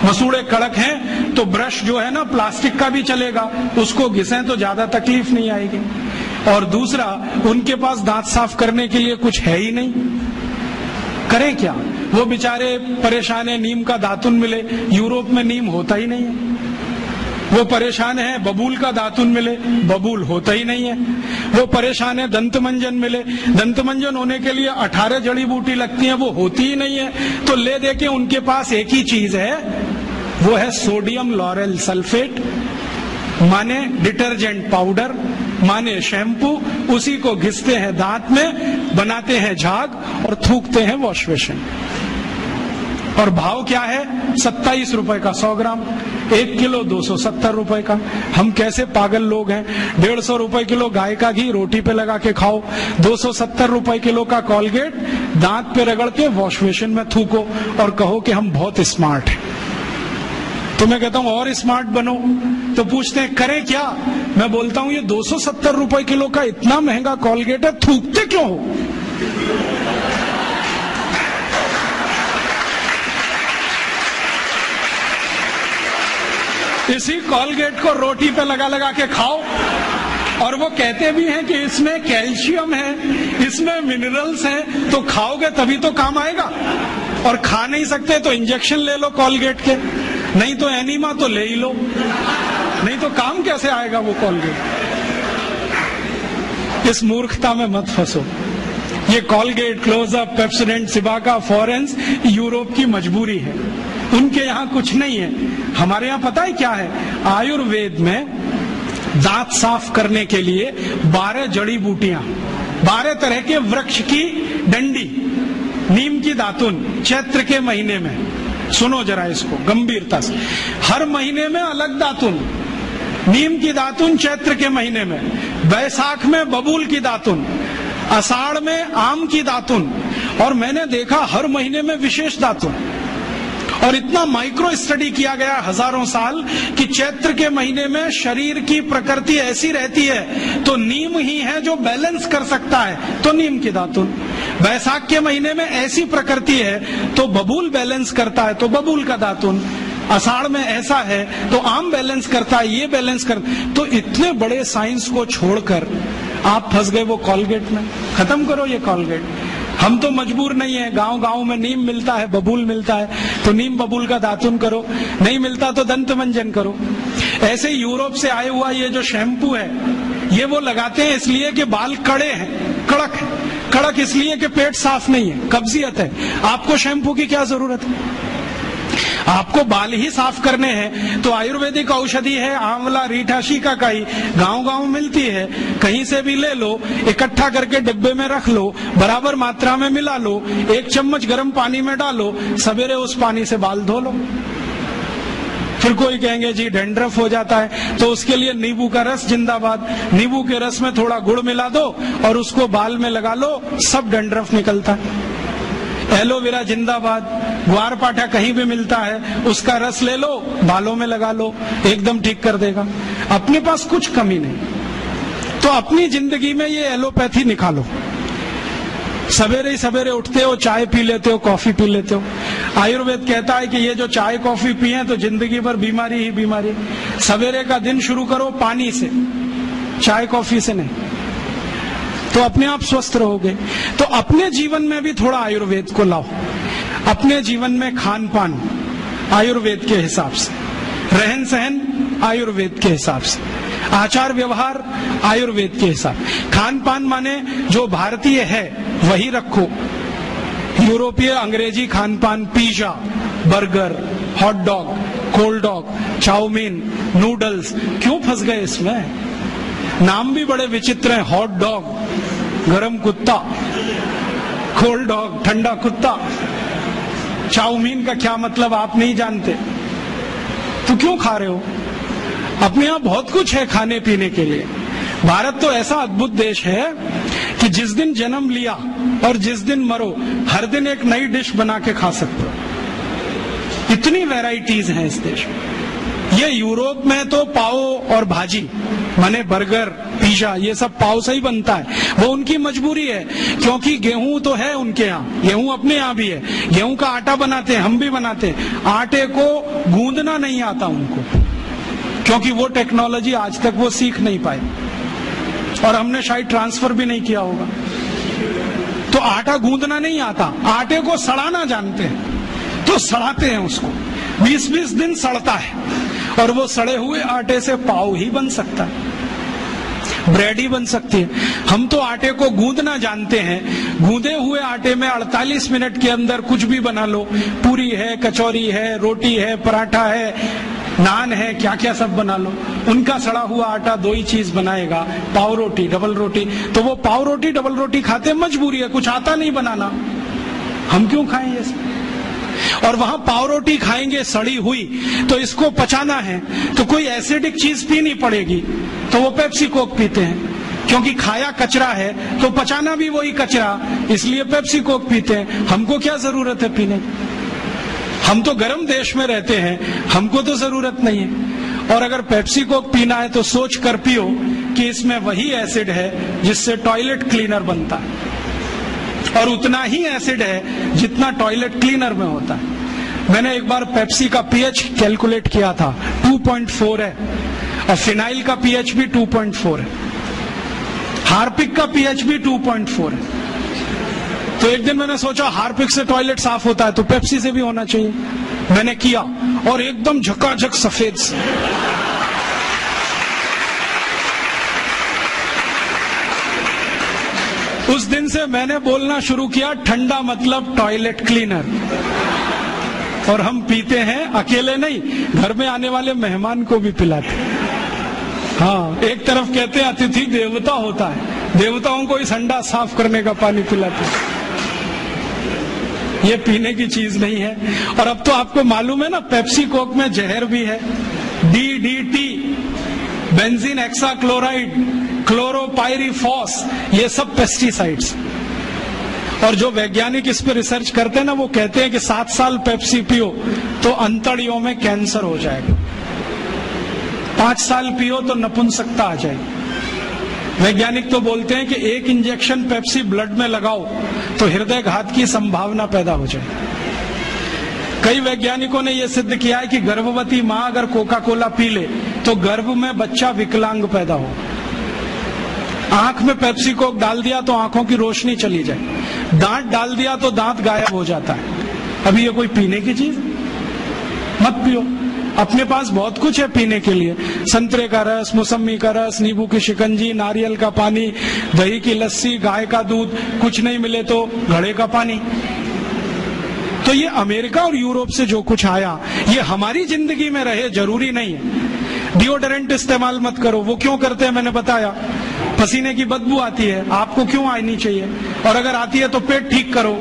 मसूड़े कड़क हैं तो ब्रश जो है ना प्लास्टिक का भी चलेगा, उसको घिसें तो ज्यादा तकलीफ नहीं आएगी। और दूसरा, उनके पास दांत साफ करने के लिए कुछ है ही नहीं, करें क्या? वो बेचारे परेशान है, नीम का दातुन मिले, यूरोप में नीम होता ही नहीं है। वो परेशान है बबूल का दातुन मिले, बबूल होता ही नहीं है। वो परेशान है दंतमंजन मिले, दंतमंजन होने के लिए 18 जड़ी बूटी लगती हैं, वो होती ही नहीं है। तो ले दे के उनके पास एक ही चीज है, वो है सोडियम लॉरेल सल्फेट, माने डिटर्जेंट पाउडर, माने शैम्पू। उसी को घिसते हैं दांत में, बनाते हैं झाग और थूकते हैं वॉश बेसिन। और भाव क्या है? 27 रुपए का 100 ग्राम, 1 किलो 270 रुपए का। हम कैसे पागल लोग हैं। 150 रुपए किलो गाय का घी रोटी पे लगा के खाओ, 270 रुपए किलो का कॉलगेट दांत पे रगड़ के वॉश बेसिन में थूको और कहो कि हम बहुत स्मार्ट हैं। तो मैं कहता हूं और स्मार्ट बनो। तो पूछते हैं करें क्या? मैं बोलता हूं ये 270 रुपए किलो का इतना महंगा कॉलगेट है, थूकते क्यों हो? इसी कॉलगेट को रोटी पे लगा लगा के खाओ। और वो कहते भी हैं कि इसमें कैल्शियम है, इसमें मिनरल्स हैं, तो खाओगे तभी तो काम आएगा। और खा नहीं सकते तो इंजेक्शन ले लो कॉलगेट के, नहीं तो एनीमा तो ले ही लो, नहीं तो काम कैसे आएगा वो कॉलगेट। इस मूर्खता में मत फंसो। ये कॉलगेट, क्लोजअप, पेप्सोडेंट, सिबाका, फॉरेंस यूरोप की मजबूरी है, उनके यहाँ कुछ नहीं है। हमारे यहाँ पता है क्या है? आयुर्वेद में दांत साफ करने के लिए 12 जड़ी बूटियां, 12 तरह के वृक्ष की डंडी, नीम की दातुन चैत्र के महीने में, सुनो जरा इसको गंभीरता से, हर महीने में अलग दातुन, नीम की दातुन चैत्र के महीने में, बैसाख में बबूल की दातुन, आषाढ़ में आम की दातुन, और मैंने देखा हर महीने में विशेष दातुन। और इतना माइक्रो स्टडी किया गया हजारों साल कि चैत्र के महीने में शरीर की प्रकृति ऐसी रहती है तो नीम ही है जो बैलेंस कर सकता है, तो नीम की दातुन। बैसाख के महीने में ऐसी प्रकृति है तो बबूल बैलेंस करता है, तो बबूल का दातुन। आषाढ़ में ऐसा है तो आम बैलेंस करता है, ये बैलेंस कर। तो इतने बड़े साइंस को छोड़कर आप फंस गए वो कॉलगेट में। खत्म करो ये कॉलगेट। हम तो मजबूर नहीं है, गांव गांव में नीम मिलता है, बबूल मिलता है, तो नीम बबूल का दातुन करो, नहीं मिलता तो दंतमंजन करो। ऐसे यूरोप से आए हुआ ये जो शैम्पू है, ये वो लगाते हैं इसलिए कि बाल कड़े हैं, कड़क है। कड़क इसलिए कि पेट साफ नहीं है, कब्जियत है। आपको शैम्पू की क्या जरूरत है? आपको बाल ही साफ करने हैं तो आयुर्वेदिक औषधि है आंवला, रीठा, शिकाकाई, गांव गांव मिलती है, कहीं से भी ले लो, इकट्ठा करके डिब्बे में रख लो, बराबर मात्रा में मिला लो, 1 चम्मच गर्म पानी में डालो, सवेरे उस पानी से बाल धो लो। फिर कोई कहेंगे जी डैंड्रफ हो जाता है, तो उसके लिए नींबू का रस जिंदाबाद। नींबू के रस में थोड़ा गुड़ मिला दो और उसको बाल में लगा लो, सब डैंड्रफ निकलता है। एलोवेरा जिंदाबाद। ग्वार पाठा कहीं भी मिलता है, उसका रस ले लो, बालों में लगा लो, एकदम ठीक कर देगा। अपने पास कुछ कमी नहीं, तो अपनी जिंदगी में ये एलोपैथी निकालो। सवेरे ही सवेरे उठते हो, चाय पी लेते हो, कॉफी पी लेते हो। आयुर्वेद कहता है कि ये जो चाय कॉफी पिए तो जिंदगी भर बीमारी ही बीमारी। सवेरे का दिन शुरू करो पानी से, चाय कॉफी से नहीं, तो अपने आप स्वस्थ रहोगे। तो अपने जीवन में भी थोड़ा आयुर्वेद को लाओ। अपने जीवन में खान पान आयुर्वेद के हिसाब से, रहन सहन आयुर्वेद के हिसाब से, आचार व्यवहार आयुर्वेद के हिसाब। खान पान माने जो भारतीय है वही रखो। यूरोपीय अंग्रेजी खान पान, pizza, burger, hot dog, cold dog, chow mein, noodles, क्यों फंस गए इसमें? नाम भी बड़े विचित्र हैं। हॉट डॉग गरम कुत्ता, कोल्ड डॉग ठंडा कुत्ता। चाउमीन का क्या मतलब आप नहीं जानते, तो क्यों खा रहे हो? अपने यहाँ बहुत कुछ है खाने पीने के लिए। भारत तो ऐसा अद्भुत देश है कि जिस दिन जन्म लिया और जिस दिन मरो, हर दिन एक नई डिश बना के खा सकते हो। इतनी वैरायटीज हैं इस देश में। ये यूरोप में तो पाव और भाजी माने बर्गर, पिज्जा, ये सब पाव से ही बनता है। वो उनकी मजबूरी है, क्योंकि गेहूं तो है उनके यहाँ, गेहूं अपने यहाँ भी है, गेहूं का आटा बनाते हैं, हम भी बनाते हैं। आटे को गूंदना नहीं आता उनको, क्योंकि वो टेक्नोलॉजी आज तक वो सीख नहीं पाए और हमने शायद ट्रांसफर भी नहीं किया होगा। तो आटा गूंदना नहीं आता, आटे को सड़ाना जानते हैं, तो सड़ाते हैं उसको, 20-20 दिन सड़ता है और वो सड़े हुए आटे से पाव ही बन सकता है, ब्रेड ही बन सकती है। हम तो आटे को गूंदना जानते हैं, गूंदे हुए आटे में 48 मिनट के अंदर कुछ भी बना लो, पूरी है, कचौरी है, रोटी है, पराठा है, नान है, क्या क्या सब बना लो। उनका सड़ा हुआ आटा दो ही चीज बनाएगा, पाव रोटी, डबल रोटी। तो वो पाव रोटी डबल रोटी खाते मजबूरी है, कुछ आता नहीं बनाना, हम क्यों खाएं ये सब? और वहां पाव रोटी खाएंगे सड़ी हुई, तो इसको पचाना है तो कोई एसिडिक चीज पीनी पड़ेगी, तो वो पेप्सी कोक पीते हैं, क्योंकि खाया कचरा है तो पचाना भी वही कचरा, इसलिए पेप्सी कोक पीते हैं। हमको क्या जरूरत है पीने की? हम तो गर्म देश में रहते हैं, हमको तो जरूरत नहीं है। और अगर पेप्सी कोक पीना है तो सोच कर पियो कि इसमें वही एसिड है जिससे टॉयलेट क्लीनर बनता है, और उतना ही एसिड है जितना टॉयलेट क्लीनर में होता है। मैंने एक बार पेप्सी का पीएच कैलकुलेट किया था, 2.4 है, और फिनाइल का पीएच भी 2.4 है, हार्पिक का पीएच भी 2.4 है। तो एक दिन मैंने सोचा हार्पिक से टॉयलेट साफ होता है तो पेप्सी से भी होना चाहिए। मैंने किया और एकदम झकाझक सफेद से। उस दिन से मैंने बोलना शुरू किया, ठंडा मतलब टॉयलेट क्लीनर। और हम पीते हैं, अकेले नहीं, घर में आने वाले मेहमान को भी पिलाते। हाँ, एक तरफ कहते हैं अतिथि देवता होता है, देवताओं को इस हंडा साफ करने का पानी पिलाते। ये पीने की चीज नहीं है। और अब तो आपको मालूम है ना, पेप्सी कोक में जहर भी है, DDT, बेंजीन हेक्साक्लोराइड, क्लोरोपाइरीफॉस, ये सब पेस्टिसाइड्स। और जो वैज्ञानिक इस पे रिसर्च करते हैं ना, वो कहते हैं कि 7 साल पेप्सी पियो तो अंतड़ियों में कैंसर हो जाएगा, 5 साल पियो तो नपुंसकता आ जाएगी। वैज्ञानिक तो बोलते हैं कि 1 इंजेक्शन पेप्सी ब्लड में लगाओ तो हृदय घात की संभावना पैदा हो जाए। कई वैज्ञानिकों ने यह सिद्ध किया है कि गर्भवती मां अगर कोका कोला पी ले तो गर्भ में बच्चा विकलांग पैदा हो। आंख में पेप्सी कोक डाल दिया तो आंखों की रोशनी चली जाए, दांत डाल दिया तो दांत गायब हो जाता है। अभी ये कोई पीने की चीज? मत पियो। अपने पास बहुत कुछ है पीने के लिए, संतरे का रस, मौसमी का रस, नींबू की शिकंजी, नारियल का पानी, दही की लस्सी, गाय का दूध, कुछ नहीं मिले तो घड़े का पानी। तो ये अमेरिका और यूरोप से जो कुछ आया ये हमारी जिंदगी में रहे जरूरी नहीं है। डिओडोरेंट इस्तेमाल मत करो, वो क्यों करते हैं मैंने बताया, पसीने की बदबू आती है, आपको क्यों आनी चाहिए? और अगर आती है तो पेट ठीक करो,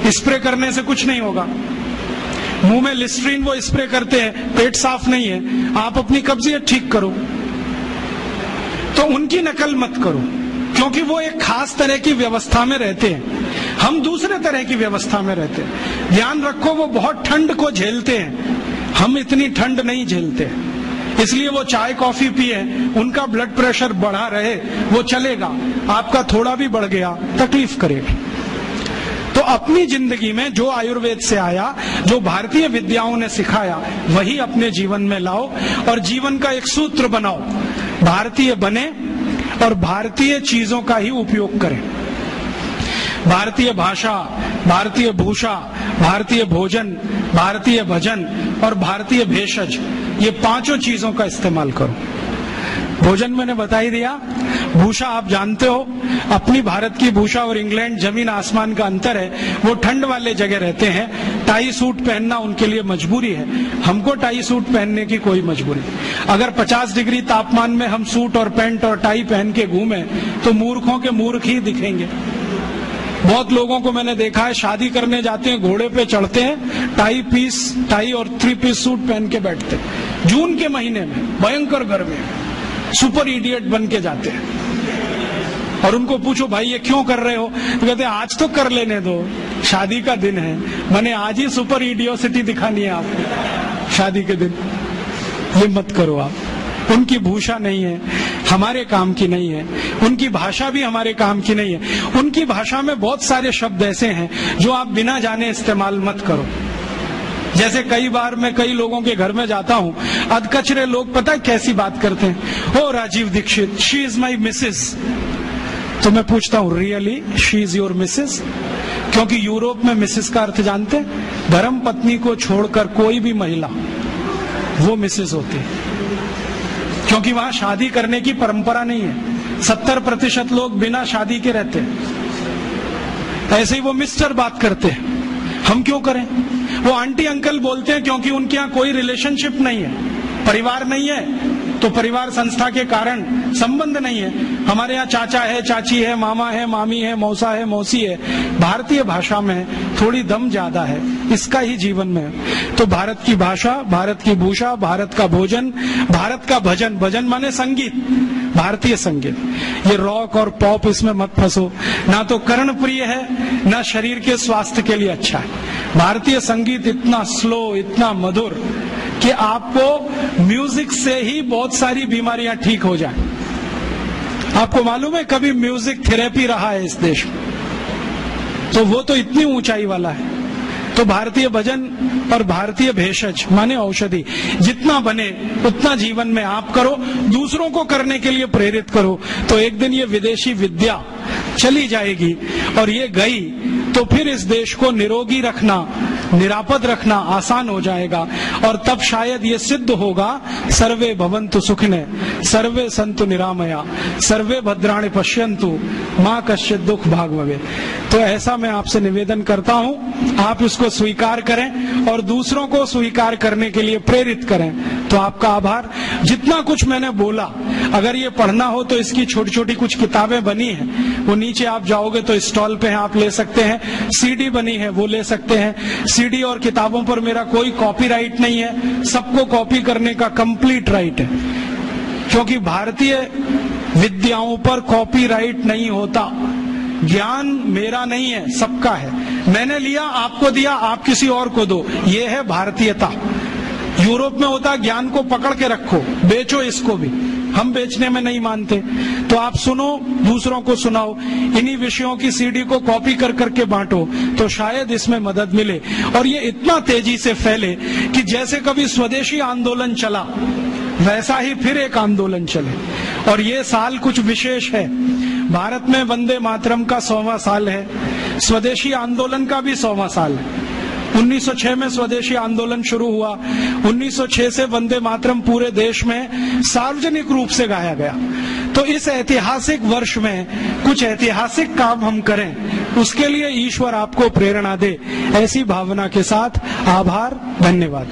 स्प्रे करने से कुछ नहीं होगा। मुंह में लिस्ट्रीन वो स्प्रे करते हैं, पेट साफ नहीं है, आप अपनी कब्जियत ठीक करो। तो उनकी नकल मत करो, क्योंकि वो एक खास तरह की व्यवस्था में रहते हैं, हम दूसरे तरह की व्यवस्था में रहते हैं। ध्यान रखो, वो बहुत ठंड को झेलते हैं, हम इतनी ठंड नहीं झेलते, इसलिए वो चाय कॉफी पिए, उनका ब्लड प्रेशर बढ़ा रहे वो चलेगा, आपका थोड़ा भी बढ़ गया तकलीफ करेगा। तो अपनी जिंदगी में जो आयुर्वेद से आया, जो भारतीय विद्याओं ने सिखाया, वही अपने जीवन में लाओ और जीवन का एक सूत्र बनाओ, भारतीय बने और भारतीय चीजों का ही उपयोग करें। भारतीय भाषा, भारतीय भूषा, भारतीय भोजन, भारतीय भजन और भारतीय भेषज, ये 5 चीजों का इस्तेमाल करो। भोजन मैंने बता ही दिया। भूषा आप जानते हो, अपनी भारत की भूषा और इंग्लैंड जमीन आसमान का अंतर है। वो ठंड वाले जगह रहते हैं, टाई सूट पहनना उनके लिए मजबूरी है, हमको टाई सूट पहनने की कोई मजबूरी नहीं। अगर 50 डिग्री तापमान में हम सूट और पैंट और टाई पहन के घूमें तो मूर्खों के मूर्ख ही दिखेंगे। बहुत लोगों को मैंने देखा है, शादी करने जाते हैं, घोड़े पे चढ़ते हैं, टाई और 3 पीस सूट पहन के बैठते हैं, जून के महीने में भयंकर गर्मी, सुपर इडियट बन के जाते हैं। और उनको पूछो भाई ये क्यों कर रहे हो, तो कहते हैं आज तो कर लेने दो, शादी का दिन है, मैंने आज ही सुपर इडियोसिटी दिखानी है आपको शादी के दिन। ये मत करो आप, उनकी भूषा नहीं है, हमारे काम की नहीं है, उनकी भाषा भी हमारे काम की नहीं है। उनकी भाषा में बहुत सारे शब्द ऐसे हैं जो आप बिना जाने इस्तेमाल मत करो। जैसे कई बार मैं कई लोगों के घर में जाता हूं, अधकचरे लोग पता है कैसी बात करते हैं, ओ Rajiv Dixit, she is my Mrs. तो मैं पूछता हूं really she is your Mrs? क्योंकि यूरोप में मिसेस का अर्थ जानते हैं, धर्म पत्नी को छोड़कर कोई भी महिला वो मिसेस होती है, क्योंकि वहां शादी करने की परंपरा नहीं है। 70% लोग बिना शादी के रहते हैं। ऐसे ही वो मिस्टर बात करते हैं, हम क्यों करें? वो आंटी अंकल बोलते हैं क्योंकि उनके यहाँ कोई रिलेशनशिप नहीं है, परिवार नहीं है, तो परिवार संस्था के कारण संबंध नहीं है। हमारे यहाँ चाचा है, चाची है, मामा है, मामी है, मौसा है, मौसी है। भारतीय भाषा में थोड़ी दम ज्यादा है, इसका ही जीवन में है। तो भारत की भाषा, भारत की भूषा, भारत का भोजन, भारत का भजन, भजन माने संगीत, भारतीय संगीत। ये रॉक और पॉप, इसमें मत फंसो, ना तो कर्ण प्रिय है ना शरीर के स्वास्थ्य के लिए अच्छा है। भारतीय संगीत इतना स्लो, इतना मधुर कि आपको म्यूजिक से ही बहुत सारी बीमारियां ठीक हो जाएं। आपको मालूम है कभी म्यूजिक थेरेपी रहा है इस देश में, तो वो तो इतनी ऊंचाई वाला है। तो भारतीय भजन और भारतीय भेषज माने औषधि जितना बने उतना जीवन में आप करो, दूसरों को करने के लिए प्रेरित करो, तो एक दिन ये विदेशी विद्या चली जाएगी। और ये गई तो फिर इस देश को निरोगी रखना, निरापद रखना आसान हो जाएगा। और तब शायद ये सिद्ध होगा, सर्वे भवन्तु सुखिने सर्वे सन्तु निरामया सर्वे भद्राणि पश्यन्तु मां कश्चित् दुख भाग भवेत्। तो ऐसा मैं आपसे निवेदन करता हूं, आप इसको स्वीकार करें और दूसरों को स्वीकार करने के लिए प्रेरित करें। तो आपका आभार। जितना कुछ मैंने बोला, अगर ये पढ़ना हो तो इसकी छोटी छोटी कुछ किताबें बनी हैं, वो नीचे आप जाओगे तो स्टॉल पे आप ले सकते हैं। सीडी बनी है, वो ले सकते हैं। सीडी और किताबों पर मेरा कोई कॉपीराइट नहीं है, सबको कॉपी करने का कंप्लीट राइट है, क्योंकि भारतीय विद्याओं पर कॉपीराइट नहीं होता। ज्ञान मेरा नहीं है, सबका है। मैंने लिया, आपको दिया, आप किसी और को दो, ये है भारतीयता। यूरोप में होता ज्ञान को पकड़ के रखो, बेचो इसको भी, हम बेचने में नहीं मानते। तो आप सुनो, दूसरों को सुनाओ, इन्हीं विषयों की सीडी को कॉपी कर करके बांटो, तो शायद इसमें मदद मिले और ये इतना तेजी से फैले कि जैसे कभी स्वदेशी आंदोलन चला वैसा ही फिर एक आंदोलन चले। और ये साल कुछ विशेष है, भारत में वंदे मातरम का 100वां साल है, स्वदेशी आंदोलन का भी 100वां साल है। 1906 में स्वदेशी आंदोलन शुरू हुआ, 1906 से वंदे मातरम पूरे देश में सार्वजनिक रूप से गाया गया। तो इस ऐतिहासिक वर्ष में कुछ ऐतिहासिक काम हम करें, उसके लिए ईश्वर आपको प्रेरणा दे, ऐसी भावना के साथ आभार, धन्यवाद।